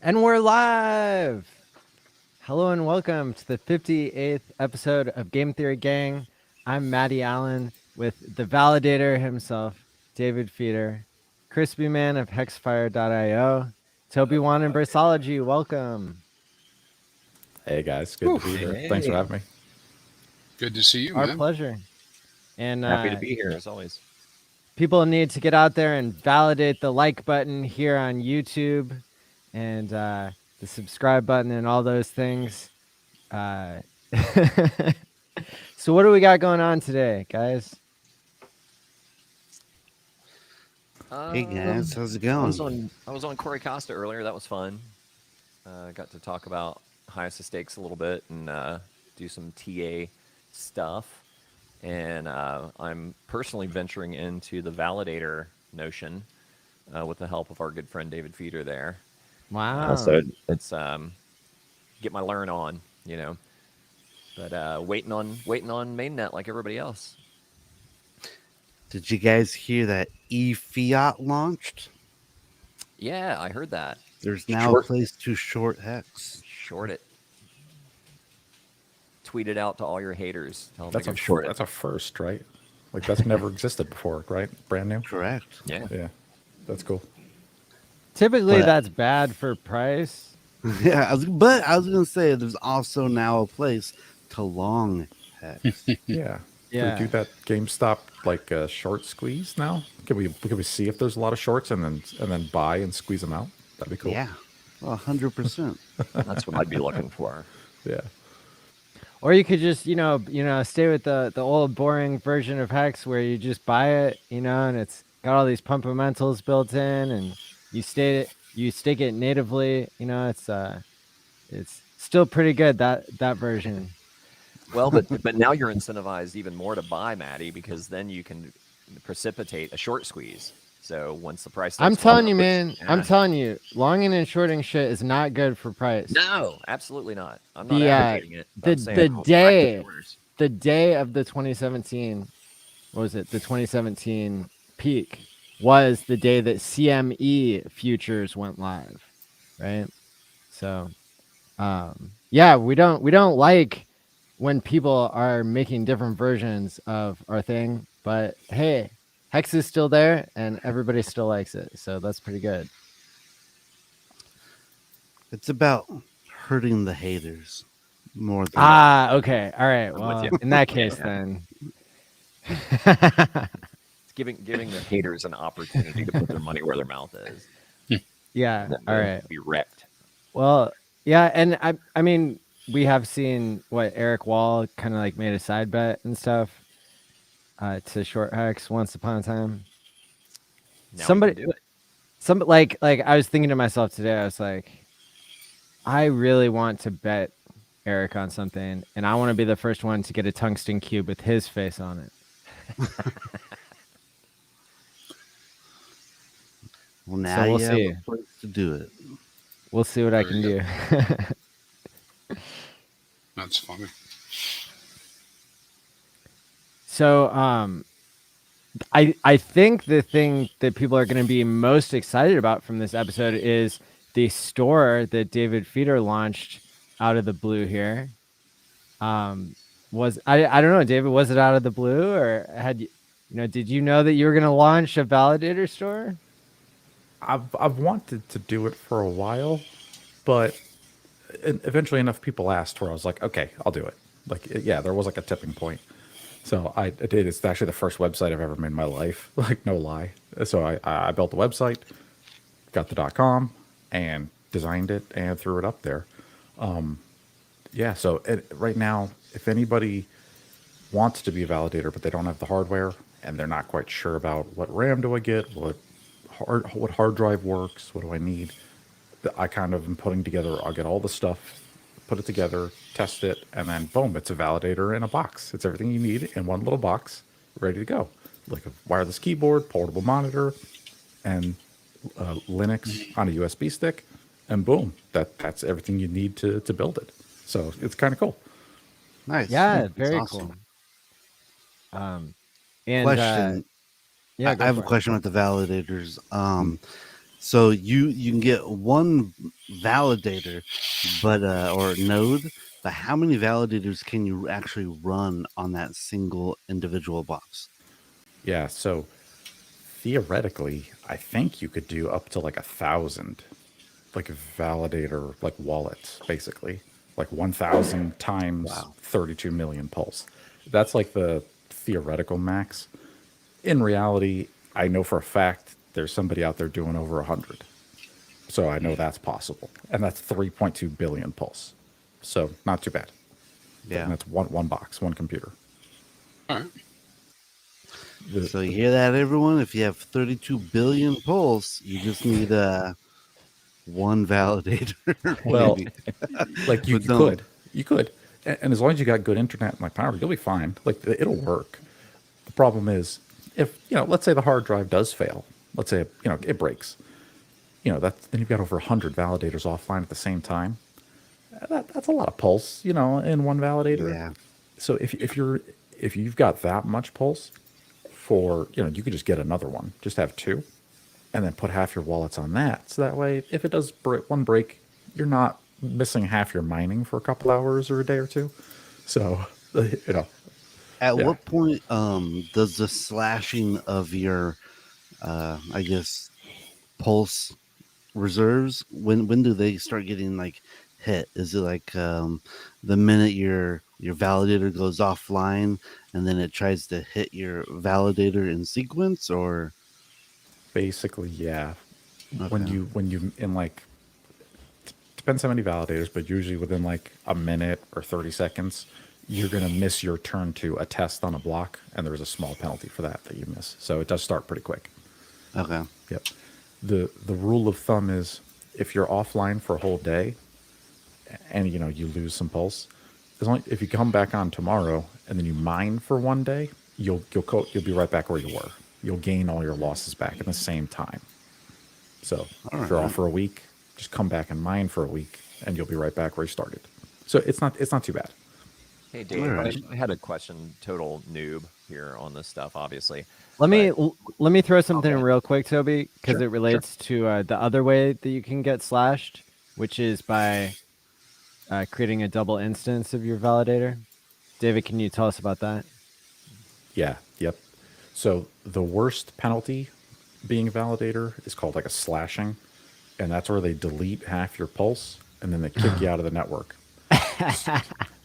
And we're live! Hello and welcome to the 58th episode of Game Theory Gang. I'm Matty Allen with the Validator himself, David Feeder, ChrispyMan of HEXFire.io, Toby Wan and Brisology, welcome. Hey guys, good to be here. Thanks for having me. Good to see you, Our man. pleasure. And happy to be here as always. People need to get out there and validate the like button here on YouTube and the subscribe button and all those things. So what do we got going on today, guys? Hey guys, how's it going? I was on Corey Costa earlier. That was fun. Got to talk about highest of stakes a little bit and do some TA stuff. And I'm personally venturing into the Validator notion with the help of our good friend David Feeder there. Wow. So it's get my learn on, you know. But waiting on mainnet like everybody else. Did you guys hear that fiat launched? Yeah, I heard that. There's now a place to short HEX. Short it. Tweet it out to all your haters. Tell them That's a short. That's a first, right? Like that's never existed before, right? Brand new. Correct. Yeah, that's cool. Typically, that's bad for price. Yeah, I was gonna say there's also now a place to long HEX. Yeah. Can we do that GameStop like short squeeze now? Can we see if there's a lot of shorts and then buy and squeeze them out? That'd be cool. Yeah, 100%. That's what I'd be looking for. Yeah. Or you could just, stay with the old boring version of HEX where you just buy it, and it's got all these pumpamentals built in, and you stake it natively. It's still pretty good that version. Well, but now you're incentivized even more to buy, Matty, because then you can precipitate a short squeeze. So once the price, I'm telling you, man, I'm telling you, longing and shorting shit is not good for price. No, absolutely not. I'm not advocating it. The day of the 2017, what was it? The 2017 peak was the day that CME futures went live, right? So, we don't like when people are making different versions of our thing, but hey, HEX is still there and everybody still likes it, so that's pretty good. It's about hurting the haters more than okay, all right. Well, in that case, then it's giving the haters an opportunity to put their money where their mouth is. Yeah, all right. Be wrecked. Well, yeah, and I mean, we have seen what Eric Wall kind of like made a side bet and stuff to short HEX once upon a time. Now Somebody do it. like I was thinking to myself today, I was like, I really want to bet Eric on something, and I want to be the first one to get a tungsten cube with his face on it. Well, now we'll you see. have a place to do it. We'll see what I can do. That's funny. So, I think the thing that people are going to be most excited about from this episode is the store that David Feeder launched out of the blue here. I don't know, David, was it out of the blue, or did you know that you were going to launch a validator store? I've wanted to do it for a while, but eventually enough people asked where I was like, okay, I'll do it. Like, yeah, there was like a tipping point. So I did. It's actually the first website I've ever made in my life. Like, no lie. So I built the website, got the .com, and designed it and threw it up there. Yeah. So right now, if anybody wants to be a validator but they don't have the hardware and they're not quite sure about what RAM do I get, what hard drive works, what do I need, I kind of am putting together. I'll get all the stuff, put it together, test it, and then boom, it's a validator in a box. It's everything you need in one little box, ready to go. Like a wireless keyboard, portable monitor, and Linux on a USB stick, and boom, that's everything you need to build it. So it's kind of cool. Nice. Yeah, That's very awesome. cool. Question. Yeah, I have a question with the validators. So you can get one validator, but or node, but how many validators can you actually run on that single individual box? Yeah, so theoretically, I think you could do up to like 1,000, like validator, like wallets, basically, like 1,000 times Wow. 32 million pulse. That's like the theoretical max. In reality, I know for a fact there's somebody out there doing over 100. So I know that's possible. And that's 3.2 billion pulse. So not too bad. Yeah. And that's one box, one computer. All right. So you hear that, everyone? If you have 32 billion pulse, you just need one validator. Well, maybe. like you, But you no. could, you could, and as long as you got good internet and like power, you'll be fine. Like it'll work. The problem is if let's say the hard drive does fail. Let's say it breaks. Then you've got over 100 validators offline at the same time. That's a lot of pulse, in one validator. Yeah. So if you've got that much pulse, you could just get another one, just have two, and then put half your wallets on that. So that way, if it does break, you're not missing half your mining for a couple hours or a day or two. So At Yeah. what point does the slashing of your I guess pulse reserves, when do they start getting like hit? Is it like the minute your validator goes offline and then it tries to hit your validator in sequence, or basically, yeah. When okay. you in like depends how many validators, but usually within like a minute or 30 seconds, you're gonna miss your turn to a test on a block, and there's a small penalty for that you miss. So it does start pretty quick. Okay. Yep. The rule of thumb is if you're offline for a whole day and you lose some pulse, if you come back on tomorrow and then you mine for one day, you'll be right back where you were. You'll gain all your losses back at the same time. So All if you're right. off for a week, just come back and mine for a week, and you'll be right back where you started. So it's not too bad. Hey Dave, Alright. I had a question. Total noob here on this stuff, obviously. Let me throw something Okay. real quick, Toby, because Sure, it relates to the other way that you can get slashed, which is by creating a double instance of your validator. David, can you tell us about that? Yeah. Yep. So the worst penalty being a validator is called like a slashing, and that's where they delete half your pulse and then they kick you out of the network.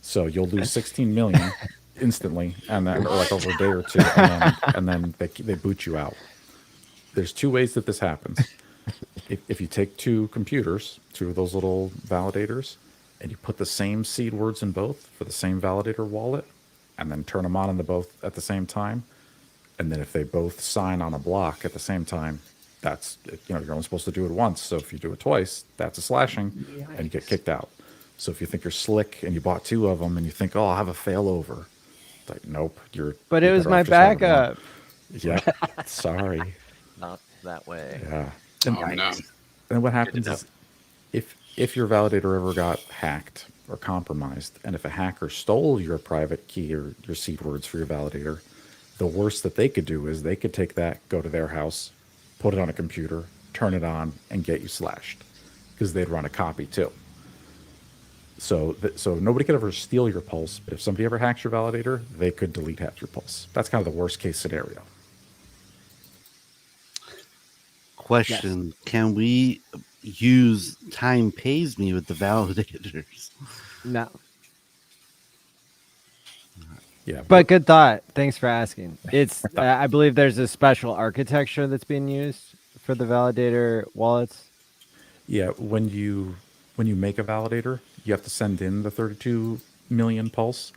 So you'll lose 16 million instantly, and then or like over a day or two, and then they boot you out. There's two ways that this happens. If you take two computers, two of those little validators, and you put the same seed words in both for the same validator wallet, and then turn them on in the both at the same time, and then if they both sign on a block at the same time, that's you're only supposed to do it once. So if you do it twice, that's a slashing, and you get kicked out. So if you think you're slick and you bought two of them and you think, oh, I'll have a failover, it's like nope, But you're it was better my off just having one. backup. Yeah, sorry. Not that way. Yeah. Oh, no. And what happens know. is if your validator ever got hacked or compromised, and if a hacker stole your private key or your seed words for your validator, the worst that they could do is they could take that, go to their house, put it on a computer, turn it on, and get you slashed because they'd run a copy too. So nobody could ever steal your pulse, but if somebody ever hacks your validator, they could delete half your pulse. That's kind of the worst case scenario. Question: Can we use time pays me with the validators? No. Yeah, But good thought. Thanks for asking. It's I believe there's a special architecture that's being used for the validator wallets. yeah. When you make a validator, you have to send in the 32 million pulse,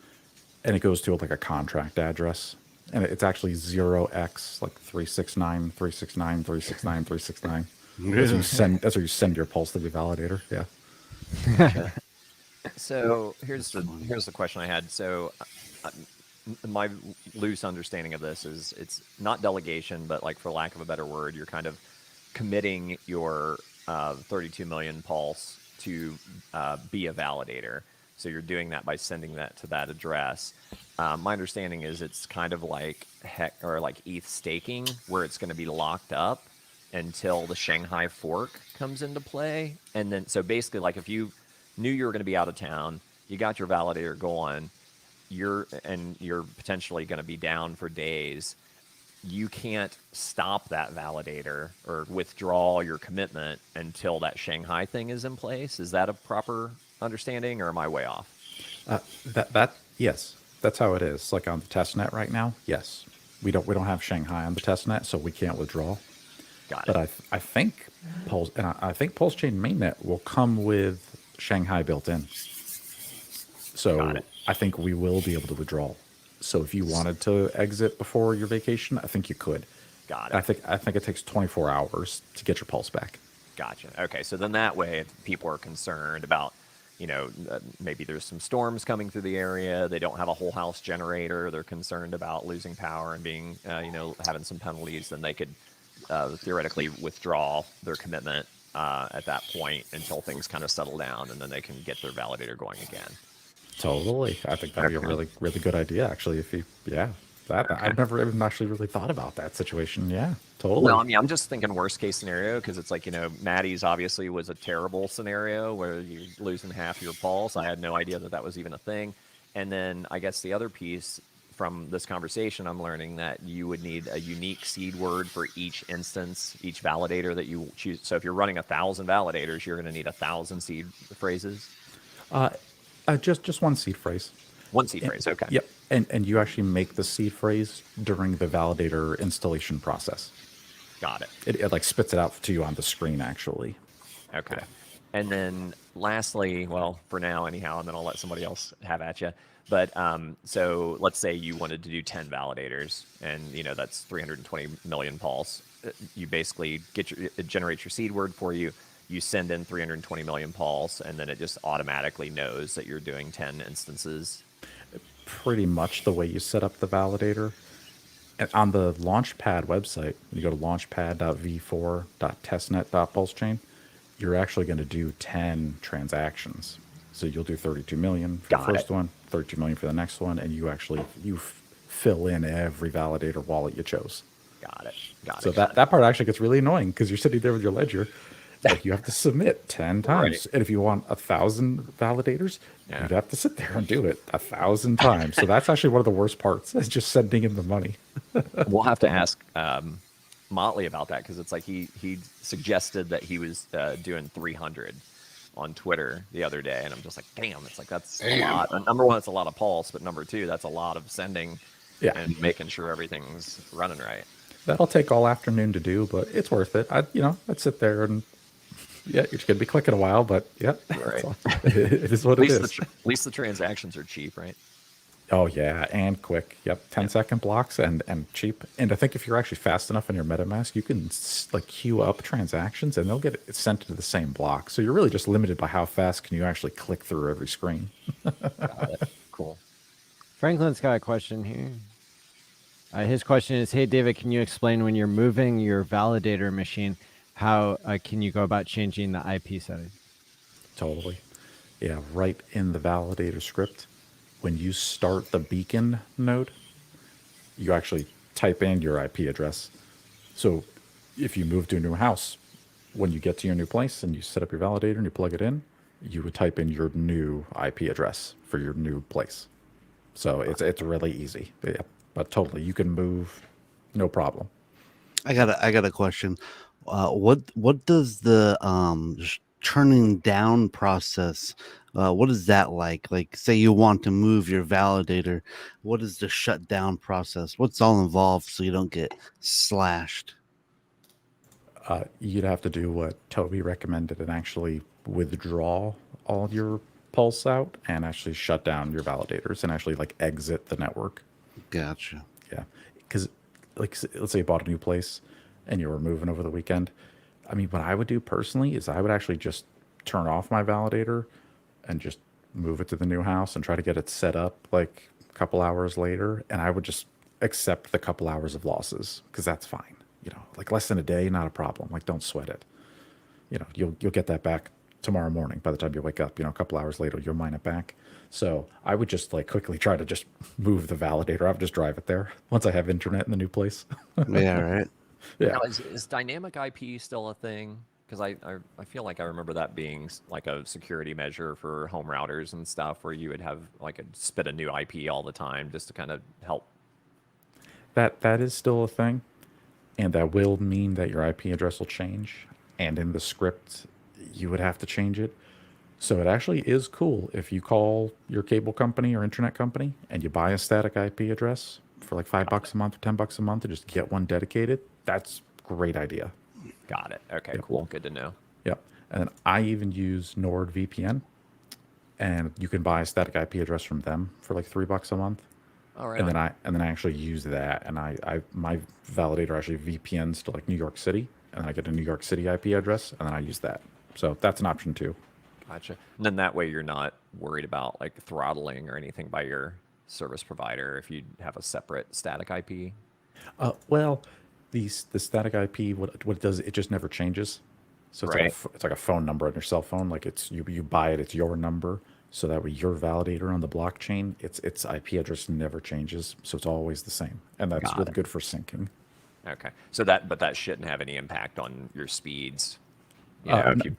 and it goes to like a contract address, and it's actually 0x like 369 369 369 369. That's where you send your pulse to the validator. Yeah. So here's the question I had. So my loose understanding of this is it's not delegation, but like for lack of a better word, you're kind of committing your 32 million pulse to be a validator. So you're doing that by sending that to that address. My understanding is it's kind of like HEX or like ETH staking, where it's going to be locked up until the Shanghai fork comes into play. And then, so basically, like if you knew you were going to be out of town, you got your validator going, you're potentially going to be down for days. You can't stop that validator or withdraw your commitment until that Shanghai thing is in place. Is that a proper understanding, or am I way off? Yes, that's how it is. Like on the testnet right now, yes, we don't have Shanghai on the testnet, so we can't withdraw. Got But it. I think I think PulseChain mainnet will come with Shanghai built in. So Got it. I think we will be able to withdraw. So if you wanted to exit before your vacation, I think you could. Got it. I think it takes 24 hours to get your pulse back. Gotcha. Okay, so then that way, if people are concerned about, maybe there's some storms coming through the area, they don't have a whole house generator, they're concerned about losing power and being, having some penalties, then they could theoretically withdraw their commitment at that point until things kind of settle down, and then they can get their validator going again. Totally. I think that'd be a really, really good idea, actually. I've never even actually really thought about that situation. Yeah, totally. Well, I mean, I'm just thinking worst case scenario, because it's like, Maddie's obviously was a terrible scenario where you're losing half your pulse. I had no idea that was even a thing. And then I guess the other piece from this conversation, I'm learning that you would need a unique seed word for each instance, each validator that you choose. So if you're running 1,000 validators, you're going to need 1,000 seed phrases. Just one seed phrase. One seed phrase, okay. Yep. And you actually make the seed phrase during the validator installation process. Got it. It like spits it out to you on the screen, actually. Okay. And then lastly, well, for now anyhow, and then I'll let somebody else have at you. But so let's say you wanted to do 10 validators, and that's 320 million pulse. You basically it generates your seed word for you. You send in 320 million pulse, and then it just automatically knows that you're doing 10 instances. Pretty much the way you set up the validator. And on the Launchpad website, when you go to launchpad.v4.testnet.pulsechain, you're actually going to do 10 transactions. So you'll do 32 million for the first one, 32 million for the next one, and you fill in every validator wallet you chose. Got it. So that part actually gets really annoying because you're sitting there with your ledger. Like you have to submit 10 times. Right. And if you want 1,000 validators, you'd have to sit there and do it 1,000 times. So that's actually one of the worst parts, is just sending in the money. We'll have to ask Motley about that, because it's like he suggested that he was doing 300 on Twitter the other day, and I'm just like, damn, it's like that's a lot. Number one, it's a lot of pulse, but number two, that's a lot of sending and making sure everything's running right. That'll take all afternoon to do, but it's worth it. I'd sit there and you're just gonna be clicking a while, but right. It is what it is. At least the transactions are cheap, right? Oh yeah, and quick. Yep, 10-second blocks and cheap. And I think if you're actually fast enough in your MetaMask, you can like queue up transactions, and they'll get it sent to the same block. So you're really just limited by how fast can you actually click through every screen. Got it. Cool. Franklin's got a question here. His question is, hey, David, can you explain when you're moving your validator machine, how can you go about changing the IP setting? Totally. Yeah, right in the validator script. When you start the beacon node, you actually type in your IP address. So if you move to a new house, when you get to your new place and you set up your validator and you plug it in, you would type in your new IP address for your new place. So it's really easy. Yeah, but totally, you can move, no problem. I got a question. What does the turning down process? What is that like? Like, say you want to move your validator, what is the shutdown process? What's all involved so you don't get slashed? You'd have to do what Toby recommended and actually withdraw all your pulse out and actually shut down your validators and actually like exit the network. Gotcha. Yeah, because like let's say you bought a new place and you were moving over the weekend. I mean, what I would do personally is I would actually just turn off my validator and just move it to the new house and try to get it set up like a couple hours later. And I would just accept the couple hours of losses because that's fine. Like less than a day, not a problem. Like don't sweat it. You'll get that back tomorrow morning. By the time you wake up, a couple hours later, you'll mine it back. So I would just like quickly try to just move the validator. I would just drive it there once I have internet in the new place. Yeah, right. Yeah. Now, is dynamic IP still a thing? Because I feel like I remember that being like a security measure for home routers and stuff, where you would have like spit a new IP all the time just to kind of help. That is still a thing, and that will mean that your IP address will change. And in the script, you would have to change it. So it actually is cool if you call your cable company or internet company and you buy a static IP address for like $5 a month or $10 a month and just get one dedicated. That's a great idea. Got it. Okay, Yep. cool. Good to know. Yep. And then I even use NordVPN, and you can buy a static IP address from them for like $3 a month. All right. And then I actually use that, and I my validator actually VPNs to like New York City, and then I get a New York City IP address, and then I use that. So that's an option too. Gotcha. And then that way you're not worried about like throttling or anything by your service provider if you have a separate static IP. Well, the static IP, what it does, it just never changes. So it's Right. it's like a phone number on your cell phone. Like it's you buy it, it's your number. So that way your validator on the blockchain, its IP address never changes. So it's always the same, and that's Got really it. good for syncing. Okay. So that shouldn't have any impact on your speeds. You Uh, know, if n-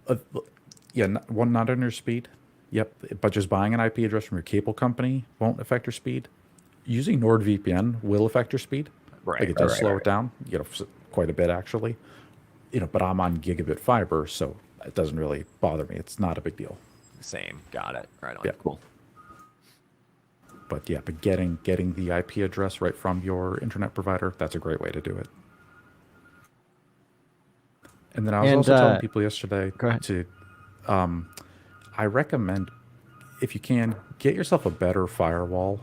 you Yeah, not on your speed. Yep, but just buying an IP address from your cable company won't affect your speed. Using NordVPN will affect your speed. Right, Like it right, does right, slow right. it down, quite a bit actually. But I'm on gigabit fiber, so it doesn't really bother me. It's not a big deal. Same. Got it. Right on. Yeah. Cool. But getting the IP address right from your internet provider, that's a great way to do it. And then I was And, also telling people yesterday go ahead. to I recommend, if you can, get yourself a better firewall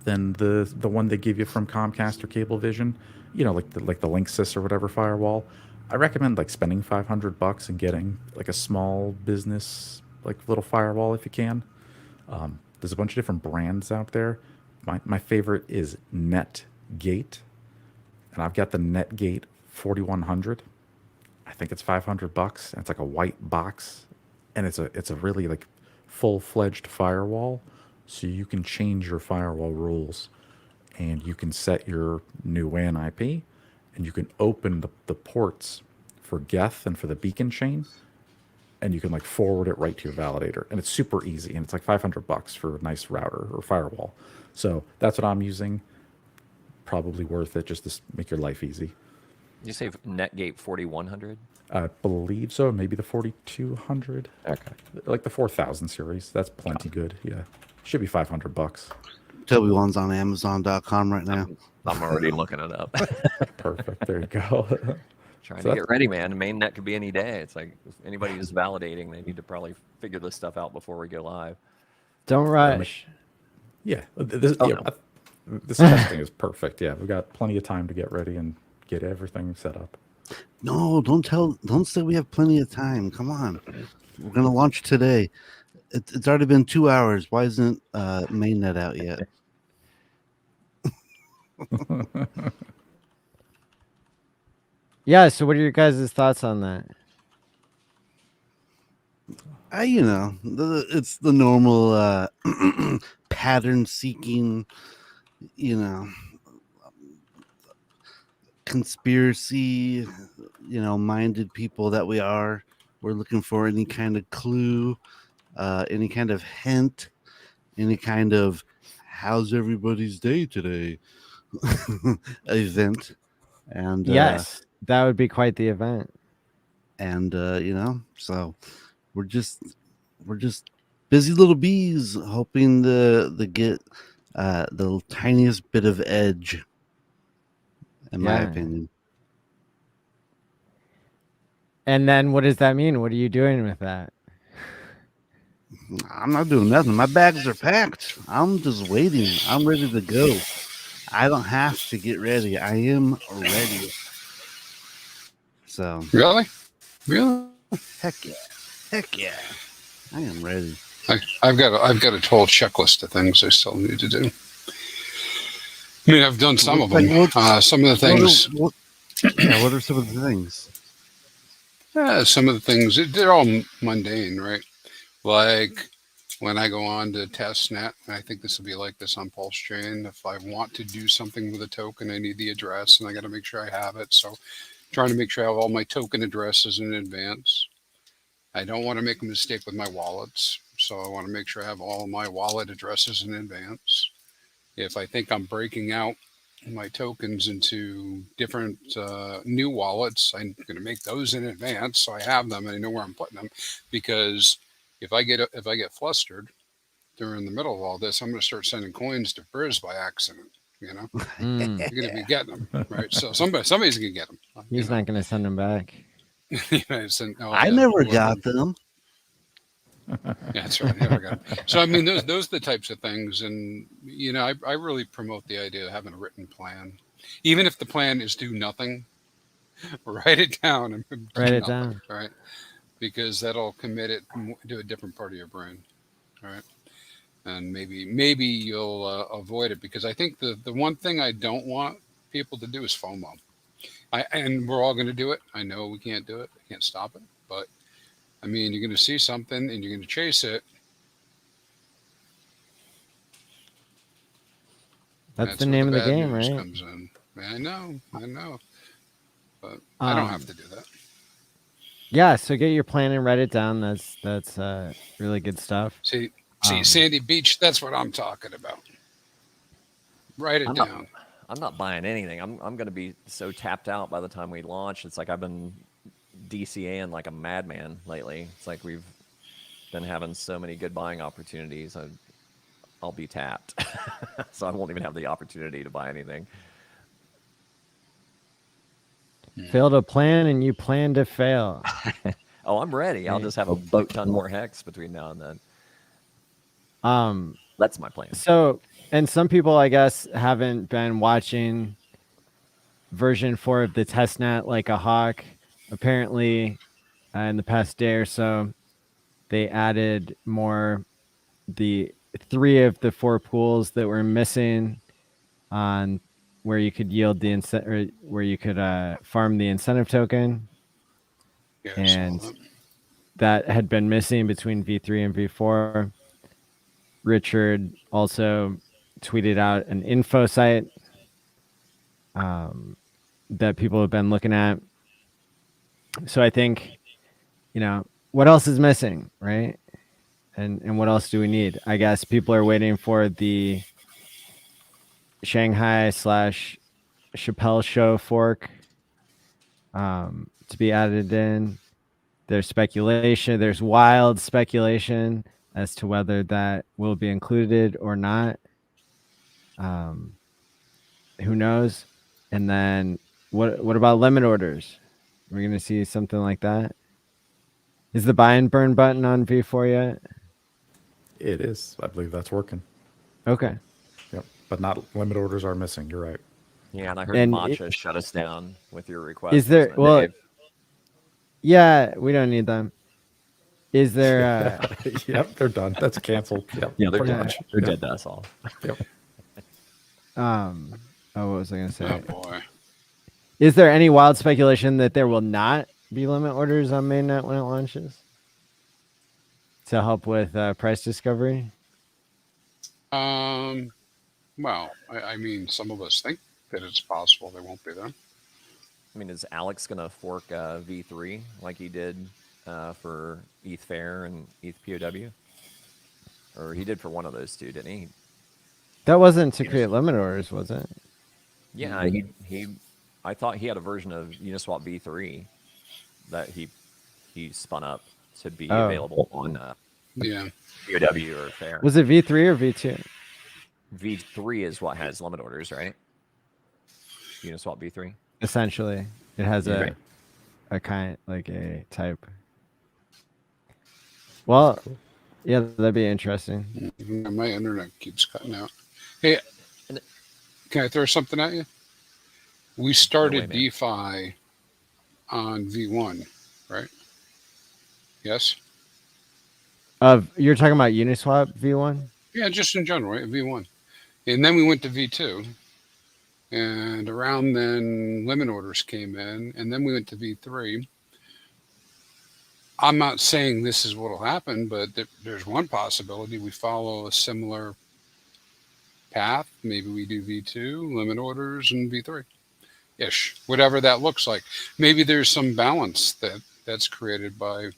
than the one they give you from Comcast or Cablevision. Like the Linksys or whatever firewall. I recommend like spending $500 and getting like a small business like little firewall if you can. There's a bunch of different brands out there. My favorite is Netgate, and I've got the Netgate 4100. I think it's $500. And it's like a white box, and it's a really like full-fledged firewall, so you can change your firewall rules, and you can set your new WAN IP, and you can open the ports for Geth and for the beacon chain, and you can like forward it right to your validator, and it's super easy, and it's like $500 for a nice router or firewall. So that's what I'm using. Probably worth it just to make your life easy. You say Netgate 4100? I believe so. Maybe the 4200. Okay. Like the 4000 series. That's plenty good. Yeah. Should be $500. Toby one's on Amazon.com right now. I'm already looking it up. Perfect. There you go. Trying So to get ready, man. Mainnet could be any day. It's like if anybody who's validating, they need to probably figure this stuff out before we go live. Don't rush. Yeah. This, Oh, yeah, no. this testing is perfect. Yeah. We've got plenty of time to get ready and get everything set up. No, don't say we have plenty of time. Come on. We're gonna launch today. It's already been 2 hours. Why isn't mainnet out yet? Yeah. So, what are your guys' thoughts on that? It's the normal pattern seeking, conspiracy, minded people that we are. We're looking for any kind of clue, any kind of hint, any kind of how's everybody's day today event. And Yes, that would be quite the event. and so we're just busy little bees hoping to get the tiniest bit of edge, in my Yeah. opinion. And then, what does that mean? What are you doing with that? I'm not doing nothing. My bags are packed. I'm just waiting. I'm ready to go. I don't have to get ready. I am ready. So Really? heck yeah, I am ready. I've got a whole checklist of things I still need to do. I mean, I've done some of them. Some of the things. What are some of the things? Some of the things, they're all mundane, right? Like when I go on to Testnet, and I think this will be like this on PulseChain. If I want to do something with a token, I need the address, and I got to make sure I have it. So, trying to make sure I have all my token addresses in advance. I don't want to make a mistake with my wallets, so I want to make sure I have all my wallet addresses in advance. If I think I'm breaking out my tokens into different new wallets, I'm going to make those in advance so I have them and I know where I'm putting them. Because if I get flustered during the middle of all this, I'm going to start sending coins to Briz by accident. You know, Mm. you're going to be getting them, right? So somebody's going to get them. He's not going to send them back. I never got them. Yeah, that's right. Never got them. So I mean, those are the types of things, and you know, I really promote the idea of having a written plan, even if the plan is do nothing. Write it down and do Write it nothing, down. right? Because that'll commit it to a different part of your brain, right? And maybe you'll avoid it, because I think the one thing I don't want people to do is FOMO. And we're all going to do it. I know we can't do it. I can't stop it. But I mean, you're going to see something and you're going to chase it. That's the name of the game, right? Comes in. I know. But I don't have to do that. Yeah, so get your plan and write it down. That's really good stuff. See, Sandy Beach, that's what I'm talking about. Write it down. I'm not buying anything. I'm going to be so tapped out by the time we launch. It's like I've been DCAing like a madman lately. It's like we've been having so many good buying opportunities. I'll be tapped. So I won't even have the opportunity to buy anything. Fail to plan and you plan to fail. Oh, I'm ready. I'll just have a boat ton more HEX between now and then. That's my plan. So, and some people, I guess, haven't been watching version 4 of the testnet like a hawk. Apparently, in the past day or so, they added the 3 of the 4 pools that were missing on where you could yield the where you could farm the incentive token. Yeah, and that had been missing between V3 and V4. Richard also tweeted out an info site that people have been looking at. So I think, what else is missing, right? And what else do we need? I guess people are waiting for the Shanghai/Chappelle Show fork to be added in. There's speculation. There's wild speculation as to whether that will be included or not. Who knows? And then what about limit orders? We're going to see something like that. Is the buy and burn button on V4 yet? It is. I believe that's working. Okay. Yep. But not limit orders are missing. You're right. Yeah, and I heard Matcha shut us down with your request. Is there? Well, yeah, we don't need them. Is there? Yep, they're done. That's canceled. Yep. Yeah, they're done. They're dead. That's all. Yep. What was I going to say? Oh boy. Is there any wild speculation that there will not be limit orders on mainnet when it launches to help with price discovery? Well, I mean, some of us think that it's possible they won't be there. I mean, is Alex going to fork V3 like he did for ETH Fair and ETH POW? Or he did for one of those two, didn't he? That wasn't to create limit orders, was it? Yeah, I thought he had a version of Uniswap V3 that he spun up to be available on POW or Fair. Was it V3 or V2? V3 is what has limit orders, right? Uniswap V3. Essentially, it has a kind, like a type. Well, yeah, that'd be interesting. My internet keeps cutting out. Hey, can I throw something at you? We started DeFi on V1, right? Yes? You're talking about Uniswap V1? Yeah, just in general, right? V1. And then we went to V2. And around then, limit orders came in. And then we went to V3. I'm not saying this is what will happen, but there's one possibility. We follow a similar path. Maybe we do V2, limit orders, and V3 ish, whatever that looks like. Maybe there's some balance that's created by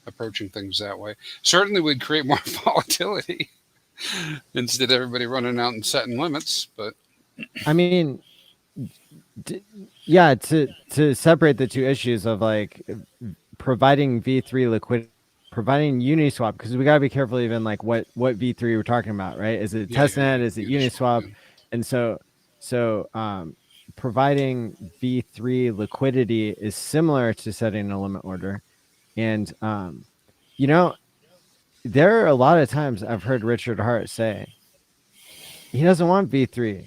approaching things that way. Certainly would create more volatility instead of everybody running out and setting limits. But I mean, yeah, to separate the two issues of like providing V3 liquidity, providing Uniswap, because we gotta be careful even like what V3 we're talking about, right? Is it Testnet? Is it Uniswap? Yeah. And so providing V3 liquidity is similar to setting a limit order. And you know, there are a lot of times I've heard Richard Hart say he doesn't want V3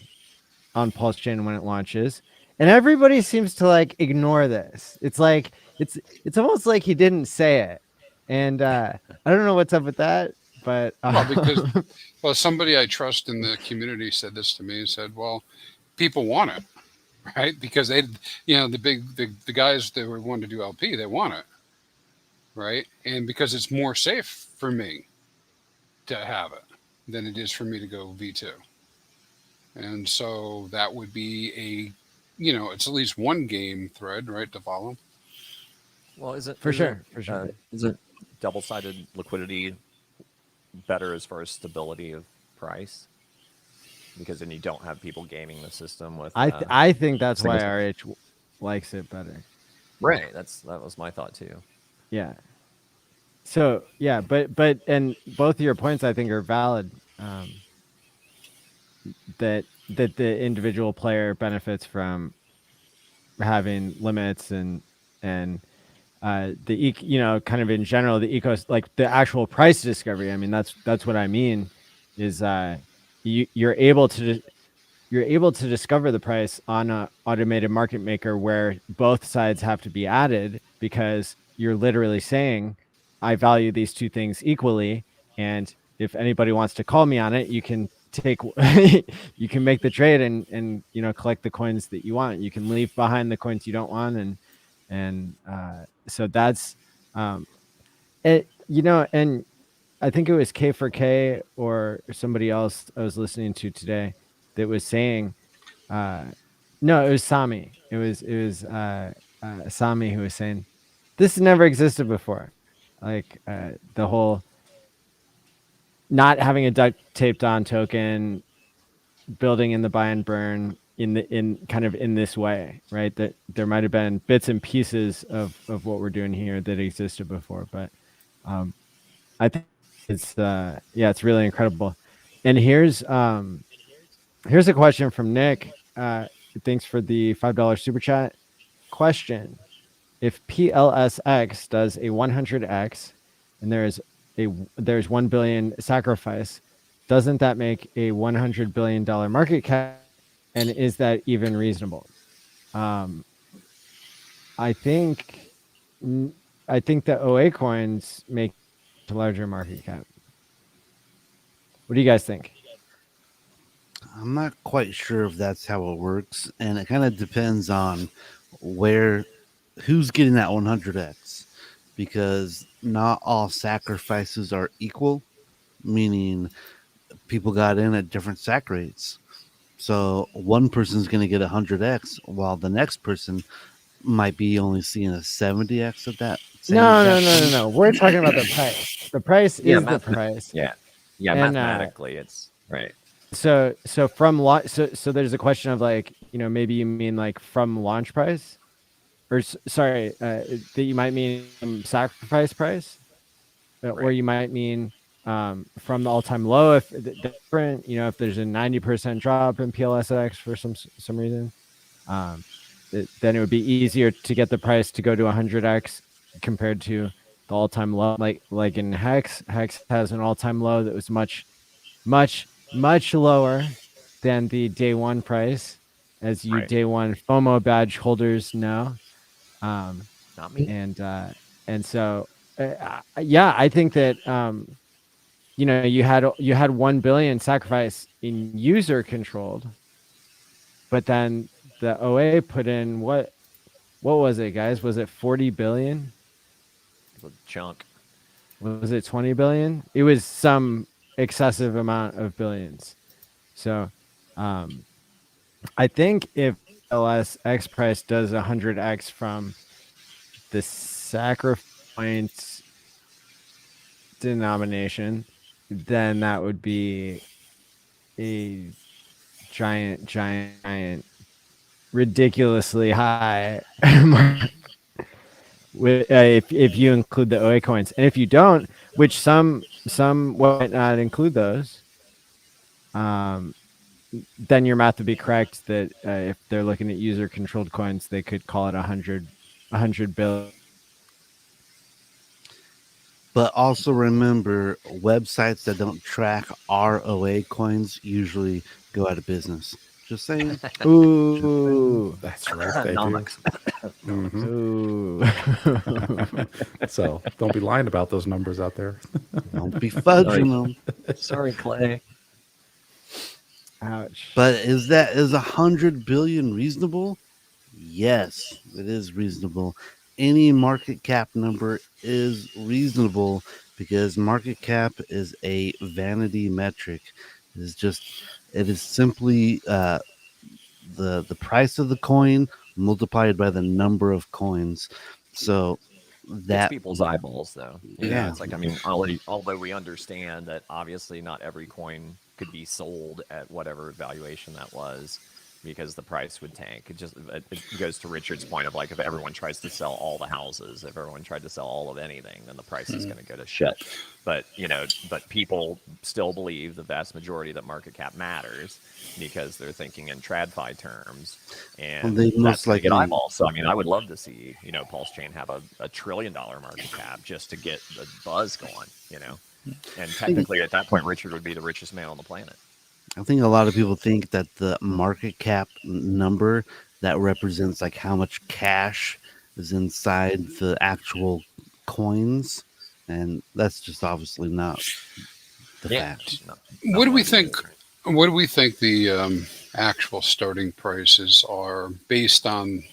on PulseChain when it launches, and everybody seems to like ignore this. It's like it's almost like he didn't say it, and I don't know what's up with that, but well, somebody I trust in the community said this to me and said, "Well, people want it, right? Because they, the guys that were wanting to do LP, they want it, right? And because it's more safe for me to have it than it is for me to go V2." And so that would be it's at least one game thread, right, to follow. Well, is it for is sure, it, for sure. Is it double-sided liquidity better as far as stability of price? Because then you don't have people gaming the system with. I think that's why single- RH likes it better. Right. That was my thought too. Yeah. So yeah, but and both of your points I think are valid. That the individual player benefits from having limits and kind of in general the like the actual price discovery. I mean that's what I mean is you're able to discover the price on a automated market maker where both sides have to be added, because you're literally saying I value these two things equally, and if anybody wants to call me on it, you can take you can make the trade and collect the coins that you want. You can leave behind the coins you don't want, and so that's it. And I think it was K4K or somebody else I was listening to today that was saying, no, it was Sami. It was Sami who was saying this never existed before, like the whole not having a duct taped on token, building in the buy and burn in kind of in this way, right? That there might have been bits and pieces of what we're doing here that existed before, but I think it's it's really incredible. And here's a question from Nick. Thanks for the $5 super chat. Question: if PLSX does a 100x and there's 1 billion sacrifice, doesn't that make a $100 billion market cap? And is that even reasonable? I think the OA coins make a larger market cap. What do you guys think? I'm not quite sure if that's how it works, and it kind of depends on who's getting that 100x, because not all sacrifices are equal, meaning people got in at different sac rates. So one person's going to get 100x while the next person might be only seeing a 70x of that. No. We're talking about the price. The price is the price. Yeah. And, mathematically, it's right. So from so there's a question of like, maybe you mean like from launch price, or sorry, that you might mean sacrifice price, or you might mean from the all-time low, if different, if there's a 90% drop in PLSX for some reason, then it would be easier to get the price to go to 100x compared to the all-time low. Like in HEX has an all-time low that was much lower than the day one price, as you day one FOMO badge holders know. Not me. And so I think that you had 1 billion sacrifice in user controlled, but then the OA put in what was it, guys? Was it 40 billion? The chunk. Was it 20 billion? It was some excessive amount of billions. So, I think if LSX price does 100x from the sacrifice denomination, then that would be a giant, ridiculously high. If you include the OA coins, and if you don't, which some might not include those, then your math would be correct that if they're looking at user controlled coins, they could call it 100 billion. But also remember, websites that don't track ROA coins usually go out of business. Just saying. Ooh. That's right, they do. Nomics. Mhm. Ooh. So don't be lying about those numbers out there. Don't be fudging them. Sorry, Clay. Ouch. But is 100 billion reasonable? Yes, it is reasonable. Any market cap number is reasonable because market cap is a vanity metric. It is simply the price of the coin multiplied by the number of coins. So It's that people's eyeballs, though. You know, Yeah. it's like, I mean, although we understand that obviously not every coin could be sold at whatever valuation that was, because the price would tank. It goes to Richard's point of like, if everyone tries to sell all the houses, if everyone tried to sell all of anything, then the price is going to go to shit. But but people still believe, the vast majority, that market cap matters because they're thinking in TradFi terms, and they that's most going to get likely- eyeballs. So I mean, I would love to see PulseChain have a $1 trillion market cap just to get the buzz going. And technically at that point, Richard would be the richest man on the planet. I think a lot of people think that the market cap number that represents like how much cash is inside the actual coins, and that's just obviously not the fact. What do we think? What do we think the actual starting prices are based on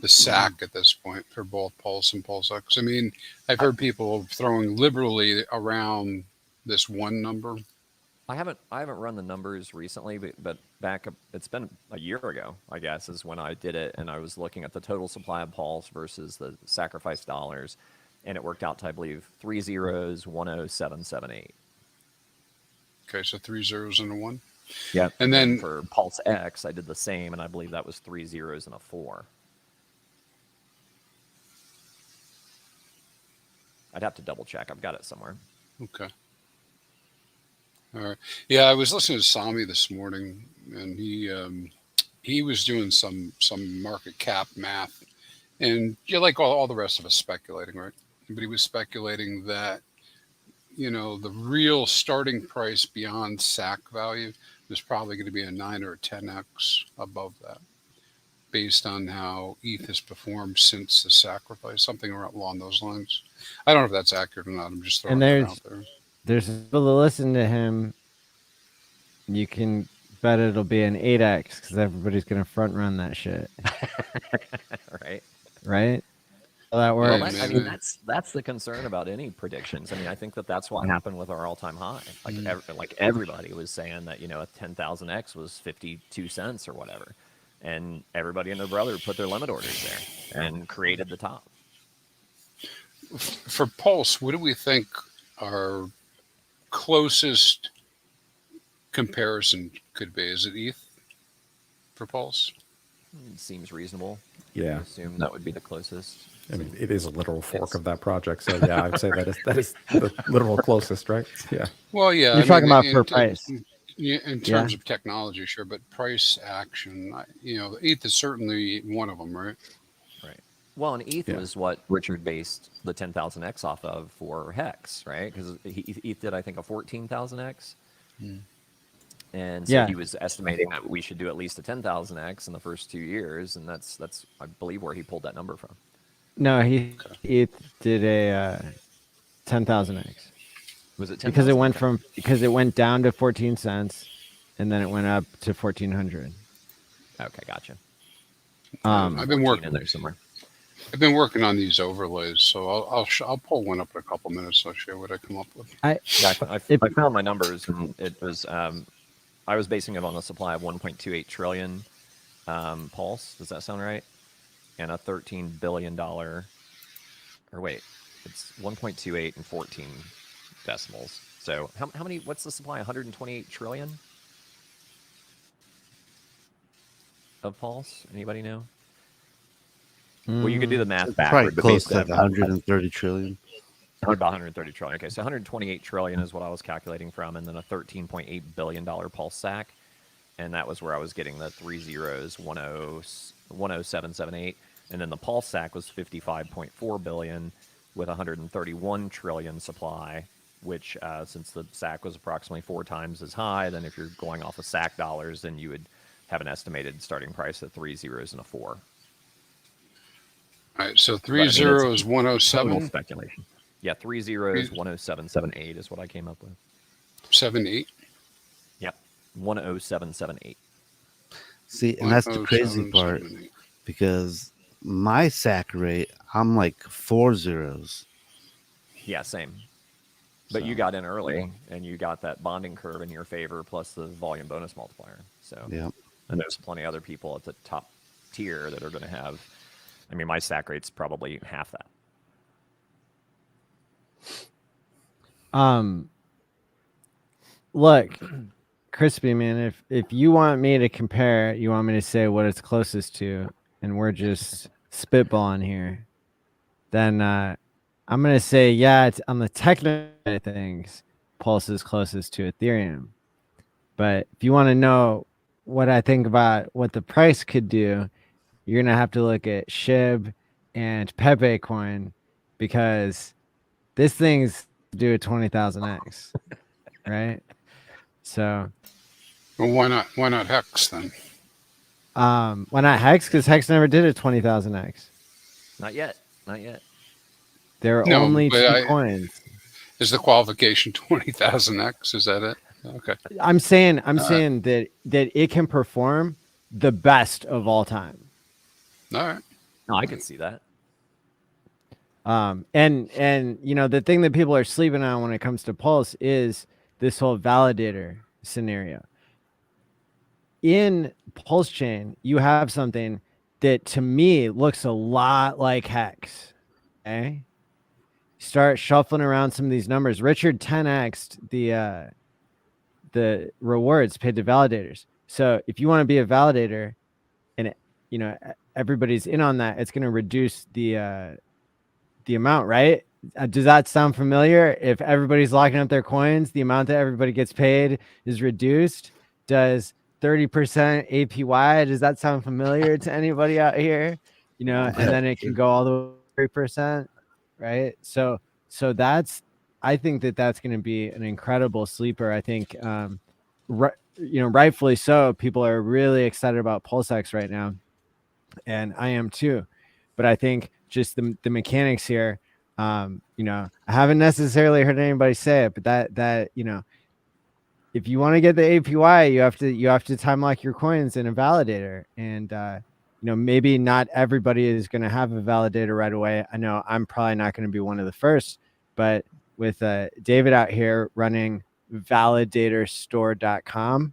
the SAC at this point for both Pulse and PulseX? I mean, I've heard people throwing liberally around this one number. I haven't run the numbers recently, but it's been a year ago, I guess, is when I did it, and I was looking at the total supply of Pulse versus the sacrifice dollars, and it worked out to, I believe, 3 zeros, 10778. Okay, so 3 zeros and a 1. Yeah, and then for Pulse X, I did the same, and I believe that was 3 zeros and a 4. I'd have to double check. I've got it somewhere. Okay. All right. Yeah, I was listening to Sami this morning, and he was doing some market cap math, and like all the rest of us speculating, right? But he was speculating that the real starting price beyond SAC value is probably going to be a 9 or a 10x above that, based on how ETH has performed since the sacrifice, something along those lines. I don't know if that's accurate or not. I'm just throwing it out there. There's people to listen to him. You can bet it'll be an 8x because everybody's going to front run that shit. Right? How that works. Well, I mean, that's the concern about any predictions. I mean, I think that's what happened with our all-time high. Like everybody was saying that a 10,000x was 52 cents or whatever, and everybody and their brother put their limit orders there and created the top. For Pulse, what do we think our closest comparison could be? Is it ETH for Pulse? It seems reasonable. Yeah. I assume that would be the closest. I mean, it is a literal fork of that project, so yeah, I'd say that is the literal closest, right? Yeah. Well, yeah. You're talking about for price. In terms of technology, sure, but price action, ETH is certainly one of them, right? Right. Well, and ETH was what Richard based the 10,000x off of for HEX, right? Because ETH did, I think, a 14,000x. And so he was estimating that we should do at least a 10,000x in the first 2 years, and that's I believe where he pulled that number from. No, he did a 10,000x. Was it 10,000? Because it went down to 14 cents, and then it went up to 1,400. Okay, gotcha. I've been working in there somewhere. I've been working on these overlays, so I'll pull one up in a couple minutes. I'll share what I come up with. Yeah, I found my numbers, and it was I was basing it on a supply of 1.28 trillion pulse. Does that sound right? And a $13 billion, or wait, it's 1.28 and 14 decimals. So how many? What's the supply? 128 trillion of pulse. Anybody know? Well, you could do the math Probably backward, but close to basically, like 130 trillion. about 130 trillion. Okay, so 128 trillion is what I was calculating from, and then a $13.8 billion pulse sack, and that was where I was getting the 3 zeros, 10778, and then the pulse sack was 55.4 billion with 131 trillion supply, which since the sack was approximately 4 times as high, then if you're going off of sack dollars, then you would have an estimated starting price of 3 zeros and a 4. All right, so But, 3 I mean, zeros, it's total 107, speculation. Yeah, 3 zeros, 10778 is what I came up with. 78. Yep, 10778. See, and that's the crazy part 10778. because my sack rate, I'm like 4 zeros. Yeah, same. But you got in early, and you got that bonding curve in your favor, plus the volume bonus multiplier. So, Yeah. and there's plenty of other people at the top tier that are going to have. I mean, my stack rate's probably half that. Look, ChrispyMan, if you want me to compare, you want me to say what it's closest to, and we're just spitballing here, then I'm gonna say, yeah, it's on the technical side of things, Pulse is closest to Ethereum. But if you want to know what I think about what the price could do, you're gonna have to look at SHIB and Pepe coin, because this thing's due at 20,000x, right? So Well, why not Hex then? why not Hex? Because Hex never did a 20,000x. Not yet. Not yet. There are No, only but 2 coins. Is the qualification 20,000x? Is that it? Okay. I'm saying that it can perform the best of all time. All right. No, I could see that. And you know, the thing that people are sleeping on when it comes to Pulse is this whole validator scenario. In PulseChain, you have something that to me looks a lot like Hex. Okay. Start shuffling around some of these numbers. Richard 10x'd the rewards paid to validators. So if you want to be a validator, and you know everybody's in on that, it's going to reduce the amount, right? Does that sound familiar? If everybody's locking up their coins, the amount that everybody gets paid is reduced. Does 30% APY? Does that sound familiar to anybody out here? You know, and then it can go all the way to 3%, right? So that's, I think that's going to be an incredible sleeper. I think, rightfully so. People are really excited about PulseX right now, and I am too. But I think just the mechanics here, I haven't necessarily heard anybody say it, but that if you want to get the APY, you have to time lock your coins in a validator, and maybe not everybody is going to have a validator right away. I know I'm probably not going to be one of the first, but with David out here running validatorstore.com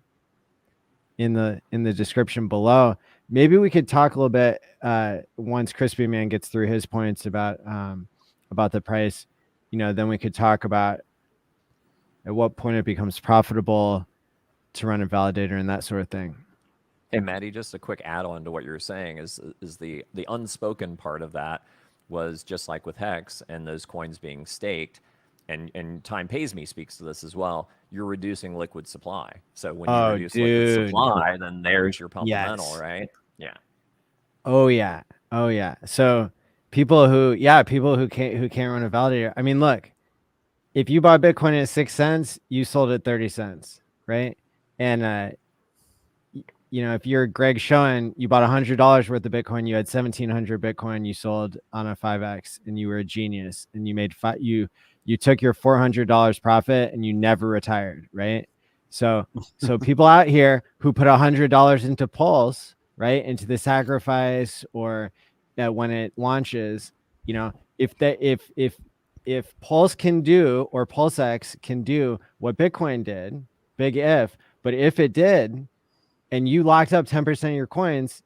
in the description below, maybe we could talk a little bit once ChrispyMan gets through his points about the price. Then we could talk about at what point it becomes profitable to run a validator and that sort of thing. Hey, Maddie, just a quick add-on to what you're saying is the unspoken part of that was just like with Hex and those coins being staked, and Time Pays Me speaks to this as well. You're reducing liquid supply. So when you reduce liquid supply, then there's your pumpamental, right? Yeah. Oh yeah. So people who can't run a validator. I mean, look, if you bought Bitcoin at 6 cents, you sold at 30 cents, right? And if you're Greg Schoen, you bought $100 worth of Bitcoin, you had 1,700 Bitcoin, you sold on a 5x, and you were a genius, and you made you took your $400 profit, and you never retired, right? So people out here who put $100 into Pulse, right, into the sacrifice, or when it launches, if Pulse can do, or PulseX can do what Bitcoin did, big if, but if it did, and you locked up 10% of your coins,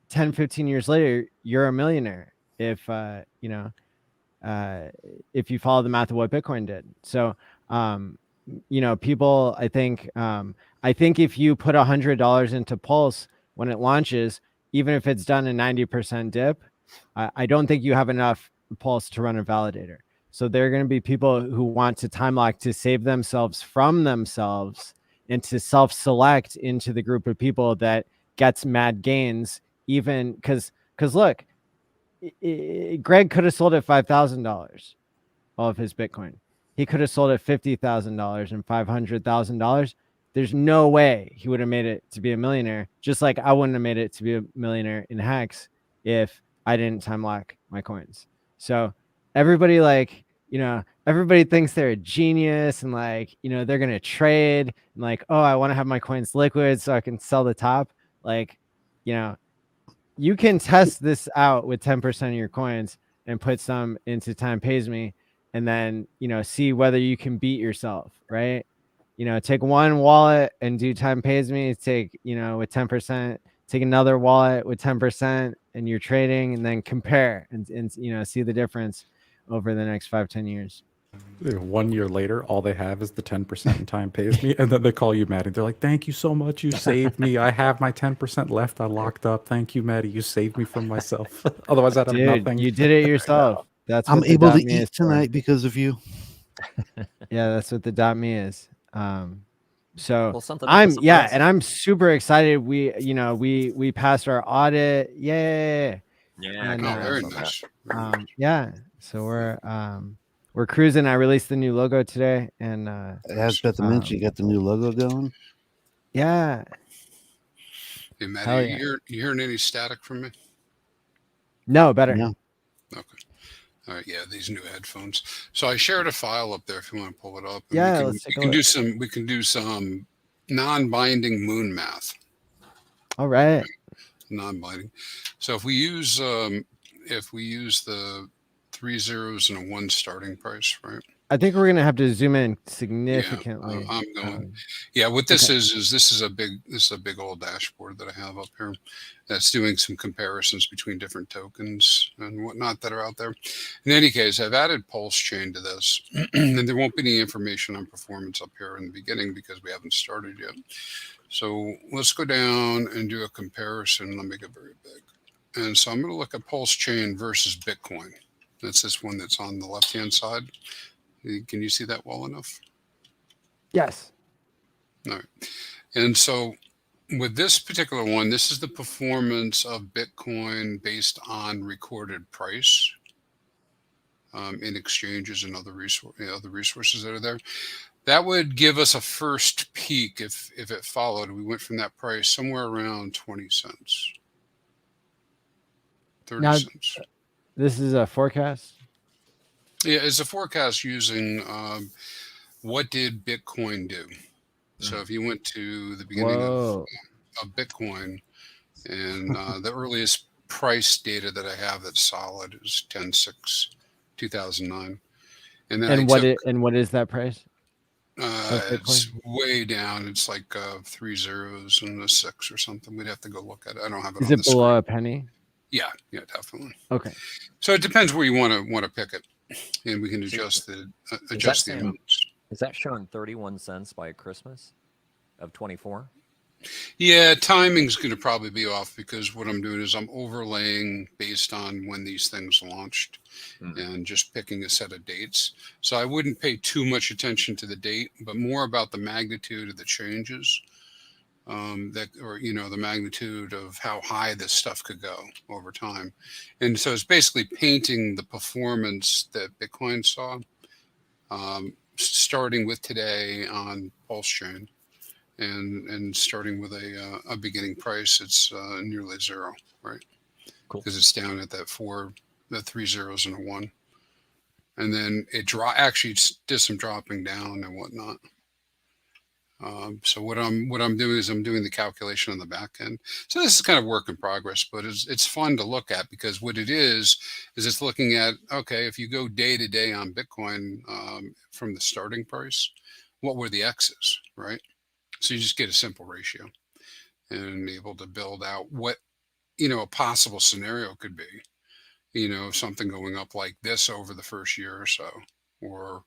10, 15 years later, you're a millionaire. If if you follow the math of what Bitcoin did. So, people, I think if you put $100 into Pulse when it launches, even if it's done a 90% dip, I don't think you have enough Pulse to run a validator. So there are going to be people who want to time lock to save themselves from themselves and to self-select into the group of people that gets mad gains, even because look, Greg could have sold at $5,000 all of his Bitcoin. He could have sold at $50,000 and $500,000. There's no way he would have made it to be a millionaire. Just like I wouldn't have made it to be a millionaire in HEX if I didn't time lock my coins. So everybody everybody thinks they're a genius and they're going to trade and oh, I want to have my coins liquid so I can sell the top. You can test this out with 10% of your coins and put some into Time Pays Me, and then see whether you can beat yourself, right? Take one wallet and do Time Pays Me, take with 10%, take another wallet with 10%, and you're trading, and then compare and see the difference over the next 5-10 years. 1 year later, all they have is the 10% in Time Pays Me, and then they call you Maddie. They're like, "Thank you so much, you saved me. I have my 10% left. I locked up. Thank you, Maddie. You saved me from myself. Otherwise, I'd have Dude, nothing." you did it yourself. That's I'm what the able to .me is eat for. tonight because of you. Yeah, that's what the .me is. So Well, something I'm else. and I'm super excited. We passed our audit. Yay. Yeah, And, Very congrats on that. nice. yeah. So we're cruising. I released the new logo today, and I was about to mention, you got the new logo going. yeah. Hey, Matt, Hell are yeah. you hearing any static from me? No, better. No. Okay. All right. Yeah, these new headphones. So I shared a file up there if you want to pull it up. And Yeah, we let's take a can look. we can do some non-binding moon math. All right. Non-binding. So if we use the 3 zeros and a 1 starting price, right? I think we're gonna have to zoom in Yeah, significantly. I'm going. Yeah, what this okay. is this is a big old dashboard that I have up here that's doing some comparisons between different tokens and whatnot that are out there. In any case, I've added PulseChain to this, and there won't be any information on performance up here in the beginning because we haven't started yet. So let's go down and do a comparison. Let me make it very big. And so I'm going to look at PulseChain versus Bitcoin. That's this one that's on the left-hand side. Can you see that well enough? Yes. All right. And so with this particular one, this is the performance of Bitcoin based on recorded price in exchanges and other resources that are there. That would give us a first peak if it followed. We went from that price somewhere around 20 cents, 30 cents. This is a forecast. Yeah, it's a forecast using what did Bitcoin do? So if you went to the beginning of Bitcoin, and the earliest price data that I have that's solid is 10/6/2009, and then what is that price? it's way down. It's like 3 zeros and a 6 or something. We'd have to go look at it. I don't have it. Is on it the below screen. a penny? Yeah, definitely. Okay. So it depends where you want to pick it, and we can adjust the amounts. Is that showing 31 cents by Christmas of 24? Yeah, timing's going to probably be off because what I'm doing is I'm overlaying based on when these things launched and just picking a set of dates. So I wouldn't pay too much attention to the date, but more about the magnitude of the changes the magnitude of how high this stuff could go over time. And so it's basically painting the performance that Bitcoin saw, starting with today on PulseChain. And starting with a beginning price, it's nearly zero, right? Cool. Because it's down at the 3 zeros and a 1, and then it actually did some dropping down and whatnot. So what I'm doing is I'm doing the calculation on the back end. So this is kind of work in progress, but it's fun to look at, because what it is it's looking at, okay, if you go day to day on Bitcoin, from the starting price, what were the X's, right? So you just get a simple ratio and able to build out what, a possible scenario could be, something going up like this over the first year or so, or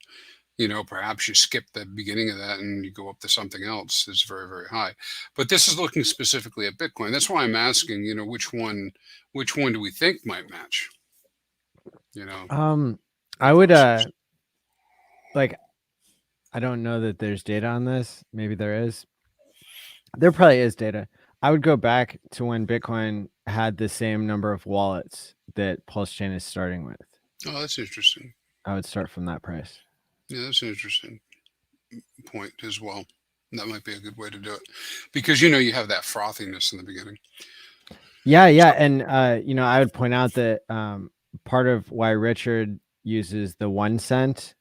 perhaps you skip the beginning of that and you go up to something else that's very, very high. But this is looking specifically at Bitcoin. That's why I'm asking, which one do we think might match? I would versus- like, I don't know that there's data on this. Maybe there is. There probably is data. I would go back to when Bitcoin had the same number of wallets that PulseChain is starting with. Oh, that's interesting. I would start from that price. Yeah, that's an interesting point as well. That might be a good way to do it, because you have that frothiness in the beginning. Yeah, and I would point out that part of why Richard uses the 1 cent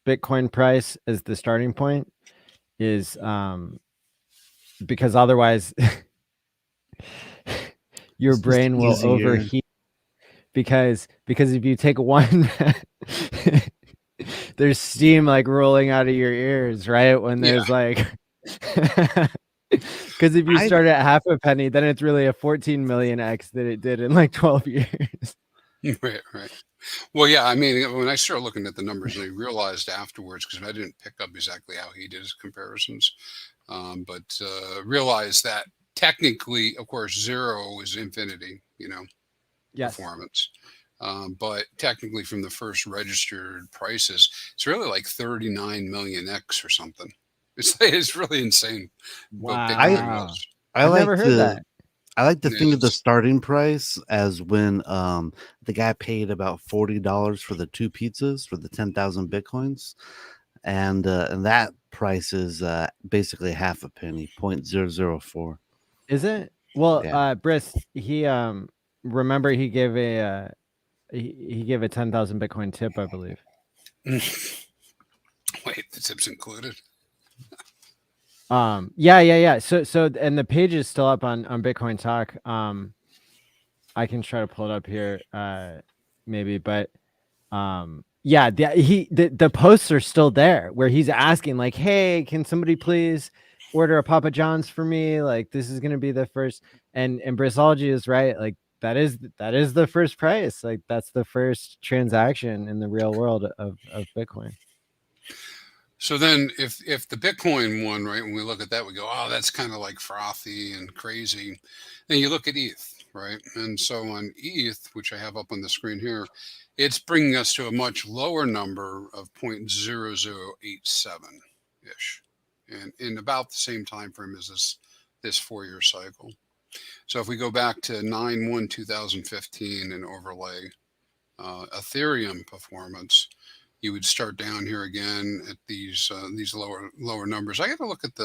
Bitcoin price as the starting point is because otherwise your It's just brain will easier. overheat, because if you take one there's steam like rolling out of your ears, right? When there's like because if you start at half a penny, then it's really a 14 million X that it did in like 12 years. Right. Well, yeah, I mean, when I started looking at the numbers, I realized afterwards, because I didn't pick up exactly how he did his comparisons, but realized that technically, of course, 0 is infinity, Yes. performance. But technically, from the first registered prices, it's really like 39 million X or something. It's really insane. Wow. Bitcoin is. I I've like never heard that. I like to Yeah, think of the it's- starting price as when the guy paid about $40 for the 2 pizzas for the 10,000 bitcoins, and that price is basically half a penny, 0.004. Is it? Well, Yeah. Briss, he remember he gave a he gave a 10,000 Bitcoin tip, I believe. Wait, the tip's included. Yeah. So and the page is still up on Bitcoin Talk. I can try to pull it up here, maybe, but yeah, the posts are still there where he's asking like, hey, can somebody please order a Papa John's for me? Like, this is gonna be the first, and Brisology is right. Like, that is the first price. Like, that's the first transaction in the real world of Bitcoin. So then, if the Bitcoin one, right, when we look at that, we go, oh, that's kind of like frothy and crazy. Then you look at ETH, right, and so on ETH, which I have up on the screen here, it's bringing us to a much lower number of 0.0087 ish, and in about the same time frame as this 4-year cycle. So if we go back to 9/1/2015 and overlay Ethereum performance, you would start down here again at these lower numbers. I got to look at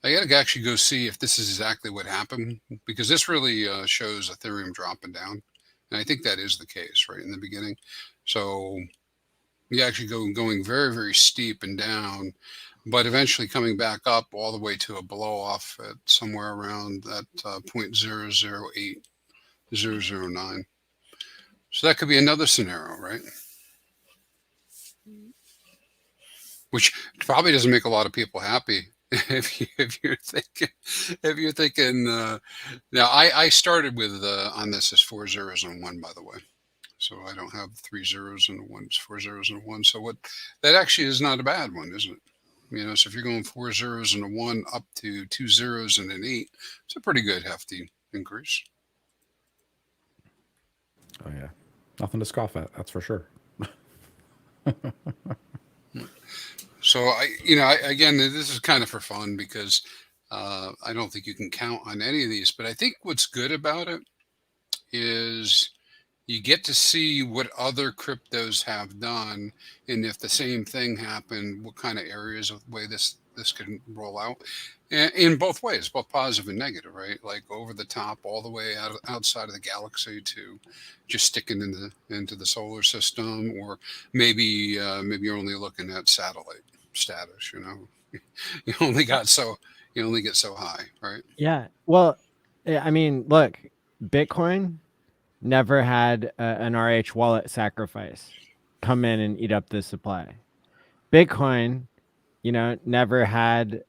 I got to actually go see if this is exactly what happened, because this really shows Ethereum dropping down, and I think that is the case right in the beginning. So you actually going very, very steep and down, but eventually coming back up all the way to a blow off at somewhere around that 0.008009. So that could be another scenario, right? Which probably doesn't make a lot of people happy. If you're thinking now, I started with on this as 4 zeros and 1, by the way, so I don't have 3 zeros and a 1. It's 4 zeros and a 1. So what, that actually is not a bad one, isn't it? So if you're going 4 zeros and a 1 up to 2 zeros and an 8, it's a pretty good hefty increase. Oh yeah, nothing to scoff at. That's for sure. So again, this is kind of for fun, because I don't think you can count on any of these. But I think what's good about it is you get to see what other cryptos have done, and if the same thing happened, what kind of areas of the way this can roll out, and in both ways, both positive and negative, right? Like over the top, all the way outside of the galaxy, to just sticking into the solar system, or maybe you're only looking at satellite status, you only got so you only get so high, right? Yeah. Well, I mean, look, Bitcoin never had an RH wallet sacrifice come in and eat up the supply. Bitcoin, never had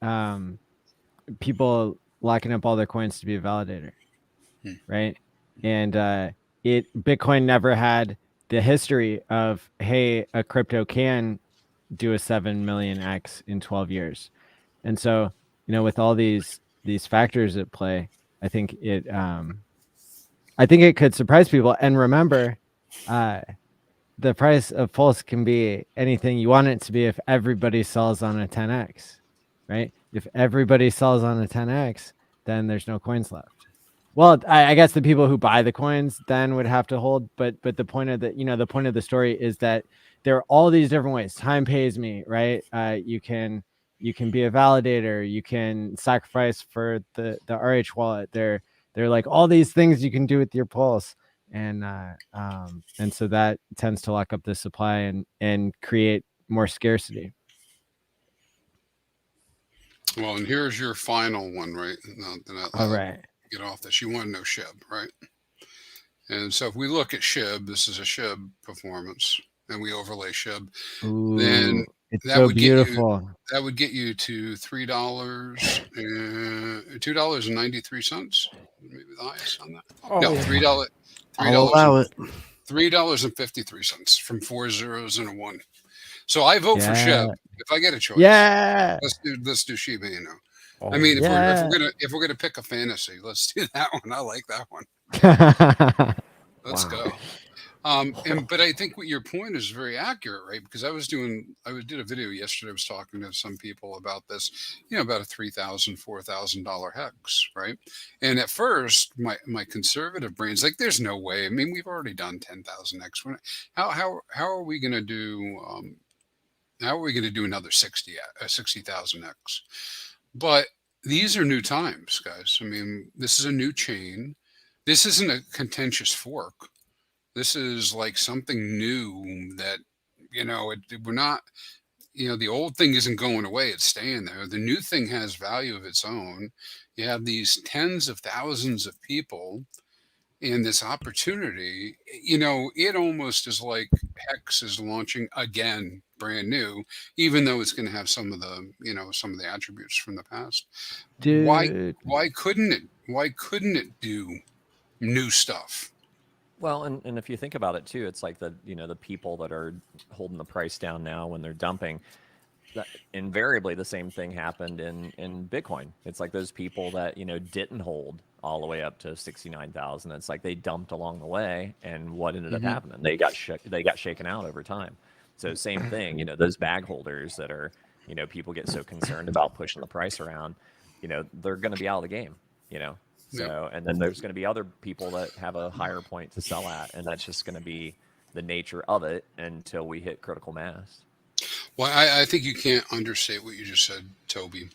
people locking up all their coins to be a validator, Hmm. right? And Bitcoin never had the history of, hey, a crypto can do a 7 million X in 12 years. And so, with all these factors at play, I think it could surprise people. And remember, the price of Pulse can be anything you want it to be if everybody sells on a 10x, right? If everybody sells on a 10x, then there's no coins left. Well, I guess the people who buy the coins then would have to hold, but the point of the point of the story is that there are all these different ways. Time pays me, right? You can be a validator, you can sacrifice for the RH wallet. There are like all these things you can do with your Pulse, and so that tends to lock up the supply and create more scarcity. Well, and here's your final one, right? All right. Get off this. You want to know SHIB, right? And so if we look at SHIB, this is a SHIB performance, and we overlay SHIB, then It's that so would beautiful. get you to $3.93, maybe the highest on that. No, $3. I'll allow it. $3.53 from 4 zeros and a 1. So I vote for SHIB if I get a choice. Yeah. Let's do Shiba Inu. Oh, I mean, if we're gonna pick a fantasy, let's do that one. I like that one. Let's go. But I think what your point is very accurate, right? Because I did a video yesterday. I was talking to some people about this, about a $3,000, $4,000 hex, right? And at first, my conservative brain's like, "There's no way." I mean, we've already done 10,000 hex. How are we going to do? How are we going to do another 60,000 X? But these are new times, guys. I mean, this is a new chain. This isn't a contentious fork. This is like something new that, we're not, the old thing isn't going away. It's staying there. The new thing has value of its own. You have these tens of thousands of people in this opportunity. It almost is like Hex is launching again, brand new, even though it's going to have some of the attributes from the past. Dude. Why couldn't it do new stuff? Well, and if you think about it too, it's like the people that are holding the price down now when they're dumping. Invariably, the same thing happened in Bitcoin. It's like those people that didn't hold all the way up to 69,000. It's like they dumped along the way, and what ended up happening? They got shaken out over time. So same thing. Those bag holders that are people get so concerned about pushing the price around. They're going to be out of the game. So, and then there's going to be other people that have a higher point to sell at, and that's just going to be the nature of it until we hit critical mass. Well, I think you can't understate what you just said, Toby.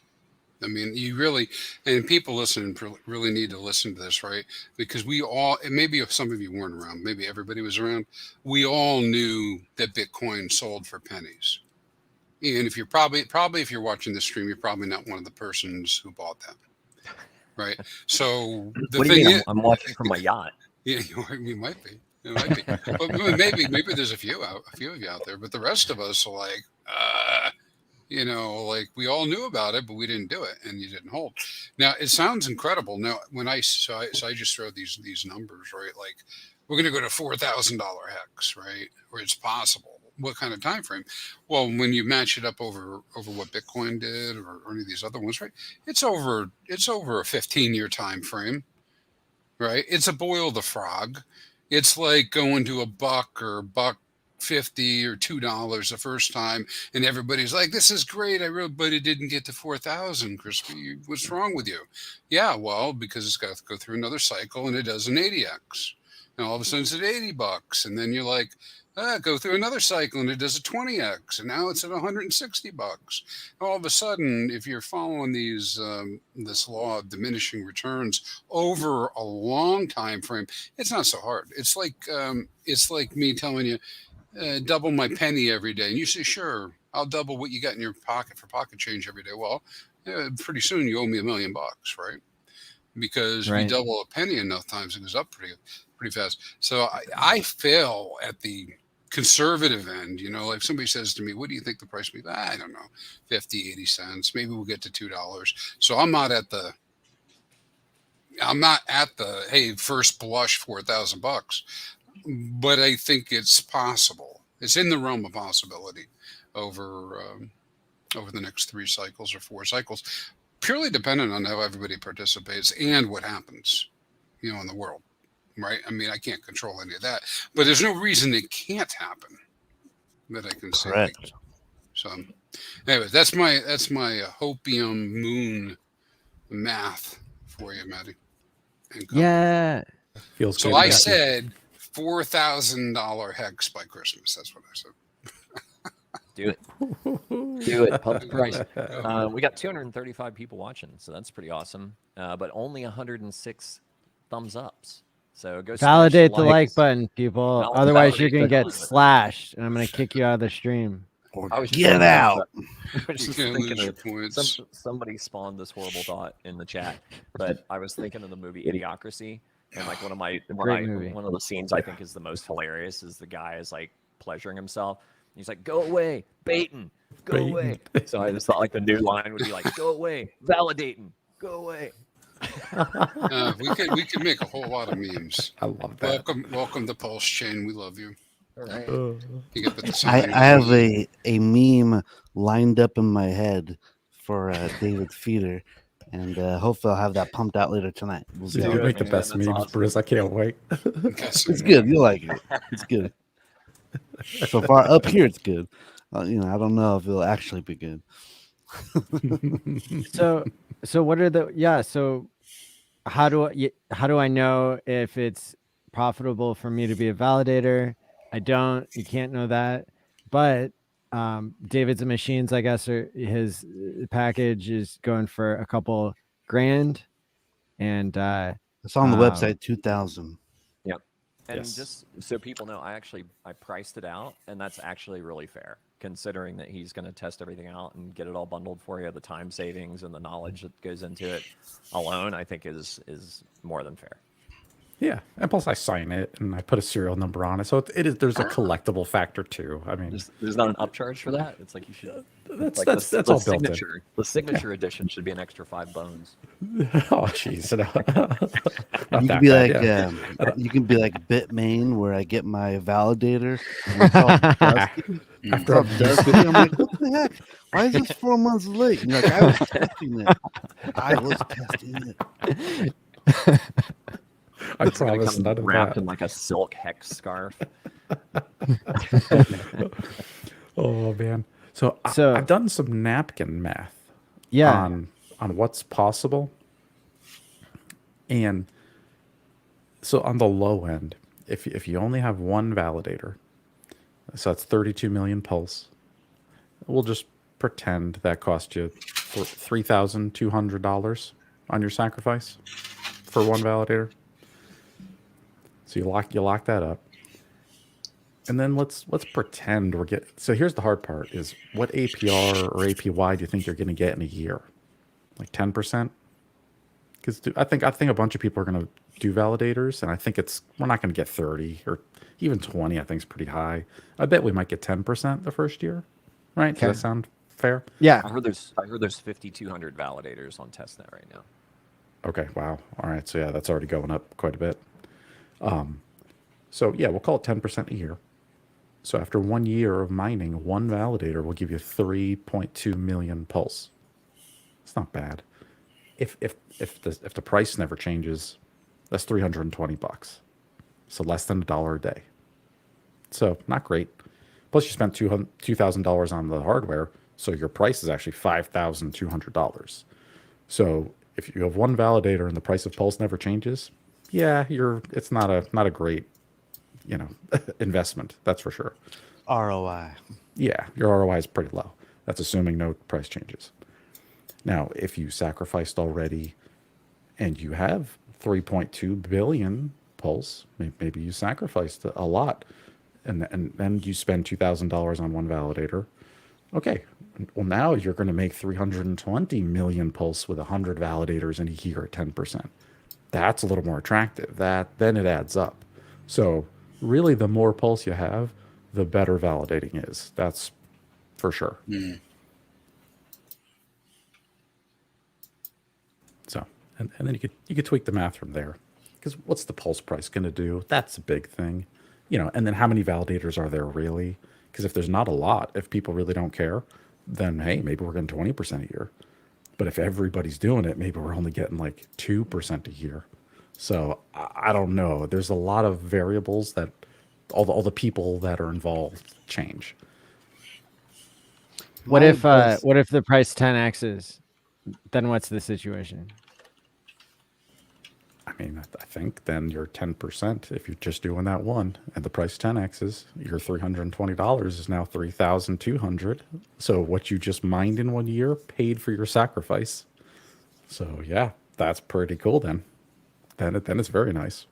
I mean, you really, and people listening really need to listen to this, right? Because we all, and maybe if some of you weren't around, maybe everybody was around, we all knew that Bitcoin sold for pennies. And if you're probably if you're watching this stream, you're probably not one of the persons who bought that. Right. So the what do thing you mean? is, I'm watching from my yacht. Yeah, you might be. It might be. But maybe there's a few of you out there, but the rest of us are like, like we all knew about it, but we didn't do it, and you didn't hold. Now it sounds incredible. Now when I just throw these numbers, right? Like we're going to go to $4,000 hex, right? Or it's possible. What kind of time frame? Well, when you match it up over what Bitcoin did or any of these other ones, right? It's over a 15-year time frame, right? It's a boil the frog. It's like going to $1 or $1.50 or $2 the first time, and everybody's like, "This is great, but it didn't get to 4,000." Crispy, what's wrong with you? Yeah, well, because it's got to go through another cycle, and it does an 80x, and all of a sudden it's at $80, and then you're like, go through another cycle, and it does a 20x, and now it's at $160. All of a sudden, if you're following this law of diminishing returns over a long time frame, it's not so hard. It's like me telling you, double my penny every day, and you say, "Sure, I'll double what you got in your pocket for pocket change every day. Well, yeah, pretty soon you owe me $1 million, right? Because if you double a penny enough times, it goes up pretty fast. So I fail at the conservative end. You know, if somebody says to me, what do you think the price will be? I don't know, 50, 80 cents. Maybe we'll get to $2. So I'm not at the hey, first blush $4,000, but I think it's possible. It's in the realm of possibility over the next 3 cycles or 4 cycles, purely dependent on how everybody participates and what happens, you know, in the world, right? I mean, I can't control any of that, but there's no reason it can't happen that I can see. Correct. So, anyway, that's my Hopium Moon math for you, Maddie. Yeah. Feels so good. I said $4,000 hex by Christmas. That's what I said. Do it. Do it. Public price. We got 235 people watching, so that's pretty awesome. But only 106 thumbs ups. So go Validate the smash like button, people. Otherwise, you're gonna get slashed, and I'm gonna kick you out of the stream. Get out. I was just thinking of somebody spawned this horrible thought in the chat, but I was thinking of the movie Idiocracy, and like one of the scenes I think is the most hilarious is the guy is like pleasuring himself. He's like, "Go away, baiting, go away." So I just thought like the new line would be like, "Go away, validating, go away." We could make a whole lot of memes. I love that. Welcome to PulseChain. We love you. All right. You get the I have a meme lined up in my head for David Feeder, and hopefully I'll have that pumped out later tonight. We'll see. You make the best memes, awesome. Briz. I can't wait. It's good. You like it. It's good. So far up here, it's good. You know, I don't know if it'll actually be good. So what are the So how do I know if it's profitable for me to be a validator? I don't. You can't know that. But David's Machines, I guess, his package is going for a couple grand, and it's on the website 2,000. Yep. And just so people know, I priced it out, and that's actually really fair, considering that he's going to test everything out and get it all bundled for you. The time savings and the knowledge that goes into it alone, I think, is more than fair. Yeah, and plus I sign it and I put a serial number on it, so it is. There's a collectible factor too. I mean, there's not an upcharge for that. It's like you should. That's the all signature. built in. The signature edition should be an extra $5. Oh, jeez. You can be like Bitmain, where I get my validator. After I'm like, what the heck? Why is this 4 months late? And you're like, I was testing it. I promise none of wrapped that. in like a silk hex scarf. Oh man! So I've done some napkin math. On what's possible, and so on the low end, if you only have one validator, so that's 32 million pulse. We'll just pretend that cost you $3,200 on your sacrifice for one validator. So you lock that up, and then let's pretend we're getting. So here's the hard part: is what APR or APY do you think you're going to get in a year? Like 10%? Because I think a bunch of people are going to do validators, and I think we're not going to get 30 or even 20. I think is pretty high. I bet we might get 10% the first year, right? Okay. Does that sound fair? Yeah. I heard there's 5,200 validators on testnet right now. Okay. Wow. All right. So yeah, that's already going up quite a bit. So yeah, we'll call it 10% a year. So after 1 year of mining, one validator will give you 3.2 million pulse. It's not bad. If the price never changes, that's $320. So less than $1 a day. So not great. Plus you spent $2,000 on the hardware, so your price is actually $5,200. So if you have one validator and the price of pulse never changes, yeah, it's not a great, investment. That's for sure. ROI. Yeah, your ROI is pretty low. That's assuming no price changes. Now, if you sacrificed already and you have 3.2 billion pulse, maybe you sacrificed a lot, and then you spend $2,000 on one validator. Okay, well, now you're going to make 320 million pulse with 100 validators and here at 10%. That's a little more attractive. Then it adds up. So really, the more pulse you have, the better validating is. That's for sure. So, and then you could tweak the math from there, because what's the pulse price going to do? That's a big thing, And then how many validators are there really? Because if there's not a lot, if people really don't care, then hey, maybe we're getting 20% a year. But if everybody's doing it, maybe we're only getting like 2% a year. So I don't know. There's a lot of variables that all the people that are involved change. What if the price 10x's? Then what's the situation? I mean, I think then you're 10% if you're just doing that one, and the price 10x's, your $320 is now $3,200. So what you just mined in 1 year paid for your sacrifice. So yeah, that's pretty cool. Then it's very nice.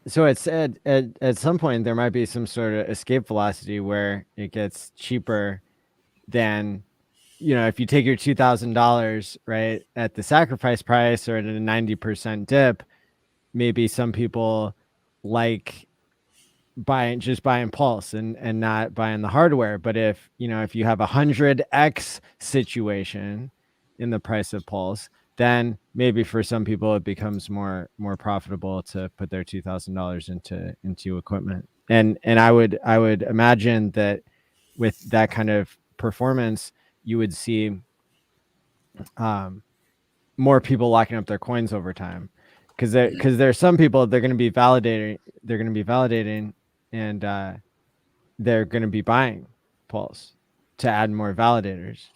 So it's at some point there might be some sort of escape velocity where it gets cheaper than, if you take your $2,000 right at the sacrifice price or at a 90% dip, maybe some people like buying Pulse and not buying the hardware. But if you have 100x situation in the price of Pulse, then maybe for some people it becomes more profitable to put their $2,000 into equipment. And I would imagine that with that kind of performance, you would see more people locking up their coins over time, because there's some people they're going to be validating and they're going to be buying Pulse to add more validators,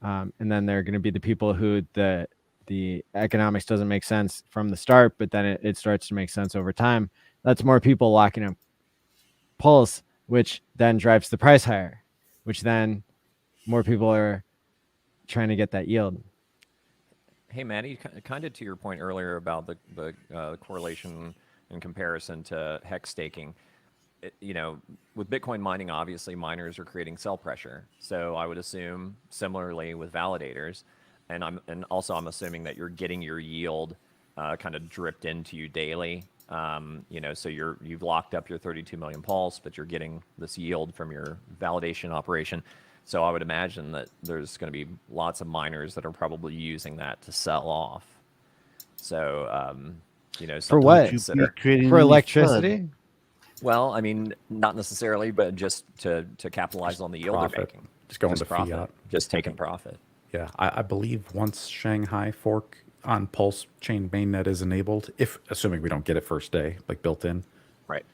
and then there are going to be the people who the economics doesn't make sense from the start, but then it starts to make sense over time. That's more people locking up Pulse, which then drives the price higher, which then more people are trying to get that yield. Hey, Maddie, kind of to your point earlier about the correlation in comparison to HEX staking. With Bitcoin mining, obviously miners are creating sell pressure. So I would assume similarly with validators, and I'm assuming that you're getting your yield kind of dripped into you daily. So you've locked up your 32 million pulse, but you're getting this yield from your validation operation. So I would imagine that there's going to be lots of miners that are probably using that to sell off. So, for what? For electricity? FUD. Well, I mean, not necessarily, but just to capitalize on the yield Profit. they're making. Just going to profit. fiat. Just taking profit. Yeah, I believe once Shanghai fork on PulseChain mainnet is enabled, assuming we don't get it first day, like built in, Right.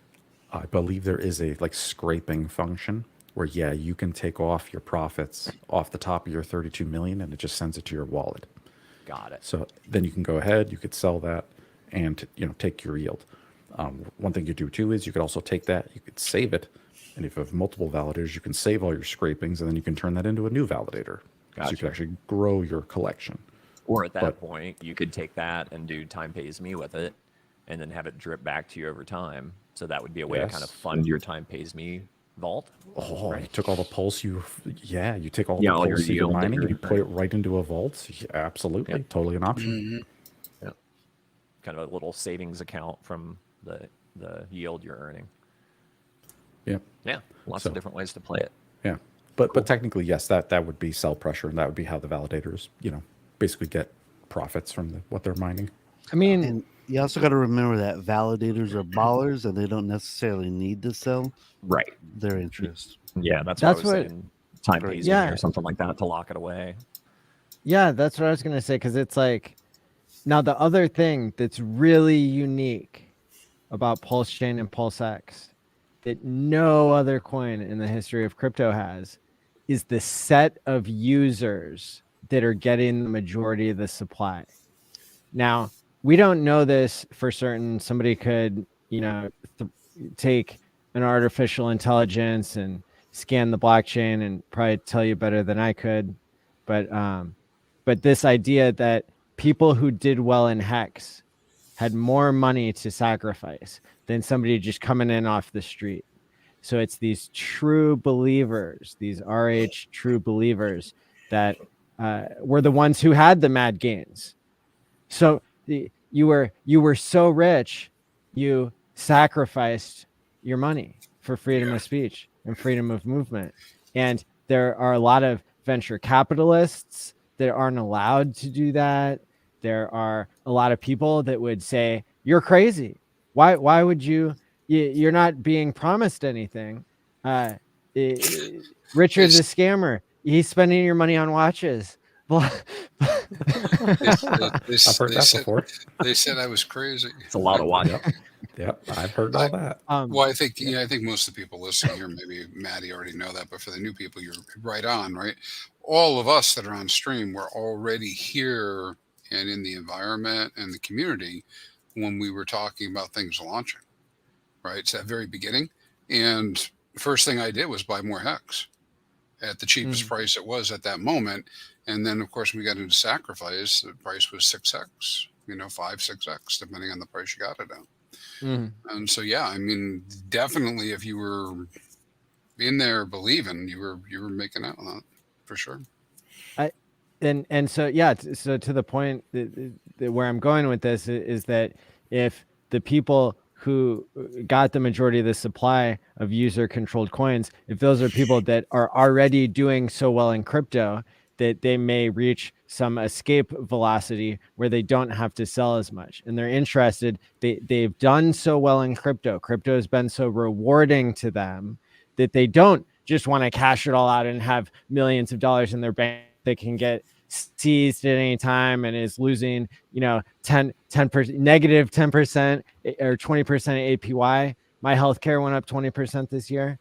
I believe there is a scraping function where you can take off your profits off the top of your 32 million and it just sends it to your wallet. Got it. So then you can go ahead, you could sell that and take your yield. One thing you do too is you could also take that, you could save it, and if you have multiple validators, you can save all your scrapings and then you can turn that into a new validator. Gotcha. So you can actually grow your collection. Or at that point, you could take that and do time pays me with it and then have it drip back to you over time. So that would be a way to kind of fund your time pays me vault. Oh, right. You took all the pulse you take all Yeah, the all your pulse you're yield that mining and you're- you put it right into a vault. Yeah, absolutely. Yep. Totally an option. Yeah. Kind of a little savings account from the yield you're earning. Yep. Yeah. Lots of different ways to play it. Yeah. But technically, yes, that would be sell pressure, and that would be how the validators, basically get profits from what they're mining. I mean, And you also got to remember that validators are ballers and they don't necessarily need to sell Right. their interest. Yeah, that's That's what I was what- saying. Time pays me or something like that to lock it away. yeah, that's what I was going to say, because it's like, now the other thing that's really unique about PulseChain and PulseX that no other coin in the history of crypto has is the set of users that are getting the majority of the supply. Now, we don't know this for certain. Somebody could, take an artificial intelligence and scan the blockchain and probably tell you better than I could. But this idea that people who did well in HEX had more money to sacrifice than somebody just coming in off the street. So it's these true believers, these RH true believers that were the ones who had the mad gains. So you were so rich, you sacrificed your money for freedom of speech and freedom of movement. And there are a lot of venture capitalists that aren't allowed to do that. There are a lot of people that would say, you're crazy. Why would you're not being promised anything. Richard the scammer, he's spending your money on watches. I've heard that before. They said I was crazy. It's a lot of watch. Yep, I've heard all that. Well, I think I think most of the people listening here, maybe Maddie already know that, but for the new people, you're right on, right? All of us that are on stream were already here and in the environment and the community when we were talking about things launching, right? It's that very beginning. And the first thing I did was buy more HEX at the cheapest price it was at that moment. And then, of course, we got into sacrifice. The price was 6x, 5, 6x, depending on the price you got it at. And so, yeah, I mean, definitely if you were in there believing, you were making out on that for sure. And so, yeah, so to the point that where I'm going with this is that if the people who got the majority of the supply of user controlled coins, if those are people that are already doing so well in crypto that they may reach some escape velocity where they don't have to sell as much, and they're interested, they've done so well in crypto has been so rewarding to them that they don't just want to cash it all out and have millions of dollars in their bank that can get seized at any time and is losing 10% negative 10% or 20% APY. My healthcare went up 20% this year.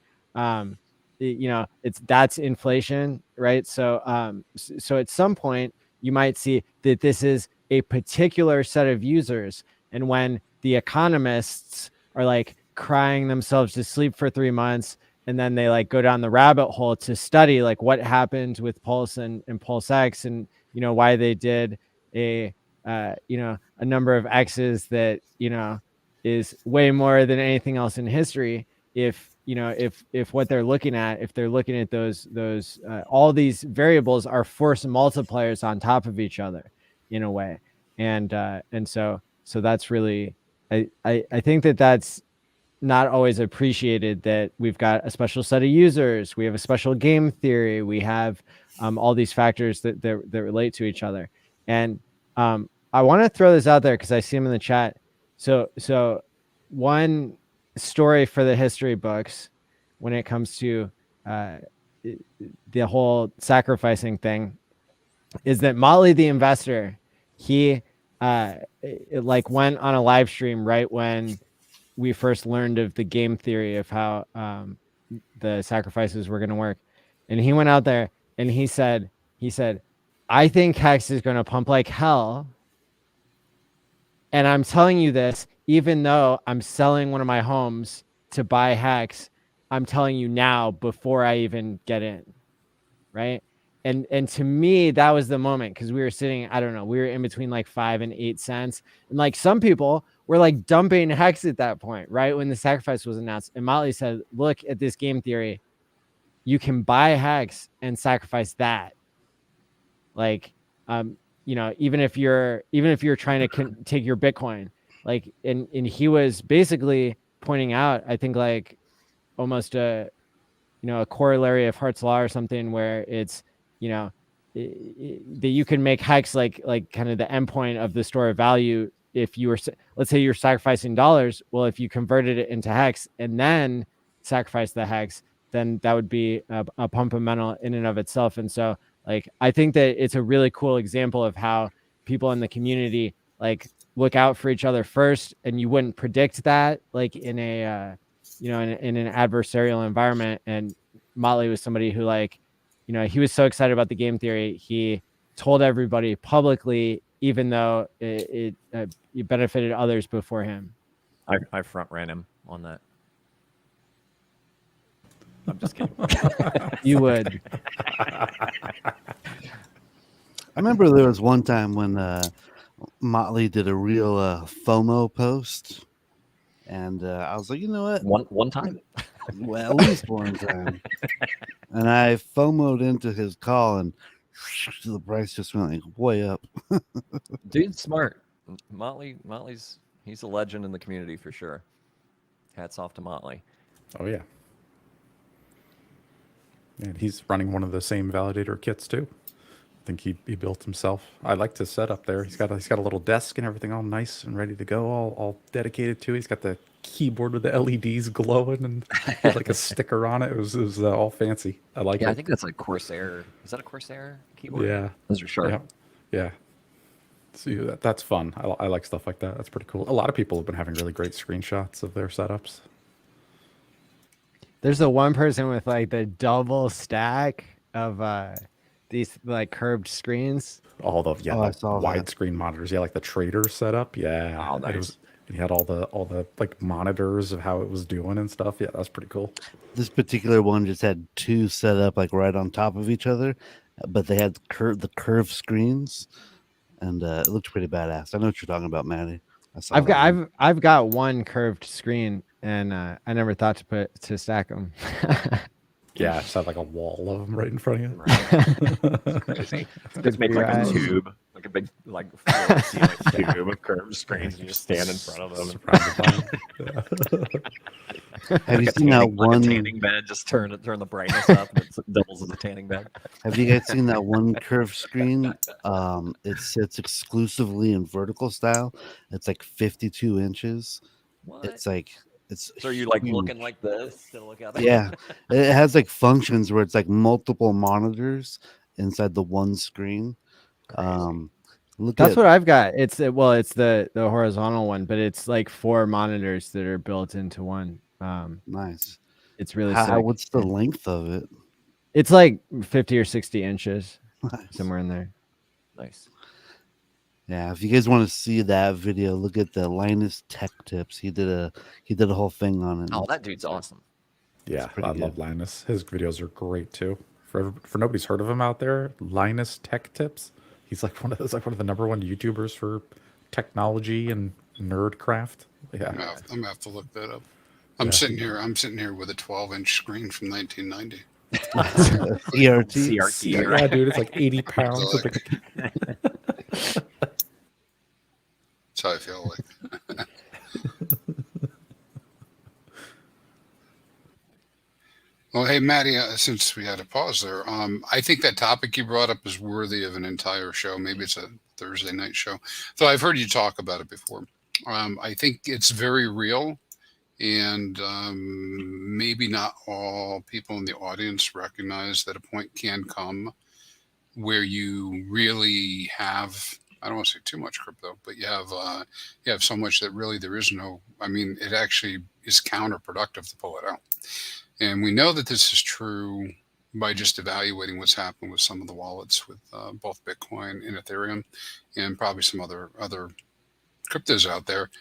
That's inflation, right? So so at some point you might see that this is a particular set of users, and when the economists are like crying themselves to sleep for 3 months, and then they like go down the rabbit hole to study like what happened with Pulse and PulseX, and why they did a number of X's that is way more than anything else in history. If what they're looking at, if they're looking at those all these variables are force multipliers on top of each other in a way, and so that's really I think that's not always appreciated, that we've got a special set of users, we have a special game theory, we have all these factors that relate to each other. And I want to throw this out there because I see them in the chat. So one story for the history books when it comes to the whole sacrificing thing is that Motley the investor, he went on a live stream right when we first learned of the game theory of how the sacrifices were going to work. And he went out there and he said, I think HEX is going to pump like hell. And I'm telling you this, even though I'm selling one of my homes to buy HEX, I'm telling you now before I even get in, right? And to me, that was the moment, because we were sitting, I don't know, we were in between like 5 and 8 cents. And like some people were like dumping HEX at that point, right? When the sacrifice was announced. And Motley said, look at this game theory. You can buy HEX and sacrifice that. Like, even if you're trying to take your Bitcoin, like, and he was basically pointing out, I think like almost a corollary of Hart's Law or something, where it's, that you can make HEX like kind of the endpoint of the store of value. If you were, let's say you're sacrificing dollars, well, if you converted it into HEX and then sacrifice the HEX, then that would be a pumpamental in and of itself. And so, like, I think that it's a really cool example of how people in the community like look out for each other first, and you wouldn't predict that like in a in an adversarial environment. And Motley was somebody who, like, he was so excited about the game theory, he told everybody publicly, even though it benefited others before him. I front ran him on that. I'm just kidding. You would. I remember there was one time when Motley did a real FOMO post, and I was like, you know what? One time. Well, at least one time. And I FOMO'd into his call, and the price just went like way up. Dude's smart. Motley's he's a legend in the community for sure. Hats off to Motley. Oh yeah. And he's running one of the same validator kits too. I think he built himself. I liked his setup there. He's got a little desk and everything all nice and ready to go, all dedicated to it. He's got the keyboard with the LEDs glowing and he had like a sticker on it. It was all fancy. I like Yeah, it. I think that's like Corsair. Is that a Corsair keyboard? Yeah. Those are sharp. Yeah. Yeah. See, that's fun. I like stuff like that. That's pretty cool. A lot of people have been having really great screenshots of their setups. There's the one person with like the double stack of these like curved screens. All the I saw that. widescreen monitors. Yeah, like the trader setup. Yeah. Oh, And nice. he had all the like monitors of how it was doing and stuff. Yeah, that's pretty cool. This particular one just had two set up like right on top of each other, but they had the curved screens, and it looked pretty badass. I know what you're talking about, Maddie. I saw that one. I've got one curved screen, and I never thought to stack them. Yeah, just had like a wall of them right in front of you. It's crazy. It's made like a Right. tube, like a big like floor-to-ceiling tube of curved screens, and you just stand in front of them. Surrounded by 'em. Have you Like a seen that tanning- like one? a tanning bed? Just turn the brightness up, and it doubles as a tanning bed. Have you guys seen that one curved screen? It sits exclusively in vertical style. It's like 52 inches. What? It's like it's. So are you like huge. looking like this to look at it? Yeah, it has like functions where it's like multiple monitors inside the one screen. Look That's at what I've got. It's the horizontal one, but it's like 4 monitors that are built into one. nice. It's really How, sick. what's the length of it? It's like 50 or 60 inches, Nice. somewhere in there. Nice. Yeah, if you guys want to see that video, look at the Linus Tech Tips. He did a whole thing on it. Oh, that dude's awesome. Yeah, pretty I good. love Linus. His videos are great too. For nobody's heard of him out there, Linus Tech Tips. He's like one of the number one YouTubers for technology and nerdcraft. Yeah, I'm gonna have to look that up. I'm sitting here with a 12-inch screen from 1990. CRT. CRT. yeah, Right? dude, it's like 80 pounds. So, Of the, That's how I feel like. Well, hey, Maddie, since we had a pause there, I think that topic you brought up is worthy of an entire show. Maybe it's a Thursday night show. So I've heard you talk about it before. I think it's very real, and maybe not all people in the audience recognize that a point can come where you really have, I don't want to say too much crypto, but you have so much that really there is no, I mean, it actually is counterproductive to pull it out. And we know that this is true by just evaluating what's happened with some of the wallets with both Bitcoin and Ethereum, and probably some other cryptos out there.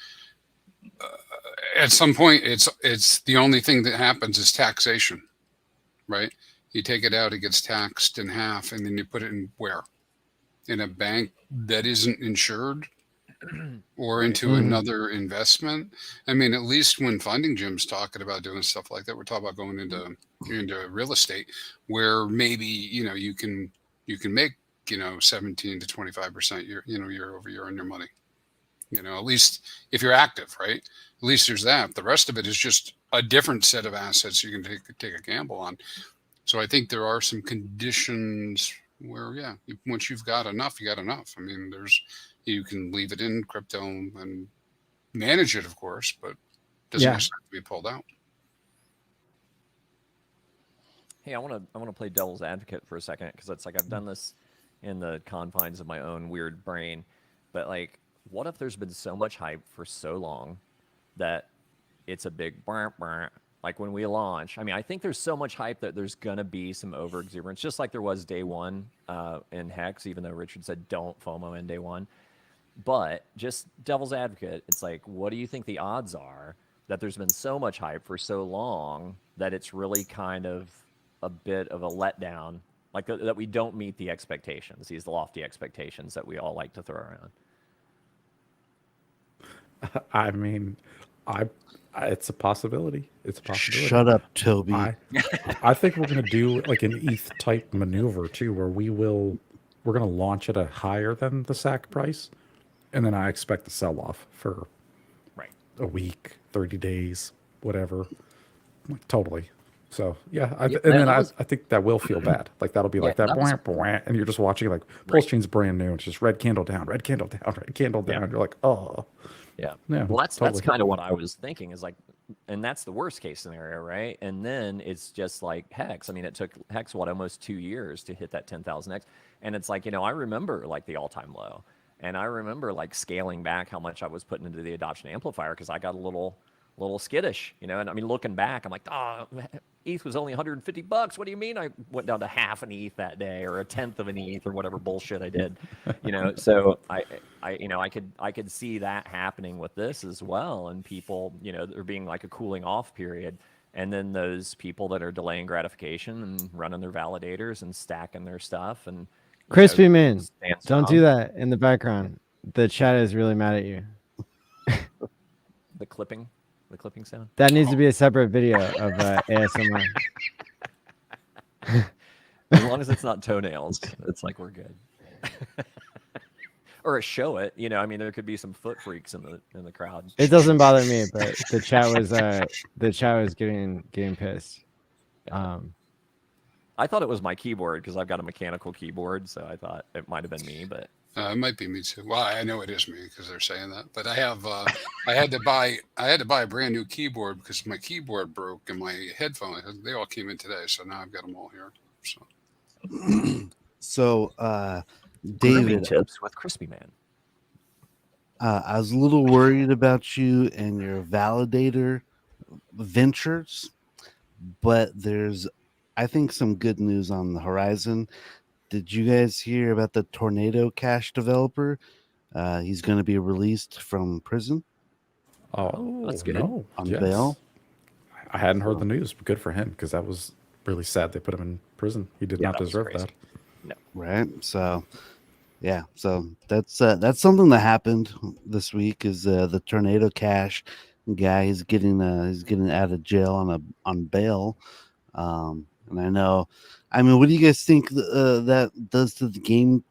At some point, it's the only thing that happens is taxation, right? You take it out, it gets taxed in half, and then you put it in where? In a bank that isn't insured, or into another investment. I mean, at least when Funding Jim's talking about doing stuff like that, we're talking about going into real estate, where maybe you can make 17 to 25% year over year on your money. At least if you're active, right? At least there's that. The rest of it is just a different set of assets you can take a gamble on. So I think there are some conditions where, once you've got enough, you got enough. I mean, you can leave it in crypto and manage it, of course, but it doesn't necessarily have to be pulled out. Hey, I want to play devil's advocate for a second, because it's like I've done this in the confines of my own weird brain, but like, what if there's been so much hype for so long that it's a big like when we launch? I mean, I think there's so much hype that there's gonna be some over exuberance, just like there was day one in Hex, even though Richard said don't FOMO in day one. But just devil's advocate, it's like, what do you think the odds are that there's been so much hype for so long that it's really kind of a bit of a letdown, like that we don't meet the expectations, these lofty expectations that we all like to throw around? I mean, It's a possibility. It's a possibility. Shut up, Toby. I think we're gonna do like an ETH type maneuver too, where we're gonna launch at a higher than the SAC price, and then I expect the sell off for Right. a week, 30 days, whatever. Like, totally. So yeah, Yeah, and then that was I think that will feel bad. Like that'll be yeah, like that, that was bwah, bwah, and you're just watching like right. PulseChain's brand new. It's just red candle down, red candle down, red candle Yeah. down. You're like, oh, Yeah. yeah, Well, that's totally. kind of what I was thinking is like, and that's the worst case scenario, right? And then it's just like Hex. I mean, it took Hex almost 2 years to hit that 10,000x, and it's like I remember like the all-time low, and I remember like scaling back how much I was putting into the adoption amplifier because I got a little skittish, And I mean, looking back, I'm like, oh, ETH was only $150. What do you mean I went down to half an ETH that day, or a tenth of an ETH, or whatever bullshit I did, So I could see that happening with this as well, and people, there being like a cooling off period, and then those people that are delaying gratification and running their validators and stacking their stuff and ChrispyMan, stand don't do strong. that in the background. The chat is really mad at you. The clipping sound. That needs to be a separate video of ASMR. As long as it's not toenails, it's like we're good. Or a show it, I mean, there could be some foot freaks in the crowd. It doesn't bother me, but the chat was getting pissed. I thought it was my keyboard because I've got a mechanical keyboard, so I thought it might have been me, but It might be me too. Well, I know it is me because they're saying that. But I have, I had to buy a brand new keyboard because my keyboard broke and my headphones. They all came in today, so now I've got them all here. So, grooming David, tips with ChrispyMan. I was a little worried about you and your validator ventures, but there's, I think, some good news on the horizon. Did you guys hear about the Tornado Cash developer? He's going to be released from prison Oh, that's good. no. on Yes. bail. I hadn't heard the news, but good for him because that was really sad they put him in prison. He did Yeah, not that was deserve crazy. that. No. Right. So, yeah. So that's something that happened this week. Is the Tornado Cash guy? He's getting out of jail on bail. And I know. I mean, what do you guys think that does to the game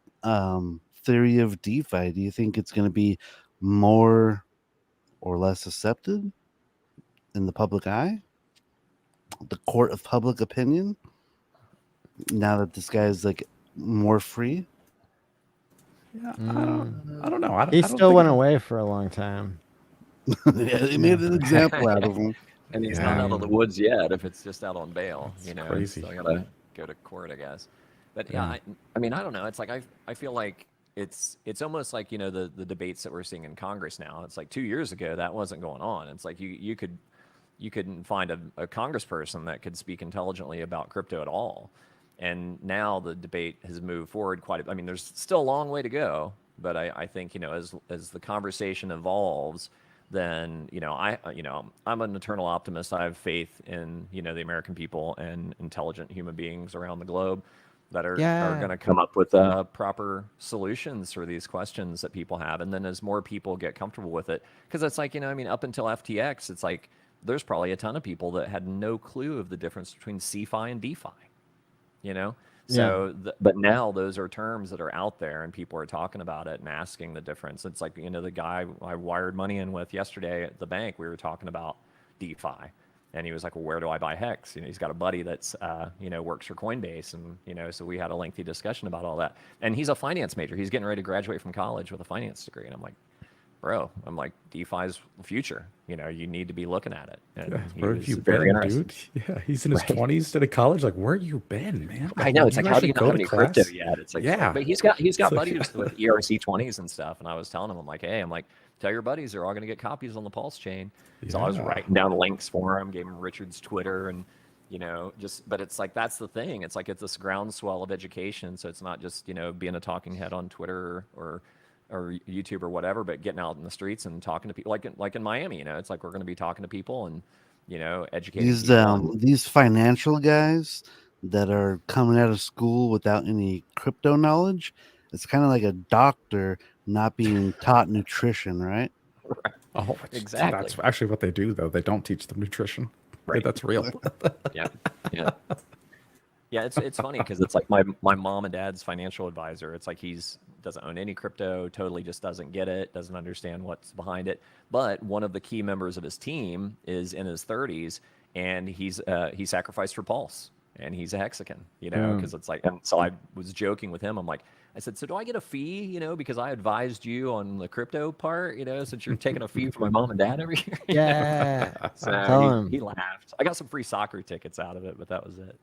theory of DeFi? Do you think it's going to be more or less accepted in the public eye, the court of public opinion, now that this guy is like more free? Yeah, I don't know. He I don't still think went away for a long time. Yeah, they made an example out of him. And he's Yeah. not out of the woods yet if it's just out on bail. crazy. Still gotta go to court, I guess. But yeah, I mean, I don't know. It's like I feel like it's almost like the debates that we're seeing in Congress now. It's like 2 years ago that wasn't going on. It's like you couldn't find a congressperson that could speak intelligently about crypto at all. And now the debate has moved forward quite. I mean, there's still a long way to go, but I think as the conversation evolves, then I'm an eternal optimist. I have faith in the American people and intelligent human beings around the globe that are going to come up with proper solutions for these questions that people have. And then as more people get comfortable with it, because it's like I mean, up until FTX, it's like there's probably a ton of people that had no clue of the difference between CeFi and DeFi. So but now those are terms that are out there and people are talking about it and asking the difference. It's like the guy I wired money in with yesterday at the bank, we were talking about DeFi, and he was like, well, where do I buy HEX? He's got a buddy that's works for Coinbase, and so we had a lengthy discussion about all that. And he's a finance major, he's getting ready to graduate from college with a finance degree, and I'm like, bro, DeFi's the future. You need to be looking at it. And Yeah, he where was have you very been, interested. dude? Yeah, he's in his 20s to college. Like, where you been, man? I know. It's like, how do you actually not have any crypto yet? It's like, Yeah. But he's got like, buddies with ERC20s and stuff. And I was telling him, I'm like, hey, tell your buddies they're all going to get copies on the PulseChain. So I was Yeah. writing down links for him, gave him Richard's Twitter, and but it's like that's the thing. It's like it's this groundswell of education. So it's not just being a talking head on Twitter or YouTube or whatever, but getting out in the streets and talking to people, like in Miami. It's like we're going to be talking to people and educating people. These financial guys that are coming out of school without any crypto knowledge. It's kind of like a doctor not being taught nutrition, right? Oh, Exactly. That's actually what they do, though. They don't teach them nutrition. Right. That's real. Yeah. Yeah. Yeah, it's funny because it's like my mom and dad's financial advisor. It's like he's doesn't own any crypto, totally just doesn't get it, doesn't understand what's behind it. But one of the key members of his team is in his 30s, and he sacrificed for Pulse, and he's a Hexican, because it's like. And so I was joking with him. I'm like, I said, so do I get a fee, because I advised you on the crypto part, since you're taking a fee from my mom and dad every year. Yeah. So Tell him. he laughed. I got some free soccer tickets out of it, but that was it.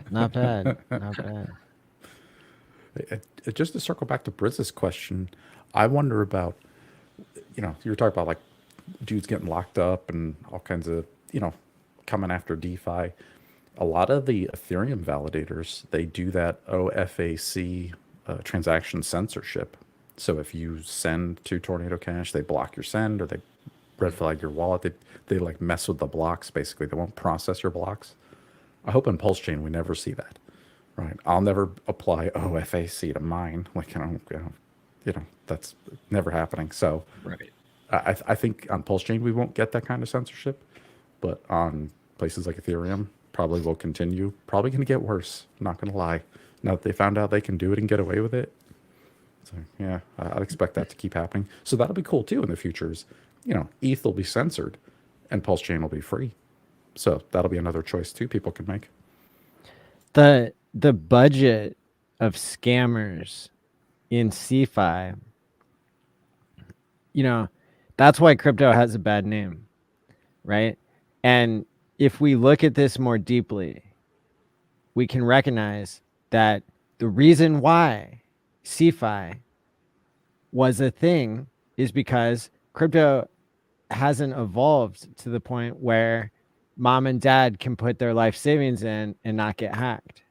Not bad. Not bad. Just to circle back to Briz's question, I wonder about, you were talking about like dudes getting locked up and all kinds of, coming after DeFi. A lot of the Ethereum validators, they do that OFAC transaction censorship. So if you send to Tornado Cash, they block your send, or they red flag your wallet. They like mess with the blocks. Basically, they won't process your blocks. I hope in PulseChain we never see that. Right? I'll never apply OFAC to mine. Like that's never happening. So Right. I think on PulseChain we won't get that kind of censorship, but on places like Ethereum probably will continue. Probably going to get worse. Not going to lie. Now that they found out they can do it and get away with it. So yeah, I'd expect that to keep happening. So that'll be cool too in the futures. ETH will be censored, and PulseChain will be free. So that'll be another choice too people can make. The budget of scammers in CeFi, that's why crypto has a bad name, right? And if we look at this more deeply, we can recognize that the reason why CeFi was a thing is because crypto hasn't evolved to the point where mom and dad can put their life savings in and not get hacked,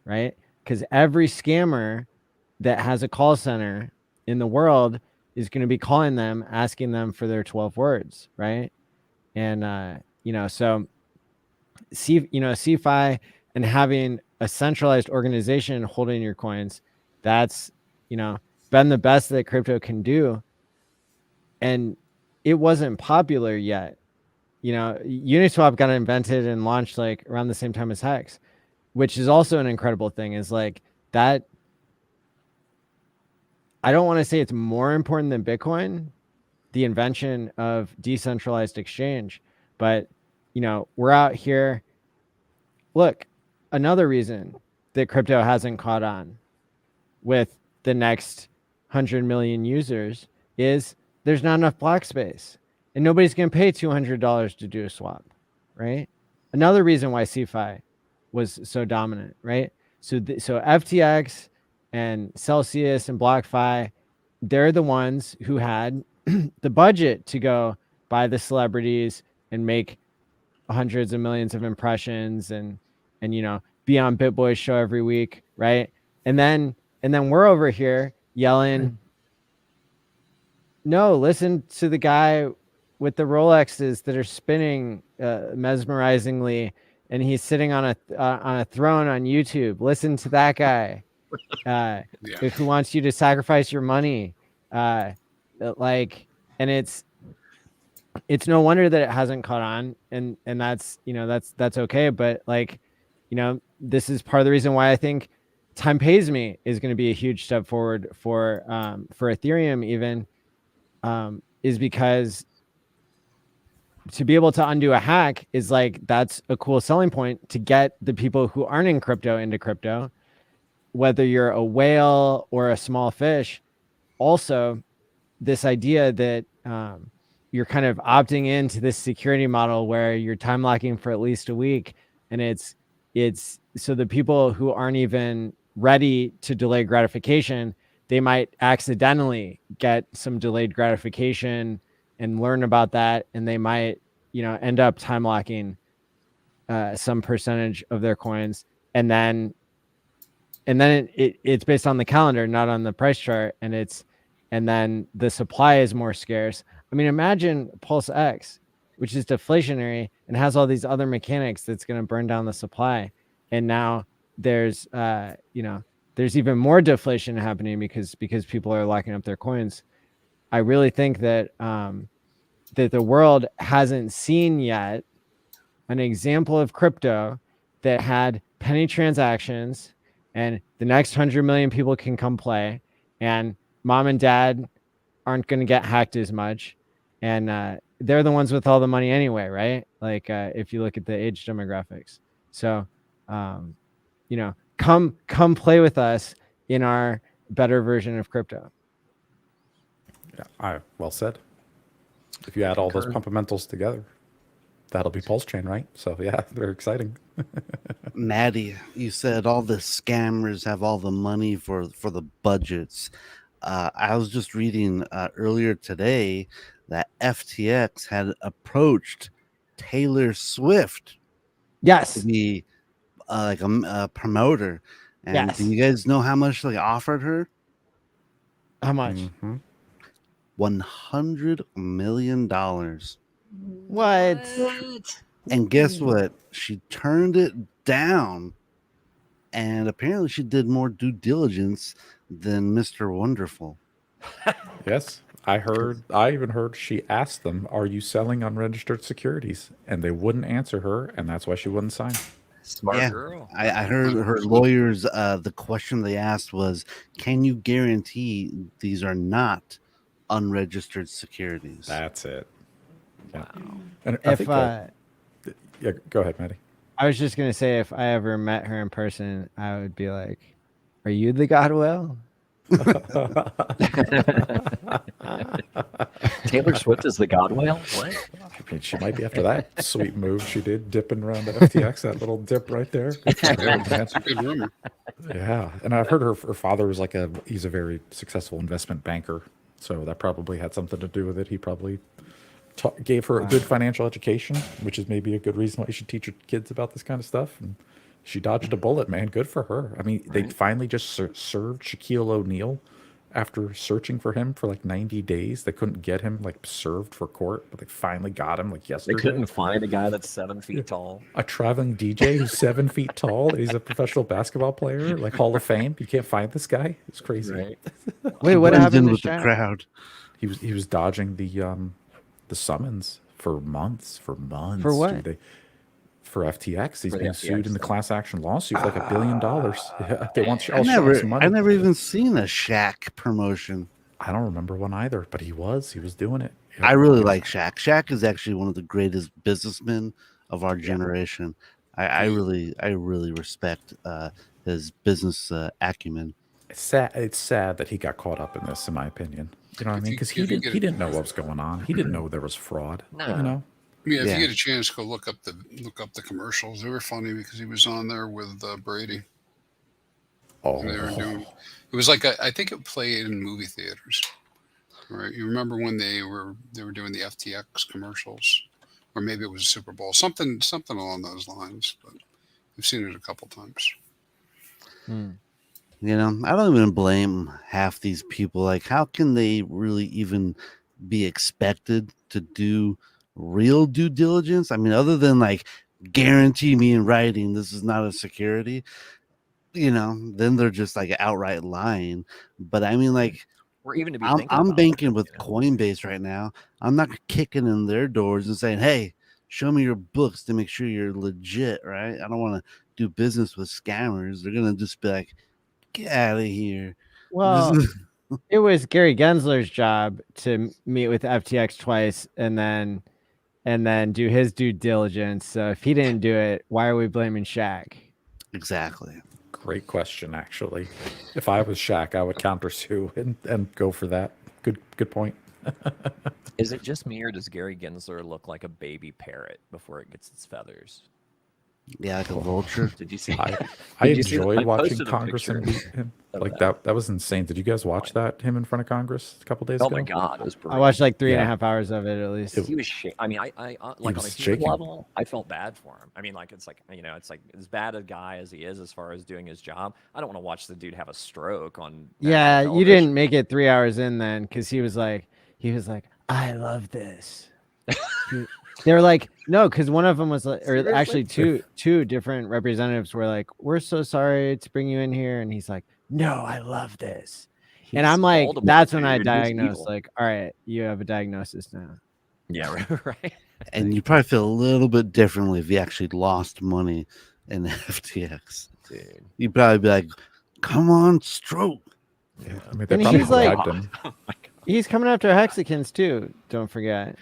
right? Because every scammer that has a call center in the world is going to be calling them, asking them for their 12 words, right? And so CeFi and having a centralized organization holding your coins, that's been the best that crypto can do. And it wasn't popular yet. Uniswap got invented and launched like around the same time as HEX, which is also an incredible thing. Is like that. I don't want to say it's more important than Bitcoin, the invention of decentralized exchange, but we're out here. Look, another reason that crypto hasn't caught on with the next 100 million users is there's not enough block space, and nobody's going to pay $200 to do a swap, right? Another reason why CeFi was so dominant, right? So FTX and Celsius and BlockFi, they're the ones who had the budget to go buy the celebrities and make hundreds of millions of impressions and be on BitBoy's show every week, right? And then we're over here yelling, no, listen to the guy with the Rolexes that are spinning mesmerizingly, and he's sitting on a throne on YouTube. Listen to that guy. Who wants you to sacrifice your money? And it's no wonder that it hasn't caught on, and that's that's okay. But this is part of the reason why I think Time Pays Me is going to be a huge step forward for Ethereum even. Is because to be able to undo a hack is that's a cool selling point to get the people who aren't in crypto into crypto, whether you're a whale or a small fish. Also, this idea that you're kind of opting into this security model where you're time locking for at least a week, and it's so the people who aren't even ready to delay gratification, they might accidentally get some delayed gratification and learn about that, and they might end up time locking some percentage of their coins, and then it's based on the calendar, not on the price chart, and then the supply is more scarce. I mean, imagine Pulse X, which is deflationary and has all these other mechanics that's going to burn down the supply, and now there's there's even more deflation happening because people are locking up their coins. I really think that that the world hasn't seen yet an example of crypto that had penny transactions and the next 100 million people can come play and mom and dad aren't going to get hacked as much. And they're the ones with all the money anyway, right? Like if you look at the age demographics. So, you know, come play with us in our better version of crypto. Yeah, well said. If you add all those fundamentals together, that'll be PulseChain, right? So yeah, they're exciting. Maddie, you said all the scammers have all the money for the budgets. I was just reading earlier today that FTX had approached Taylor Swift Yes. to be like a promoter. And Yes. do you guys know how much they offered her? How much? Mm-hmm. $100 million. What? And guess what? She turned it down. And apparently she did more due diligence than Mr. Wonderful. Yes, I even heard she asked them, "Are you selling unregistered securities?" And they wouldn't answer her, and that's why she wouldn't sign. Smart girl. I heard her lawyers. The question they asked was, "Can you guarantee these are not unregistered securities?" That's it. Yeah. Wow. And If yeah, go ahead, Maddie. I was just gonna say, if I ever met her in person, I would be like, "Are you the Godwell?" Taylor Swift is the God whale? What? I mean, she might be after that sweet move she did, dipping around the FTX, that little dip right there. That's a good rumor. Yeah, and I've heard her father was he's a very successful investment banker, so that probably had something to do with it. He probably gave her a good financial education, which is maybe a good reason why you should teach your kids about this kind of stuff. And she dodged a bullet, man. Good for her. I mean, they finally just served Shaquille O'Neal after searching for him for like 90 days. They couldn't get him like served for court, but they finally got him like yesterday. They couldn't find a guy that's 7 feet tall. A traveling DJ who's 7 feet tall. And he's a professional basketball player, like Hall of Fame. You can't find this guy. It's crazy. Right. Wait, what Blends happened in to with the Shaq? crowd? He was dodging the summons for months. For what? Dude. For FTX, he's For the being FTX sued in the stuff. class action lawsuit for like $1 billion. Yeah, they want I all Shaq's money. never even seen a Shaq promotion. I don't remember one either, but he was doing it. Yeah. I really like Shaq. Shaq is actually one of the greatest businessmen of our generation. I really respect his business acumen. It's sad that he got caught up in this, in my opinion. You know what I mean? Because he didn't know what was going on. He didn't know there was fraud. No. You know. Yeah, if Yeah. you get a chance, go look up the commercials. They were funny because he was on there with Brady. And they were doing. It was like I think it played in movie theaters. Right? You remember when they were doing the FTX commercials, or maybe it was Super Bowl, something along those lines. But we've seen it a couple times. You know, I don't even blame half these people. Like, how can they really even be expected to do real due diligence? I mean, other than like guarantee me in writing this is not a security, you know, then they're just like outright lying. But I mean, like, Or even to be I'm about banking it, with you know? Coinbase right now. I'm not kicking in their doors and saying, "Hey, show me your books to make sure you're legit." Right? I don't want to do business with scammers. They're gonna just be like, "Get out of here." Well, it was Gary Gensler's job to meet with FTX twice and then do his due diligence. So if he didn't do it, why are we blaming Shaq? Exactly. Great question, actually. If I was Shaq, I would countersue and go for that. Good point. Is it just me, or does Gary Gensler look like a baby parrot before it gets its feathers? Yeah, like a vulture. Did you see? I Did you see that? enjoyed I watching posted a Congressman picture beat him. of Like that was insane. Did you guys watch that, him in front of Congress a couple days Oh ago? my God, it was I brilliant. watched like 3.5 Yeah. hours of it at least. He was I mean, I like on a was human shaking. level, I felt bad for him. I mean, like it's like, you know, it's like as bad a guy as he is as far as doing his job. I don't want to watch the dude have a stroke on. Yeah, national you television. didn't make it 3 hours in then because he was like, I love this. They were like, no, because one of them was like, or actually two different representatives were like, we're so sorry to bring you in here, and he's like, no, I love this. And I'm He's like, Voldemort, that's when I dude. He's diagnosed, evil. like, all right, you have a diagnosis now. Yeah, right. And you probably feel a little bit differently if you actually lost money in FTX. Dude. You'd probably be like, come on, stroke. Yeah, I mean, they And probably he's like- bribed him. Oh my God. He's coming after Hexicans too. Don't forget.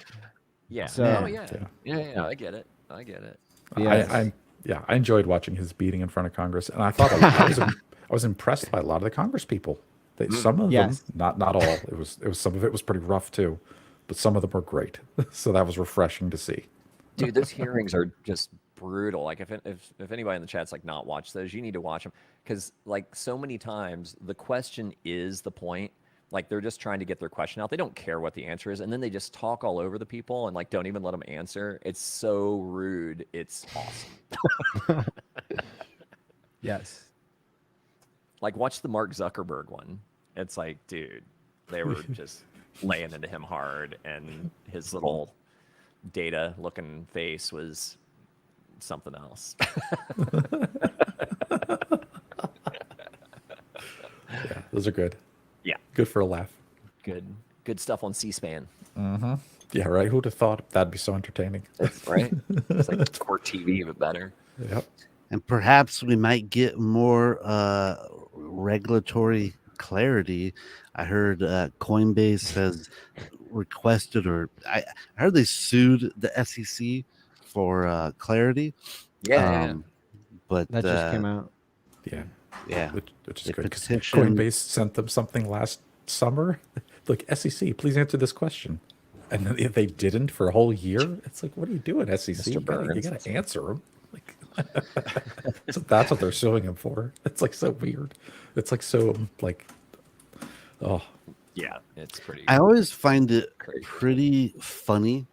Yeah. So- Oh yeah. Yeah. I get it. Yes. I enjoyed watching his beating in front of Congress, and I thought I was impressed by a lot of the Congress people. Some of Yes. them, not all. It was some of it was pretty rough too, but some of them were great. So that was refreshing to see. Dude, those hearings are just brutal. Like if anybody in the chat's like not watched those, you need to watch them because like so many times the question is the point. Like they're just trying to get their question out. They don't care what the answer is, and then they just talk all over the people and like don't even let them answer. It's so rude. It's awesome. Yes. Like watch the Mark Zuckerberg one. It's like, dude, they were just laying into him hard, and his little data looking face was something else. Yeah, those are good. Yeah. Good for a laugh. Good stuff on C-SPAN. Yeah, right. Who'd have thought that'd be so entertaining? That's right. It's like court TV, but better. Yep. And perhaps we might get more regulatory clarity. I heard Coinbase has requested, or I heard they sued the SEC for clarity. Yeah. But That just came out. Yeah. Yeah, Which is They good. 'Cause petitioned- Coinbase sent them something last summer. Like, SEC, please answer this question. And then if they didn't for a whole year, it's like, what are you doing, SEC? Mr. You Burns. gotta answer them. Like, so that's what they're suing him for. It's like so weird. It's like so like, oh, Yeah, it's pretty. I always find it Crazy. pretty funny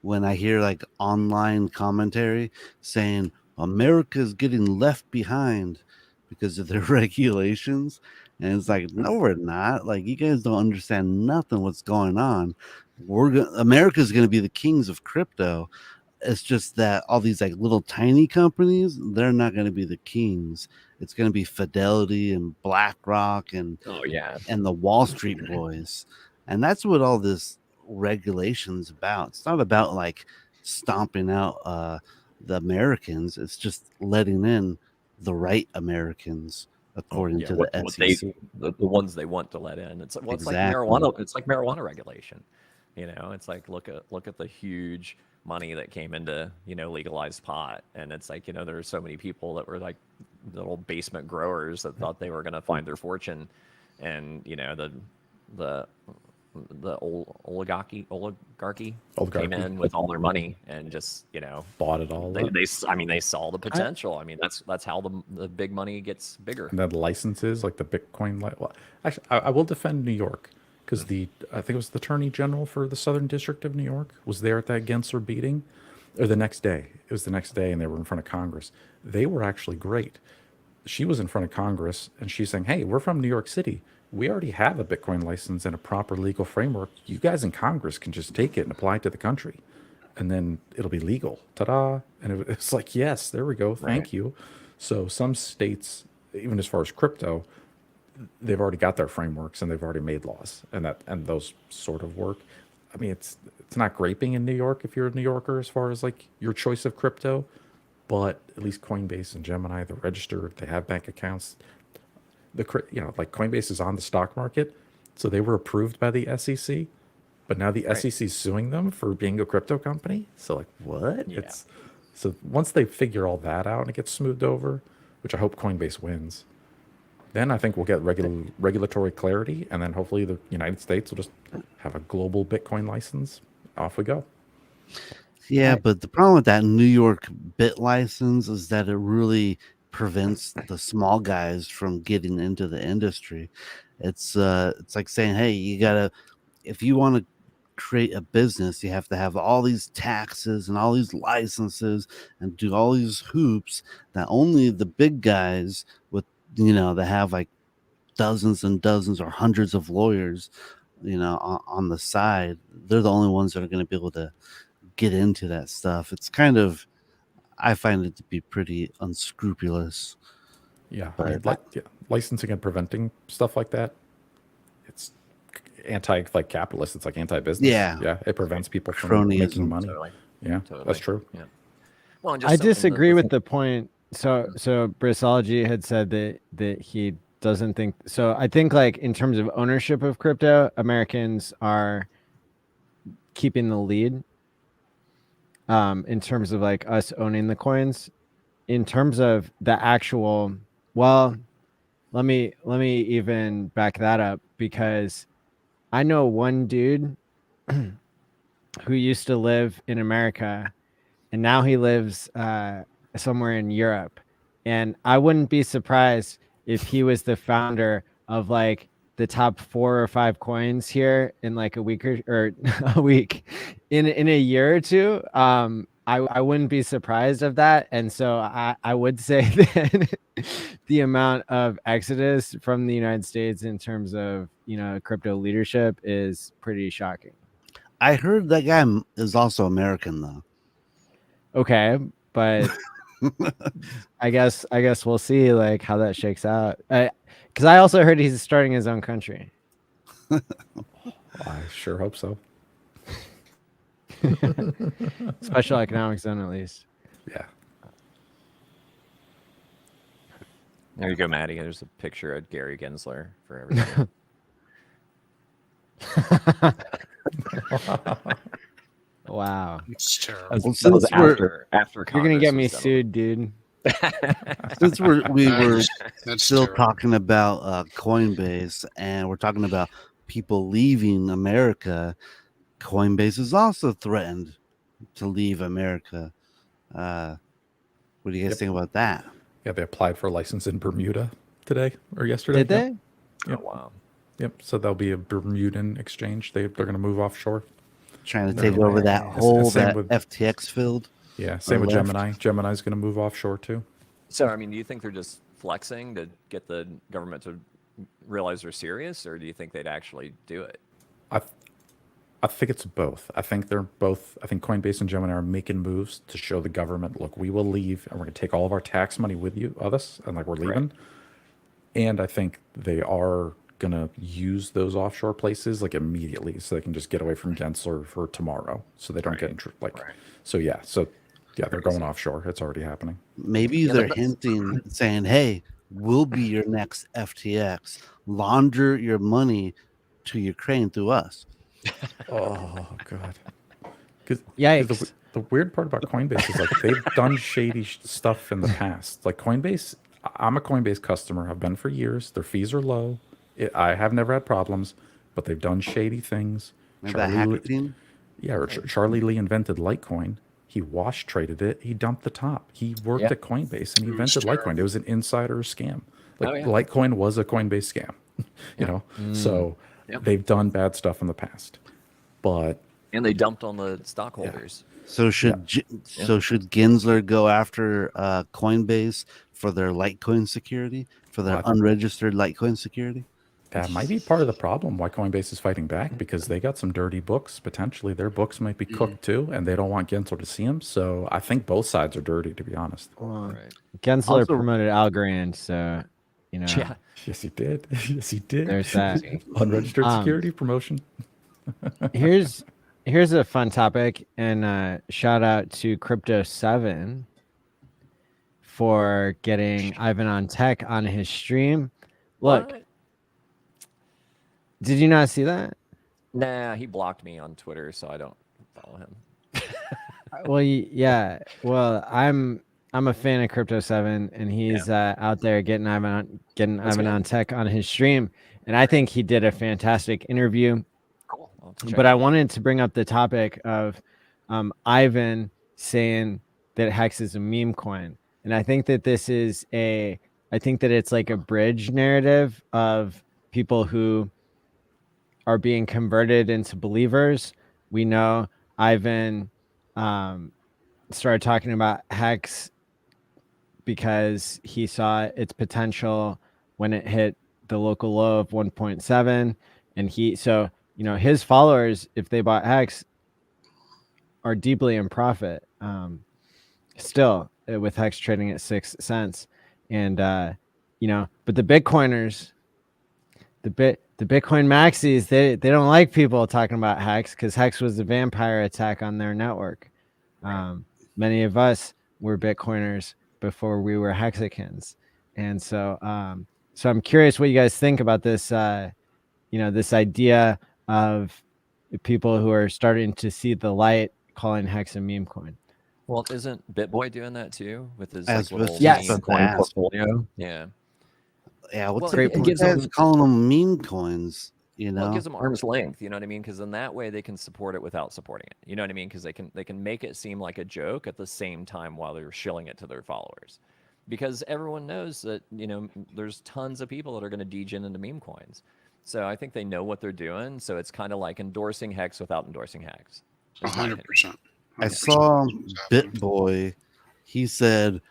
when I hear like online commentary saying America's getting left behind because of their regulations. And it's like, no, we're not. Like, you guys don't understand nothing what's going on. America's gonna be the kings of crypto. It's just that all these like little tiny companies, they're not gonna be the kings. It's gonna be Fidelity and BlackRock and Oh yeah. the Wall Street boys. And that's what all this regulation's about. It's not about like stomping out the Americans. It's just letting in the right Americans according Yeah, to what the they, SEC. the ones they want to let in. It's well, it's Exactly. like marijuana. It's like marijuana regulation. You know, it's like look at the huge money that came into legalized pot, and it's like there are so many people that were like little basement growers that thought they were going to find their fortune, and the oligarchy came in with all their money and just bought it all up. they saw the potential. I mean that's how the big money gets bigger. And then licenses like the Bitcoin. Well, actually, I will defend New York because I think it was the Attorney General for the Southern District of New York was there at that Gensler beating, or the next day. It was the next day, and they were in front of Congress. They were actually great. She was in front of Congress, and she's saying, "Hey, we're from New York City. We already have a Bitcoin license and a proper legal framework. You guys in Congress can just take it and apply it to the country, and then it'll be legal." Ta-da! And it's like, yes, there we go. Thank you. So some states, even as far as crypto, they've already got their frameworks and they've already made laws, and those sort of work. I mean, it's not graping in New York if you're a New Yorker as far as like your choice of crypto, but at least Coinbase and Gemini, they're registered, they have bank accounts. Like Coinbase is on the stock market, so they were approved by the SEC, but now the SEC is suing them for being a crypto company. So like, what? Yeah. So once they figure all that out and it gets smoothed over, which I hope Coinbase wins, then I think we'll get regulatory clarity, and then hopefully the United States will just have a global Bitcoin license. Off we go. Yeah, but the problem with that New York bit license is that it really prevents the small guys from getting into the industry. It's like saying, hey, if you want to create a business, you have to have all these taxes and all these licenses and do all these hoops that only the big guys with that have like dozens and dozens or hundreds of lawyers on the side, they're the only ones that are going to be able to get into that stuff. It's kind of, I find it to be pretty unscrupulous. Yeah, But I mean, licensing and preventing stuff like that, it's anti like capitalist. It's like anti-business. Yeah. It prevents people from making Cronyism. money. Totally. Yeah, Totally. that's true. Yeah. Well, and just I something disagree with the point. So Brisology had said that he doesn't think so. I think like in terms of ownership of crypto, Americans are keeping the lead. In terms of like us owning the coins, in terms of the actual, well, let me even back that up, because I know one dude who used to live in America and now he lives somewhere in Europe. And I wouldn't be surprised if he was the founder of like the top 4 or 5 coins here in like a week or a week in a year or two. I wouldn't be surprised of that. And so I would say that the amount of exodus from the United States in terms of, crypto leadership is pretty shocking. I heard that guy is also American though. Okay, but I guess we'll see like how that shakes out. Because I also heard he's starting his own country. I sure hope so. Special economic zone, at least. Yeah. There you go, Maddie. There's a picture of Gary Gensler for everybody. Wow. It's terrible. Well, That was since after You're gonna Congress get me was done. sued, dude. since we were That's still terrible. talking about Coinbase, and we're talking about people leaving America, Coinbase is also threatened to leave America. What do you guys think about that? Yeah, they applied for a license in Bermuda today or yesterday. Did they? Yep. Oh, wow. Yep. So there'll be a Bermudan exchange. They're going to move offshore. Trying to No take over that way. whole Same that with- FTX field. Yeah. Same with left. Gemini. Gemini's going to move offshore too. So, I mean, do you think they're just flexing to get the government to realize they're serious, or do you think they'd actually do it? I think it's both. I think they're both. I think Coinbase and Gemini are making moves to show the government, look, we will leave and we're going to take all of our tax money with you, us, and like we're leaving. And I think they are going to use those offshore places like immediately so they can just get away from Gensler for tomorrow so they don't get in So yeah, they're going offshore. It's already happening. Maybe they're hinting, saying, "Hey, we'll be your next FTX. Launder your money to Ukraine through us." Oh god. Because Yikes. the weird part about Coinbase is like they've done shady stuff in the past. Like Coinbase, I'm a Coinbase customer. I've been for years. Their fees are low. I have never had problems, but they've done shady things. Remember that hacker team? Yeah, or Charlie Lee invented Litecoin. He wash traded it. He dumped the top. He worked at Coinbase and he invented Litecoin. It was an insider scam. Like Litecoin was a Coinbase scam. You know, so they've done bad stuff in the past, but And they dumped on the stockholders. So should should Gensler go after Coinbase for their Litecoin security, for their unregistered Litecoin security? That might be part of the problem why Coinbase is fighting back, because they got some dirty books. Potentially, their books might be cooked too, and they don't want Gensler to see them. So I think both sides are dirty, to be honest. Well, Gensler Also- promoted Algorand, so Yeah. Yes, he did. Yes, he did. there's that. Unregistered security promotion. Here's a fun topic, and shout out to Crypto7 for getting Ivan on Tech on his stream. Look, What? did you not see that? Nah, he blocked me on Twitter, so I don't follow him. Well, yeah. Well, I'm a fan of Crypto7, and he's out there getting Ivan on Tech on his stream, and I think he did a fantastic interview. Cool. I'll have to check But it I out. wanted to bring up the topic of Ivan saying that HEX is a meme coin, and I think that it's like a bridge narrative of people who are being converted into believers. We know Ivan started talking about HEX because he saw its potential when it hit the local low of 1.7, and his followers, if they bought HEX, are deeply in profit still, with HEX trading at 6 cents. And but the Bitcoiners, the Bitcoin maxis, they don't like people talking about Hex because Hex was a vampire attack on their network. Many of us were Bitcoiners before we were Hexicans, and so I'm curious what you guys think about this. This idea of people who are starting to see the light calling Hex a meme coin. Well, isn't BitBoy doing that too with his As little with Yes. meme coin portfolio? Yeah. Yeah, what's Well, up it with gives guys them- calling them meme coins? Well, it gives them arm's length, you know what I mean? Because in that way they can support it without supporting it. You know what I mean? Because they can make it seem like a joke at the same time while they're shilling it to their followers. Because everyone knows that there's tons of people that are going to degen into meme coins. So I think they know what they're doing. So it's kind of like endorsing Hex without endorsing Hex. 100%. I saw BitBoy. He said,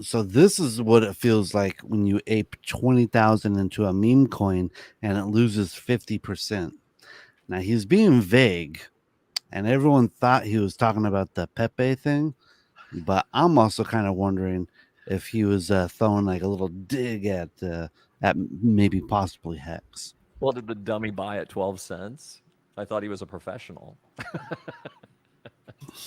so this is what it feels like when you ape 20,000 into a meme coin and it loses 50%. Now he's being vague, and everyone thought he was talking about the Pepe thing, but I'm also kind of wondering if he was throwing like a little dig at maybe possibly Hex. Well, did the dummy buy at 12 cents? I thought he was a professional.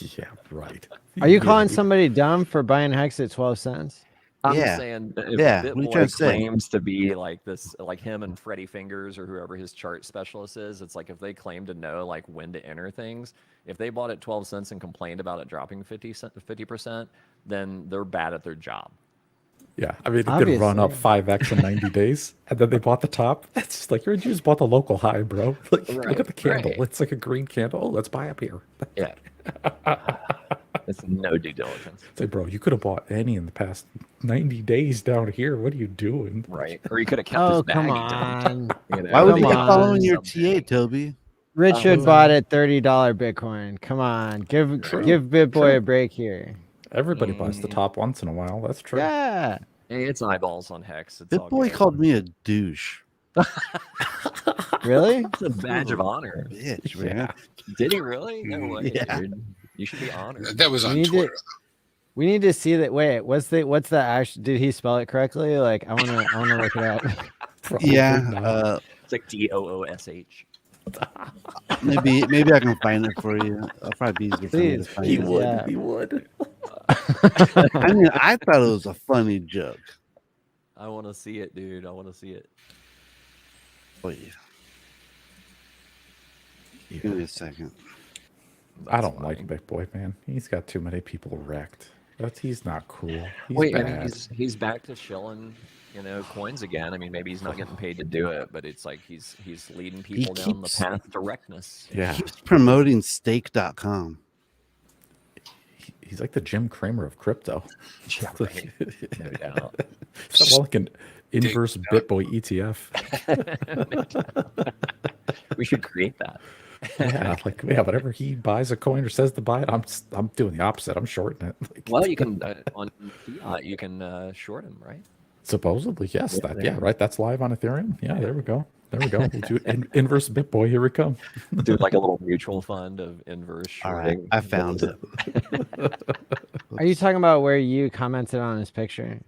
Yeah, right. Are you calling somebody dumb for buying Hex at 12 cents? I'm Yeah. saying if Yeah, what are you trying BitBoy to say? claims to be like this, like him and Freddie Fingers or whoever his chart specialist is, it's like if they claim to know like when to enter things, if they bought at 12 cents and complained about it dropping 50%, then they're bad at their job. Yeah, I mean, it did run up 5x in 90 days, and then they bought the top. That's just like, you just bought the local high, bro. Like, look at the candle. Right. It's like a green candle. Oh, let's buy up here. Yeah. It's no due diligence. It's like, bro, you could have bought any in the past 90 days down here. What are you doing? Right. Or he could have kept his bag. Come on. Why would you Come keep following on. your TA, Toby? Richard bought at $30 Bitcoin. Come on. Give BitBoy a break here. Everybody buys the top once in a while. That's true. Yeah. Hey, it's eyeballs on Hex. It's all BitBoy good. called me a douche. Really? It's a badge of honor. Bitch, man. Did he really? No way, Yeah. dude. You should be honored. That was on We need to- Twitter. We need to see that. Wait, what's the actual? Did he spell it correctly? Like, I wanna look it up. Probably Yeah, not. It's like DOOSH. maybe I can find it for you. I'll probably be easier for me to Please, find He it. would. Yeah. He would. I mean, I thought it was a funny joke. I want to see it, dude. I want to see it. Oh yeah. Give me a second. I don't like Big Boy, man. He's got too many people wrecked. He's not cool. He's Wait, bad. I mean, he's back to shilling, coins again. I mean, maybe he's not getting paid to do it, but it's like he's leading people down the keeps- path to directness. Yeah, Keeps promoting stake.com. he's like the Jim Cramer of crypto. Yeah, right. No doubt. It's more like an inverse BitBoy ETF. We should create that. Yeah, whenever he buys a coin or says to buy it, I'm doing the opposite. I'm shorting it. Like, Well, you can on fiat, you can short him, right? supposedly, yes. Yeah, right. That's live on Ethereum. Yeah, there we go. We'll do inverse BitBoy. Here we come. Do like a little mutual fund of inverse All right, shorting. I found it. Are you talking about where you commented on his picture?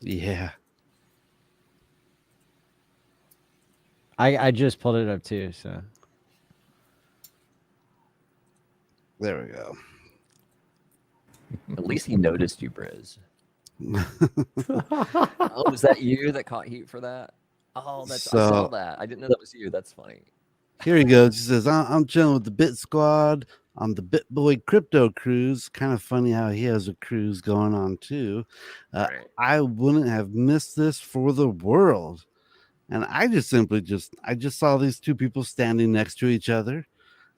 Yeah. I just pulled it up too. So There we go. At least he noticed you, Briz. Oh, was that you that caught heat for that? Oh, I saw So- that. I didn't know that was you. That's funny. Here he goes. He says, I'm chilling with the Bit Squad on the BitBoy crypto cruise. Kind of funny how he has a cruise going on too. Right. I wouldn't have missed this for the world. And I just saw these two people standing next to each other.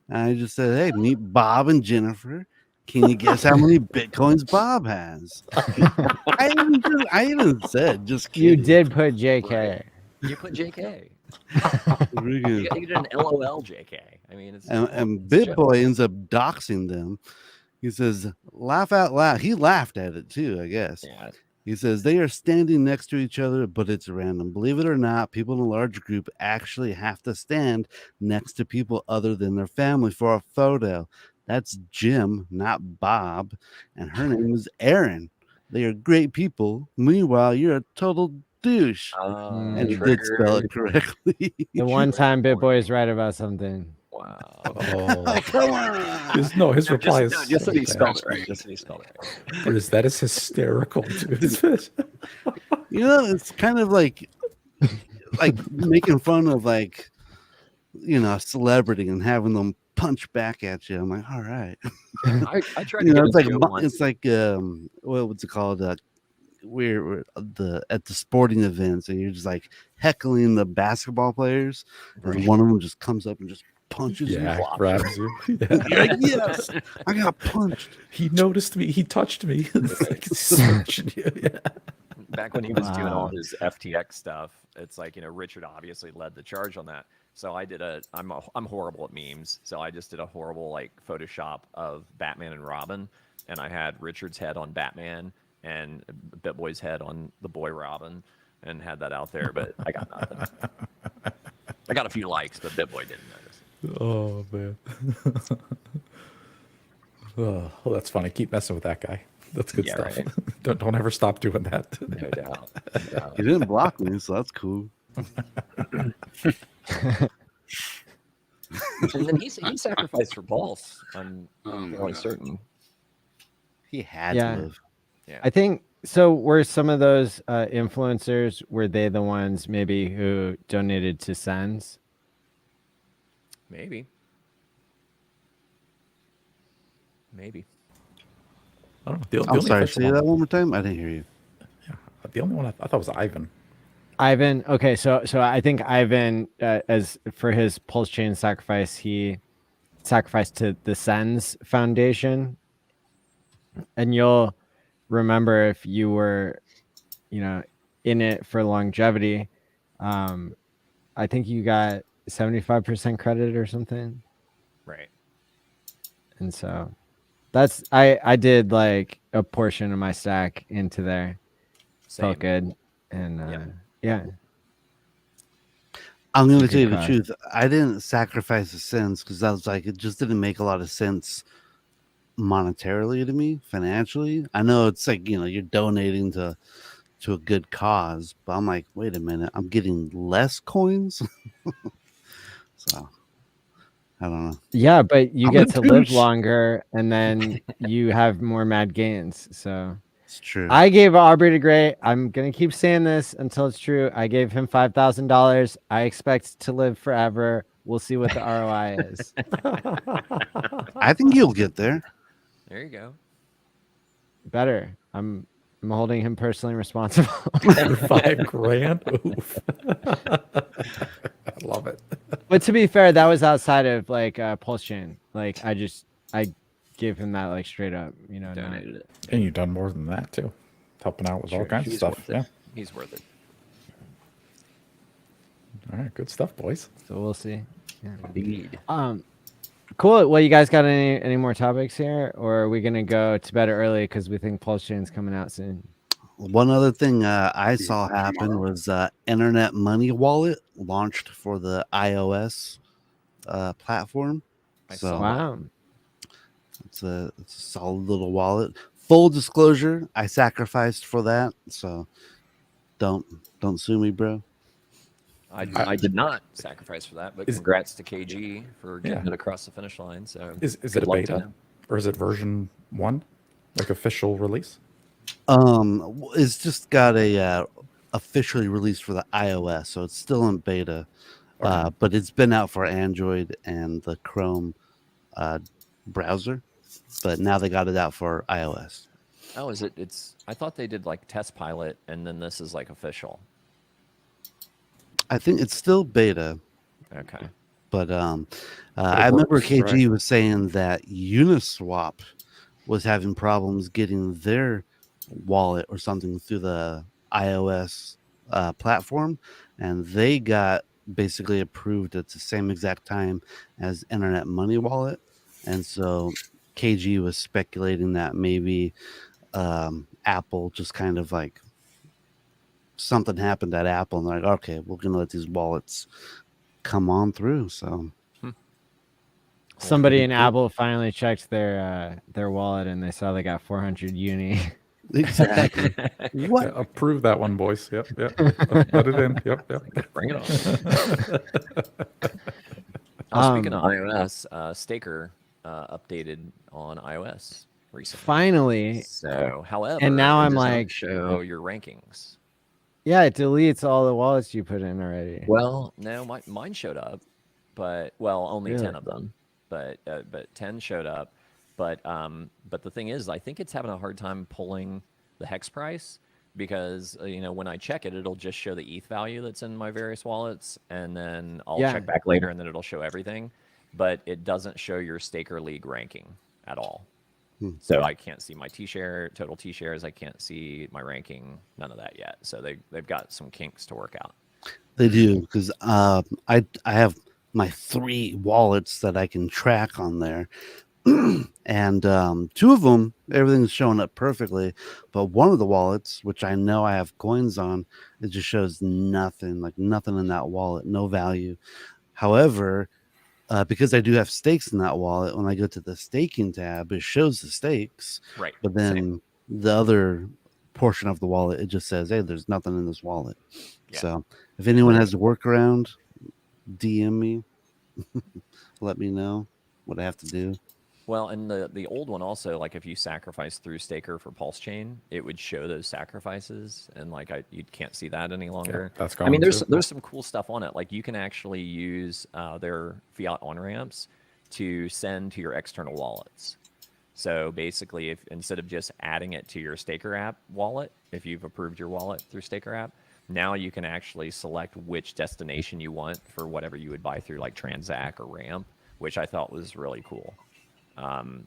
And I just said, hey, meet Bob and Jennifer. Can you guess how many Bitcoins Bob has? I even said, just you kidding. did put JK. You put JK. Freaking- You did an LOL JK. I mean, it's and it's a joke. BitBoy ends up doxing them. He says, laugh out loud. He laughed at it too, I guess. Yeah. He says they are standing next to each other, but it's random. Believe it or not, people in a large group actually have to stand next to people other than their family for a photo. That's Jim, not Bob. And her name is Erin. They are great people. Meanwhile, you're a total douche. Mm. And he did spell it correctly. The one time BitBoy is right about something. Wow. Oh, Come on. his reply is just so that he spelled bad. it right. Just that he spelled it right. Bruce, that is hysterical, dude. You know, it's kind of like making fun of like, you know, a celebrity and having them punch back at you. I'm like, all right. I tried You to know, get it's like into it once. it's like what's it called? We're at the sporting events, and you're just like heckling the basketball players, and one of them just comes up and just punches you. Yeah, grabs you. Yeah. You're like, yes, I got punched. He noticed me. He touched me. It's like smashing you. Yeah. Back when he was doing all Wow. his FTX stuff, it's like, you know, Richard obviously led the charge on that. So I did I'm horrible at memes. So I just did a horrible like Photoshop of Batman and Robin, and I had Richard's head on Batman and BitBoy's head on the boy Robin, and had that out there. But I got nothing. I got a few likes, but BitBoy didn't notice. Oh man. Oh, well, that's funny. Keep messing with that guy. That's good Yeah, stuff. right. Don't ever stop doing that. No doubt. No doubt. He didn't block me, so that's cool. And then he sacrificed for Pulse. I'm Oh, my fairly God. certain. He had Yeah. to have. Yeah. I think so. Were some of those influencers, were they the ones maybe who donated to Sens? Maybe. Maybe. I don't know. The I'm only sorry. official Say one- that one more time. I didn't hear you. The only one I thought was Ivan. Ivan. Okay, so I think Ivan, as for his PulseChain sacrifice, he sacrificed to the Sens Foundation. And you'll remember, if you were, you know, in it for longevity, I think you got 75% credit or something. Right. And so that's I did like a portion of my stack into there. Same. Felt good. And yeah. I'm going to It's a tell you good the cause. truth. I didn't sacrifice the sins because I was like, it just didn't make a lot of sense monetarily to me, financially. I know it's like, you know, you're donating to a good cause, but I'm like, wait a minute, I'm getting less coins. So I don't know. Yeah, but you I'm get a to live douche. longer, and then you have more mad gains. So It's true. I gave Aubrey to Gray. I'm gonna keep saying this until it's true. I gave him $5,000. I expect to live forever. We'll see what the ROI is. I think you'll get there. There you go. Better. I'm holding him personally responsible. $5,000. Oof. I love it. But to be fair, that was outside of like PulseChain. Like I gave him that like straight up, you know. Donated it. And you've done more than that too. Helping out with all Sure, kinds of he's stuff. worth it. Yeah. He's worth it. All right. Good stuff, boys. So we'll see. Yeah. Indeed. Cool. Well, you guys got any more topics here, or are we gonna go to bed early because we think PulseChain's coming out soon? One other thing I saw happen was Internet Money Wallet launched for the iOS platform. I So saw Wow. it's a solid little wallet. Full disclosure, I sacrificed for that, so don't sue me, bro. I did not sacrifice for that, but Is- congrats to KG for getting Yeah. it across the finish line. So Is it good a luck to beta him. or is it version 1, like official release? It's just got a officially released for the iOS, so it's still in beta. But it's been out for Android and the Chrome browser, but now they got it out for iOS. Oh, is it? I thought they did like test pilot, and then this is like official. I think it's still beta, Okay. but I remember works, KG right? was saying that Uniswap was having problems getting their wallet or something through the iOS platform, and they got basically approved at the same exact time as Internet Money Wallet, and so KG was speculating that maybe Apple just kind of like something happened at Apple, and they're like, okay, we're gonna let these wallets come on through. So Somebody in Apple finally checked their wallet, and they saw they got 400 uni. Exactly. What? Yeah, approve that one, boys. Yep, yep. Put it in. Yep, yep. Bring it on. Speaking of iOS, Staker updated on iOS recently. Finally. So, however, And now it I'm does not like, show your rankings. yeah, it deletes all the wallets you put in already. Well, no, mine showed up, but only Really? 10 of them, but 10 showed up. But the thing is, I think it's having a hard time pulling the hex price because when I check it, it'll just show the ETH value that's in my various wallets, and then I'll Yeah. check back later, and then it'll show everything, but it doesn't show your Staker League ranking at all. So I can't see my total T-shares. I can't see my ranking, none of that yet. So they've got some kinks to work out. They do, because I have my 3 wallets that I can track on there. And 2 of them, everything's showing up perfectly. But one of the wallets, which I know I have coins on, it just shows nothing, like nothing in that wallet, no value. However, because I do have stakes in that wallet, when I go to the staking tab, it shows the stakes. Right. But then Same. the other portion of the wallet, it just says, hey, there's nothing in this wallet. Yeah. So if anyone has a workaround, DM me. Let me know what I have to do. Well, and the old one also, like if you sacrifice through Staker for PulseChain, it would show those sacrifices, and like you can't see that any longer. that's I mean, gone there's too. some cool stuff on it. Like you can actually use their fiat on ramps to send to your external wallets. So basically, if instead of just adding it to your Staker app wallet, if you've approved your wallet through Staker app, now you can actually select which destination you want for whatever you would buy through like Transact or Ramp, which I thought was really cool.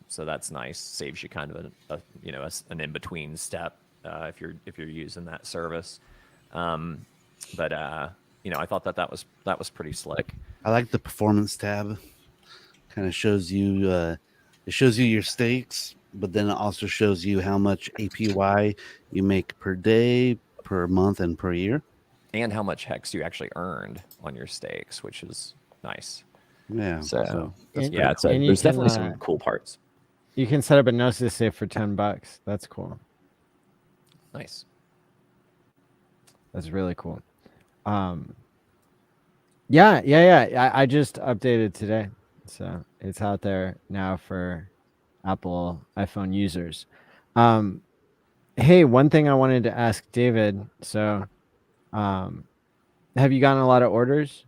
So that's nice. Saves you kind of an in between step if you're using that service. But I thought that was pretty slick. I like the performance tab. Kind of shows you it shows you your stakes, but then it also shows you how much APY you make per day, per month, and per year. And how much hex you actually earned on your stakes, which is nice. Yeah. So And- yeah, and you there's can, definitely some cool parts. You can set up a Gnosis safe for $10. That's cool. Nice. That's really cool. Yeah. I just updated today, so it's out there now for Apple iPhone users. Hey, one thing I wanted to ask David. So, have you gotten a lot of orders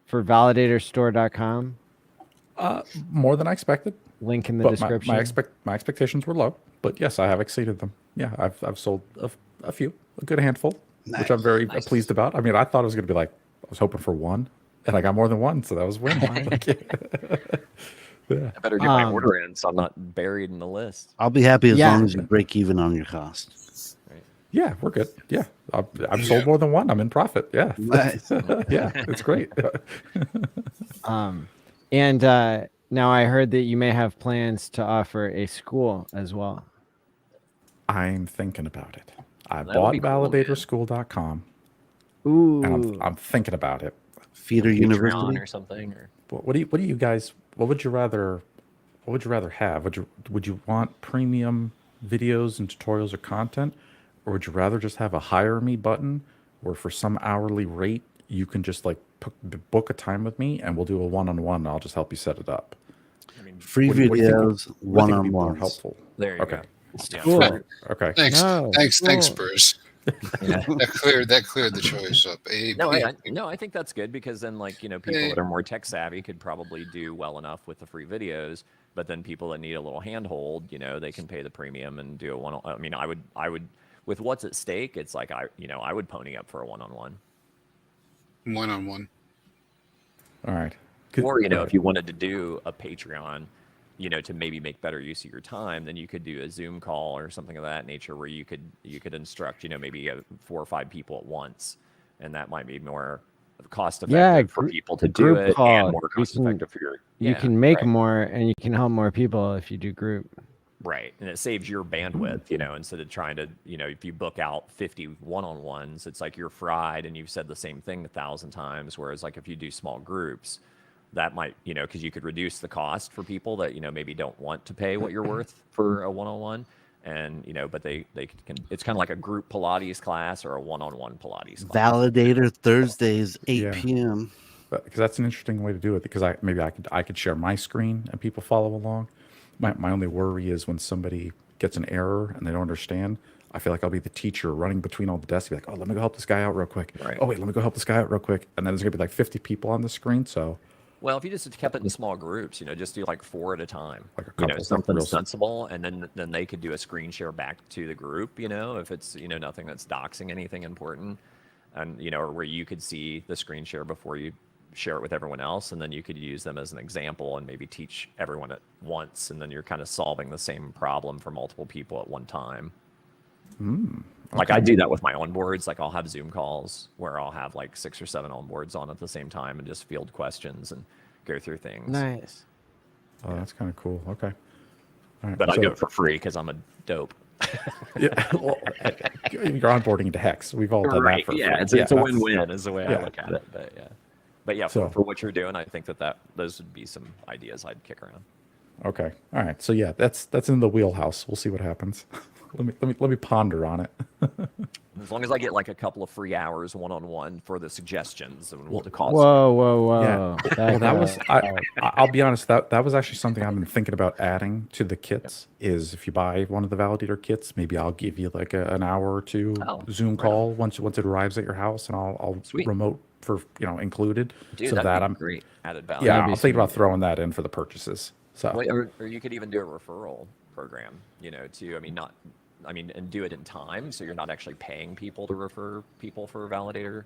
for validatorstore.com? More than I expected. Link in the But description. my expectations were low. But yes, I have exceeded them. Yeah, I've sold a few, a good handful, which I'm very pleased about. I mean, I thought it was going to be like, I was hoping for 1, and I got more than 1, so that was a win. Yeah. I better get my order in so I'm not buried in the list. I'll be happy as Yeah. long as you break even on your cost. Right. Yeah, we're good. Yeah, I've sold more than 1. I'm in profit. Yeah, Nice. yeah, it's great. And now I heard that you may have plans to offer a school as well. I'm thinking about it. I That would bought be cool, man. validatorschool.com, Ooh. and I'm thinking about it. Feeder Patreon University. or something. Or What do you guys? What would you rather have? Would you want premium videos and tutorials or content, or would you rather just have a hire me button, where for some hourly rate you can just like book a time with me and we'll do a one-on-one. I'll just help you set it up. I mean, Free What do you think videos, What do you think would be more one-on-ones. helpful? there you Okay. go. Yeah, Cool. perfect. Okay. Thanks, No, thanks, cool. Bruce. Yeah. That cleared the choice up. No, I think that's good because then, like, people that are more tech savvy could probably do well enough with the free videos. But then people that need a little handhold, they can pay the premium and do a one. I mean, I would, with what's at stake, it's like I would pony up for a one-on-one. One-on-one. All right. Or if you wanted to do a Patreon, to maybe make better use of your time, then you could do a Zoom call or something of that nature where you could instruct, maybe 4 or 5 people at once, and that might be more cost effective for people to do group it call. and more cost effective for your. You Yeah, can make right. more and you can help more people if you do group. Right. And it saves your bandwidth, instead of trying to, if you book out 50 one-on-ones, it's like you're fried and you've said the same thing 1,000 times. Whereas like if you do small groups, that might, because you could reduce the cost for people that, maybe don't want to pay what you're worth for a one-on-one. And but they can. It's kind of like a group Pilates class or a one-on-one Pilates class. Validator Thursdays, 8 Yeah. p.m. Because that's an interesting way to do it. Because I could share my screen and people follow along. My only worry is when somebody gets an error and they don't understand. I feel like I'll be the teacher running between all the desks, be like, "Oh, let me go help this guy out real quick. Right. Oh, wait, let me go help this guy out real quick." And then there's gonna be like 50 people on the screen. So, Well, if you just kept it in small groups, just do like 4 at a time, Like a couple, something real- sensible, and then they could do a screen share back to the group, if it's nothing that's doxing anything important, and or where you could see the screen share before you share it with everyone else, and then you could use them as an example and maybe teach everyone at once, and then you're kind of solving the same problem for multiple people at one time. Like I do that with my onboards. Like I'll have Zoom calls where I'll have like 6 or 7 onboards on at the same time and just field questions and go through things. Nice. oh, that's kind of cool. Okay. All right. But I so- do it for free because I'm a dope. Yeah, well, you're onboarding into Hex. We've all done that for free. It's a that's- win-win is the way yeah. I look at it. But yeah, So- for what you're doing, I think that those would be some ideas I'd kick around. Okay. All right. So yeah, that's in the wheelhouse. We'll see what happens. let me ponder on it. As long as I get like a couple of free hours one-on-one for the suggestions and what the cost. Whoa. Yeah. Well, that was I'll be honest, that was actually something I've been thinking about adding to the kits. Is if you buy one of the validator kits, maybe I'll give you like an hour or two Zoom call once it arrives at your house, and I'll Sweet. remote for included. Dude, so that'd that be I'm great added value. yeah, be I'm thinking about throwing that in for the purchases. So Well, or you could even do a referral program, too. And do it in time, so you're not actually paying people to refer people for Validator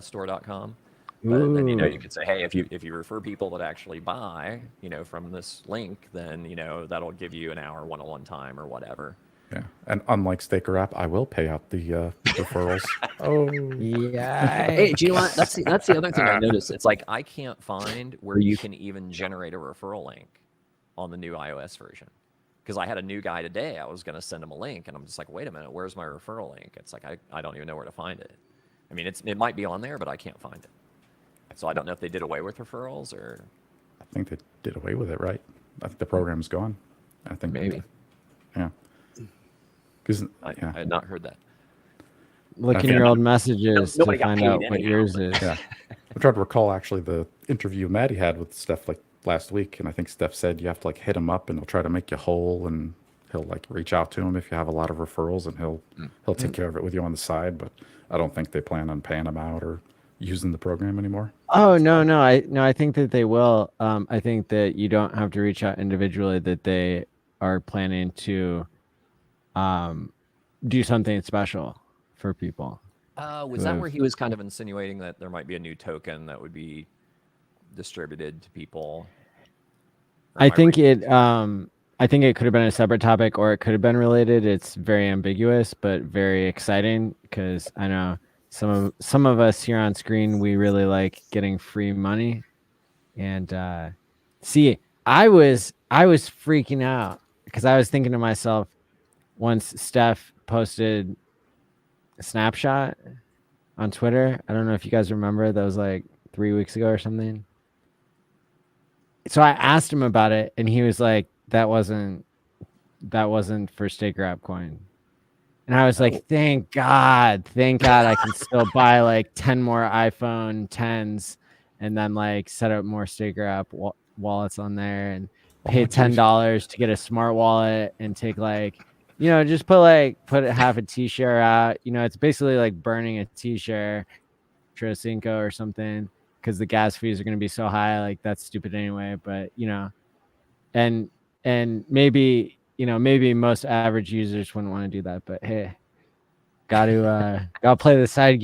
store.com. But then you could say, hey, if you refer people that actually buy, from this link, then that'll give you an hour one-on-one time or whatever. yeah, and unlike Staker app, I will pay out the referrals. Oh, Yeah. Hey, do you know what? That's the other thing I noticed. It's like I can't find where you can even generate a referral link on the new iOS version. Because I had a new guy today, I was going to send him a link, and I'm just like, wait a minute, where's my referral link? It's like I don't even know where to find it. I mean, it might be on there, but I can't find it. So I don't know if they did away with referrals or. I think they did away with it, right? I think the program's gone. I think Maybe. Yeah. Because I had not heard that. Look in Okay. your old messages to Nobody got find paid out what anyhow, yours but- is. yeah, I'm trying to recall actually the interview Maddie had with Steph like last week, and I think Steph said you have to like hit him up and he'll try to make you whole, and he'll like reach out to him if you have a lot of referrals, and he'll take care of it with you on the side. But I don't think they plan on paying him out or using the program anymore. Oh no, I think that they will. I think that you don't have to reach out individually. That they are planning to, do something special for people. Was that where he was kind of insinuating that there might be a new token that would be distributed to people? Or I am think reading- I think it could have been a separate topic, or it could have been related. It's very ambiguous, but very exciting because I know some of us here on screen, we really like getting free money. And see, I was freaking out because I was thinking to myself, once Steph posted a snapshot on Twitter, I don't know if you guys remember, that was like 3 weeks ago or something. So I asked him about it, and he was like, that wasn't for Staker App Coin. And I was like, thank God I can still buy like 10 more iPhone 10s and then like set up more Staker App wallets on there and pay $10 to get a smart wallet and take like, just put half a T-share out. It's basically like burning a T-share, Trocinco or something, because the gas fees are going to be so high. Like that's stupid anyway. But and maybe most average users wouldn't want to do that. But hey, gotta play the side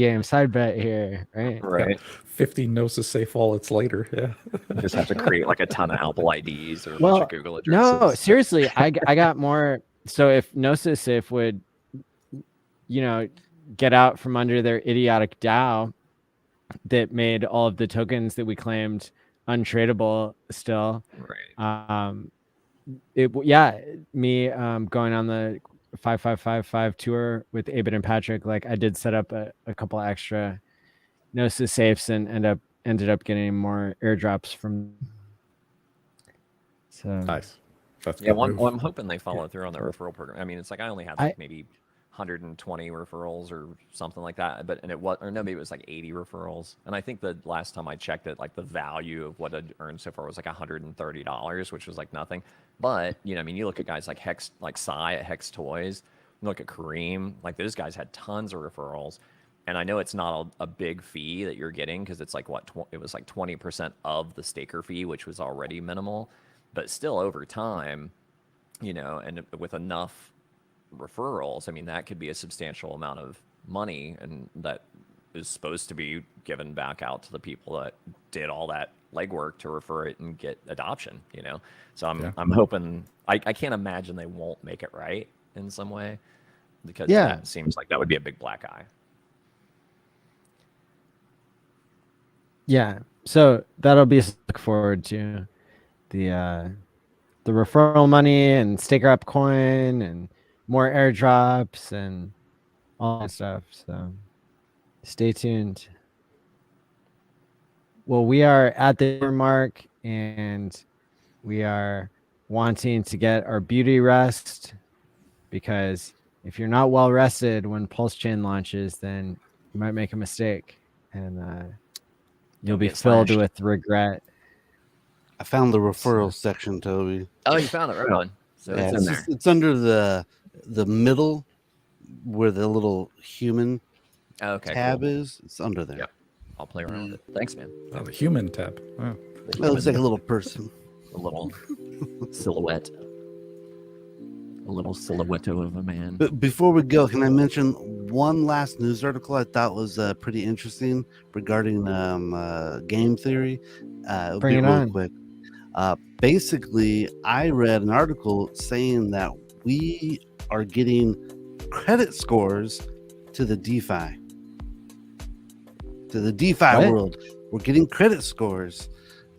bet here, right? Right. 50 Gnosis safe wallets later. Yeah. You just have to create like a ton of Apple IDs or a Well, bunch of Google addresses. No, seriously, I got more. So if Gnosis Safe would, get out from under their idiotic DAO that made all of the tokens that we claimed untradeable still. Right. Me going on the 5555 tour with Abid and Patrick, like I did set up a couple extra Gnosis safes and ended up getting more airdrops from. So Nice. That's a Yeah, good move. well, I'm hoping they follow through on the referral program. I mean, it's like I only had I like maybe 120 referrals or something like that, but and it was, or no, maybe it was like 80 referrals. And I think the last time I checked it, like the value of what I'd earned so far was like $130, which was like nothing. But I mean, you look at guys like Hex, like Psy at Hex Toys, you look at Kareem, like those guys had tons of referrals. And I know it's not a big fee that you're getting because it's like it was like 20% of the staker fee, which was already minimal, but still over time, and with enough referrals, I mean, that could be a substantial amount of money, and that is supposed to be given back out to the people that did all that legwork to refer it and get adoption. So Yeah. I'm hoping. I can't imagine they won't make it right in some way, because Yeah. that seems like that would be a big black eye. Yeah. So that'll be to look forward to the referral money and staker up coin and more airdrops and all that stuff. So stay tuned. Well, we are at the hour mark and we are wanting to get our beauty rest, because if you're not well rested when PulseChain launches, then you might make a mistake and you'll be get filled slashed. with regret. I found the referral section, Toby. Oh, you found it, right on. So Yeah, it's in there. it's under the middle where the little human Okay, tab cool. is. It's under there. Yep. I'll play around with it. Thanks, man. Oh, the human tab. Oh. The It looks like human- a little person. a little silhouette. A little silhouette of a man. But before we go, can I mention one last news article I thought was pretty interesting regarding game theory? It'll Bring be it real on. quick. Basically, I read an article saying that we are getting credit scores to the DeFi. To the DeFi What? world. We're getting credit scores.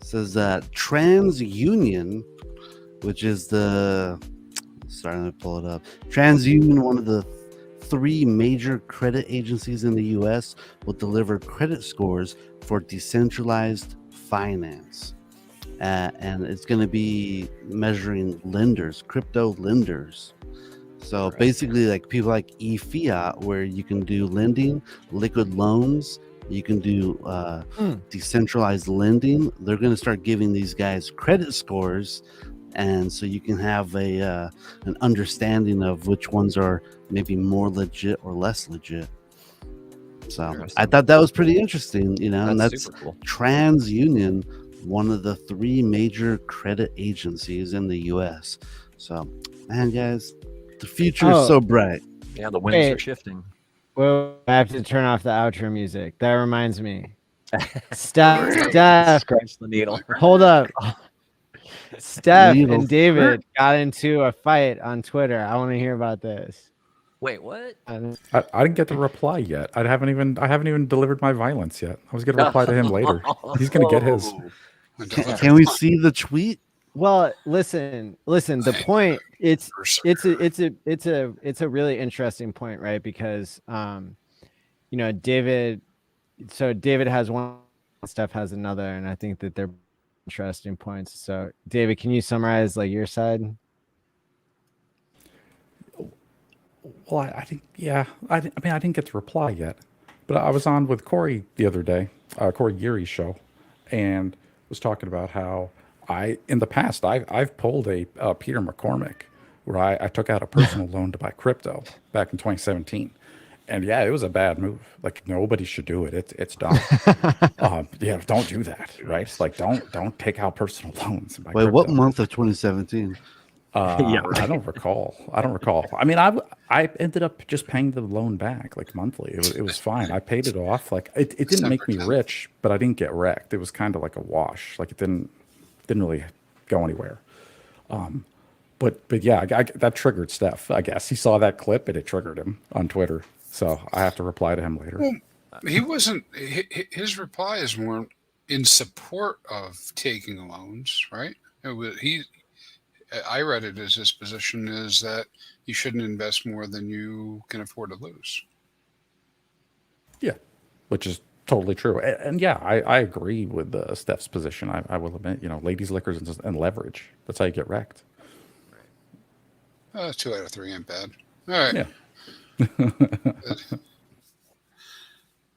It says TransUnion, which is starting to pull it up. TransUnion, one of the 3 major credit agencies in the US, will deliver credit scores for decentralized finance. And it's going to be measuring lenders, crypto lenders. So basically, like people like eFiat, where you can do lending, liquid loans, you can do decentralized lending. They're going to start giving these guys credit scores, and so you can have an understanding of which ones are maybe more legit or less legit. So I thought that was pretty interesting, and that's super cool. TransUnion, one of the 3 major credit agencies in the US. So, man, guys, the future is so bright. Yeah, the winds are Wait. shifting. Well, I have to turn off the outro music. That reminds me. Steph, Scratch the needle. hold up. Steph Needle. and David got into a fight on Twitter. I want to hear about this. Wait, what? I didn't get the reply yet. I haven't even delivered my violence yet. I was going to reply to him later. He's going to get his. Can we see the tweet? Well, listen. The point it's a really interesting point, right? Because David. So David has one, Steph has another, and I think that they're interesting points. So David, can you summarize like your side? Well, I think, yeah. I didn't get the reply yet, but I was on with Corey the other day, Corey Geary's show, and was talking about how in the past, I've pulled a Peter McCormick, where I took out a personal loan to buy crypto back in 2017. And yeah, it was a bad move. Like nobody should do it. It's dumb. Yeah, don't do that, right? Like don't take out personal loans. And buy Wait, what crypto. month of 2017? Yeah, right. I don't recall. I mean, I ended up just paying the loan back like monthly. It was fine. I paid it off. Like it didn't make me December 10th. rich, but I didn't get wrecked. It was kind of like a wash. Like it didn't really go anywhere. But yeah, that triggered Steph. I guess he saw that clip and it triggered him on Twitter. So I have to reply to him later. Well, he wasn't. His replies weren't in support of taking loans, right? I read it as his position is that you shouldn't invest more than you can afford to lose. Yeah, which is totally true. And yeah, I agree with Steph's position. I will admit, ladies, liquors, and leverage. That's how you get wrecked. 2 out of 3 ain't bad. All right. Yeah.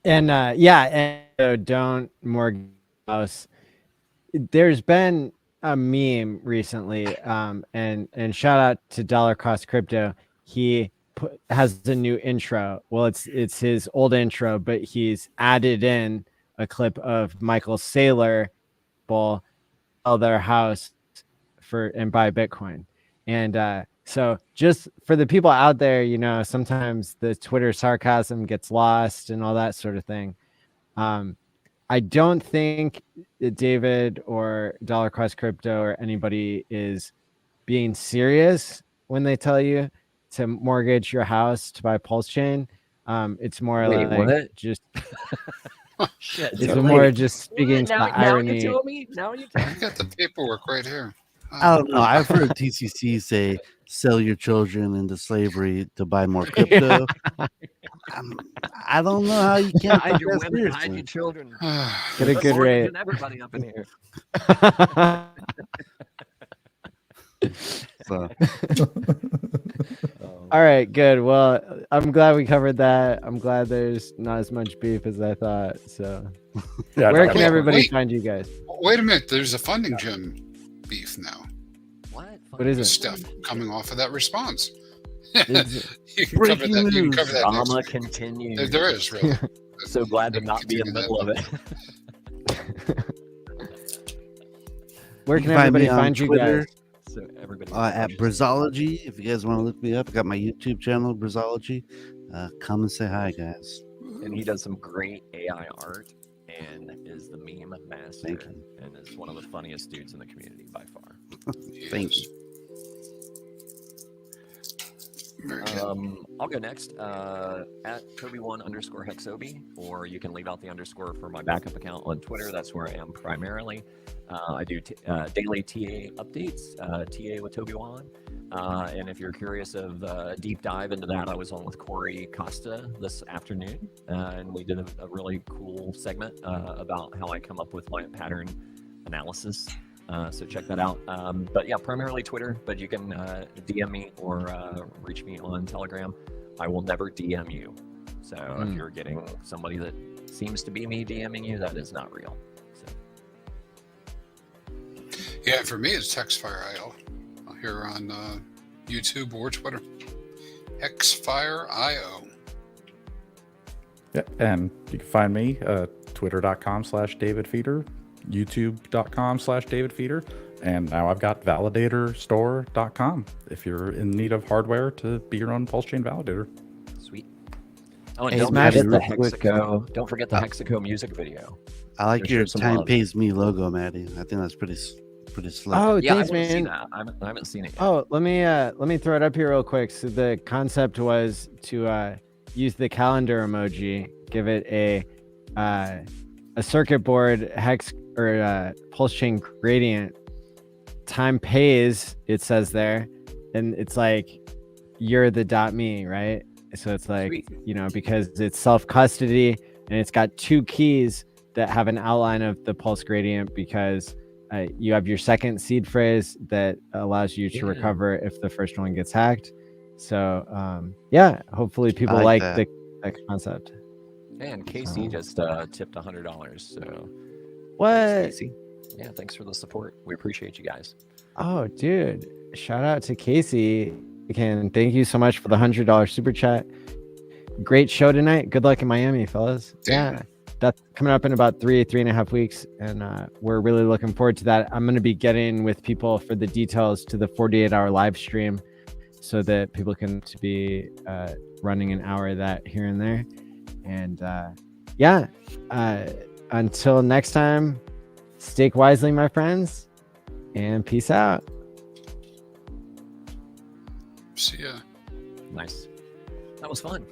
And and don't mortgage your house. There's been a meme recently, and shout out to Dollar Cost Crypto. He has a new intro. Well, it's his old intro, but he's added in a clip of Michael Saylor sell their house and buy Bitcoin. And so just for the people out there, sometimes the Twitter sarcasm gets lost and all that sort of thing. I don't think that David or Dollar Cost Crypto or anybody is being serious when they tell you to mortgage your house to buy PulseChain. It's more Wait, like what? just Shit. it's dude. more just speaking to now, the now irony. you tell me. Now you tell I me. got the paperwork right here. I don't know. I've heard TCC say sell your children into slavery to buy more crypto. I don't know how you can't Hide take your that women, hide seriously. your children. Get a We're good rate. mortgaging everybody up in here. So All right, good. Well, I'm glad we covered that. I'm glad there's not as much beef as I thought. So, Yeah, where no, can wait, everybody wait. find you guys? Wait a minute. There's a funding gym beef now. What? What is There's it? stuff coming off of that response. Is You can cover Breaking that. You can news. cover that next Drama week. continues. There is really. So glad to You not be in the continue middle that. of it. Where you can can find everybody me on find you Twitter guys? So everybody at Brisology. If you guys want to look me up, I got my YouTube channel, Brisology. Come and say hi, guys. and he does some great AI art and is the meme master Thank you. and is one of the funniest dudes in the community by far. Thank you. Very good. I'll go next at Toby1_Hexobi, or you can leave out the underscore for my backup account on Twitter. That's where I am primarily. I do daily TA updates, TA with Toby1. And if you're curious of a deep dive into that, I was on with Corey Costa this afternoon, and we did a really cool segment about how I come up with my pattern analysis. So check that out. But yeah, primarily Twitter, but you can DM me or reach me on Telegram. I will never DM you. So if you're getting somebody that seems to be me DMing you, that is not real. So. Yeah, for me, it's TextFire.io here on YouTube or Twitter. HEXFire.io. Yeah, and you can find me twitter.com/DavidFeeder, youtube.com/DavidFeeder, and now I've got ValidatorStore.com if you're in need of hardware to be your own PulseChain validator. Sweet. Oh, and Hey, don't Smash forget the real quick, Hexaco. Don't forget the Hexaco music video. I like Show your some time love. pays me logo, Maddie. I think that's pretty slick. Oh, Yeah, thanks, I want to see man. that. I haven't seen it yet. Oh, let me throw it up here real quick. So the concept was to use the calendar emoji, give it a circuit board hex or PulseChain gradient. Time pays, it says there, and it's like you're the .me, right? So it's like, Sweet. because it's self custody and it's got two keys that have an outline of the pulse gradient because you have your second seed phrase that allows you to Yeah. recover if the first one gets hacked. So yeah, hopefully people like that. the concept. And Casey just tipped $100. So What? thanks, Casey. Yeah, thanks for the support. We appreciate you guys. Oh, dude! Shout out to Casey. Again, thank you so much for the $100 super chat. Great show tonight. Good luck in Miami, fellas. Yeah, that's coming up in about 3.5 weeks, and we're really looking forward to that. I'm going to be getting with people for the details to the 48-hour live stream, so that people can be running an hour of that here and there. And until next time, stake wisely, my friends, and peace out. See ya. Nice. That was fun.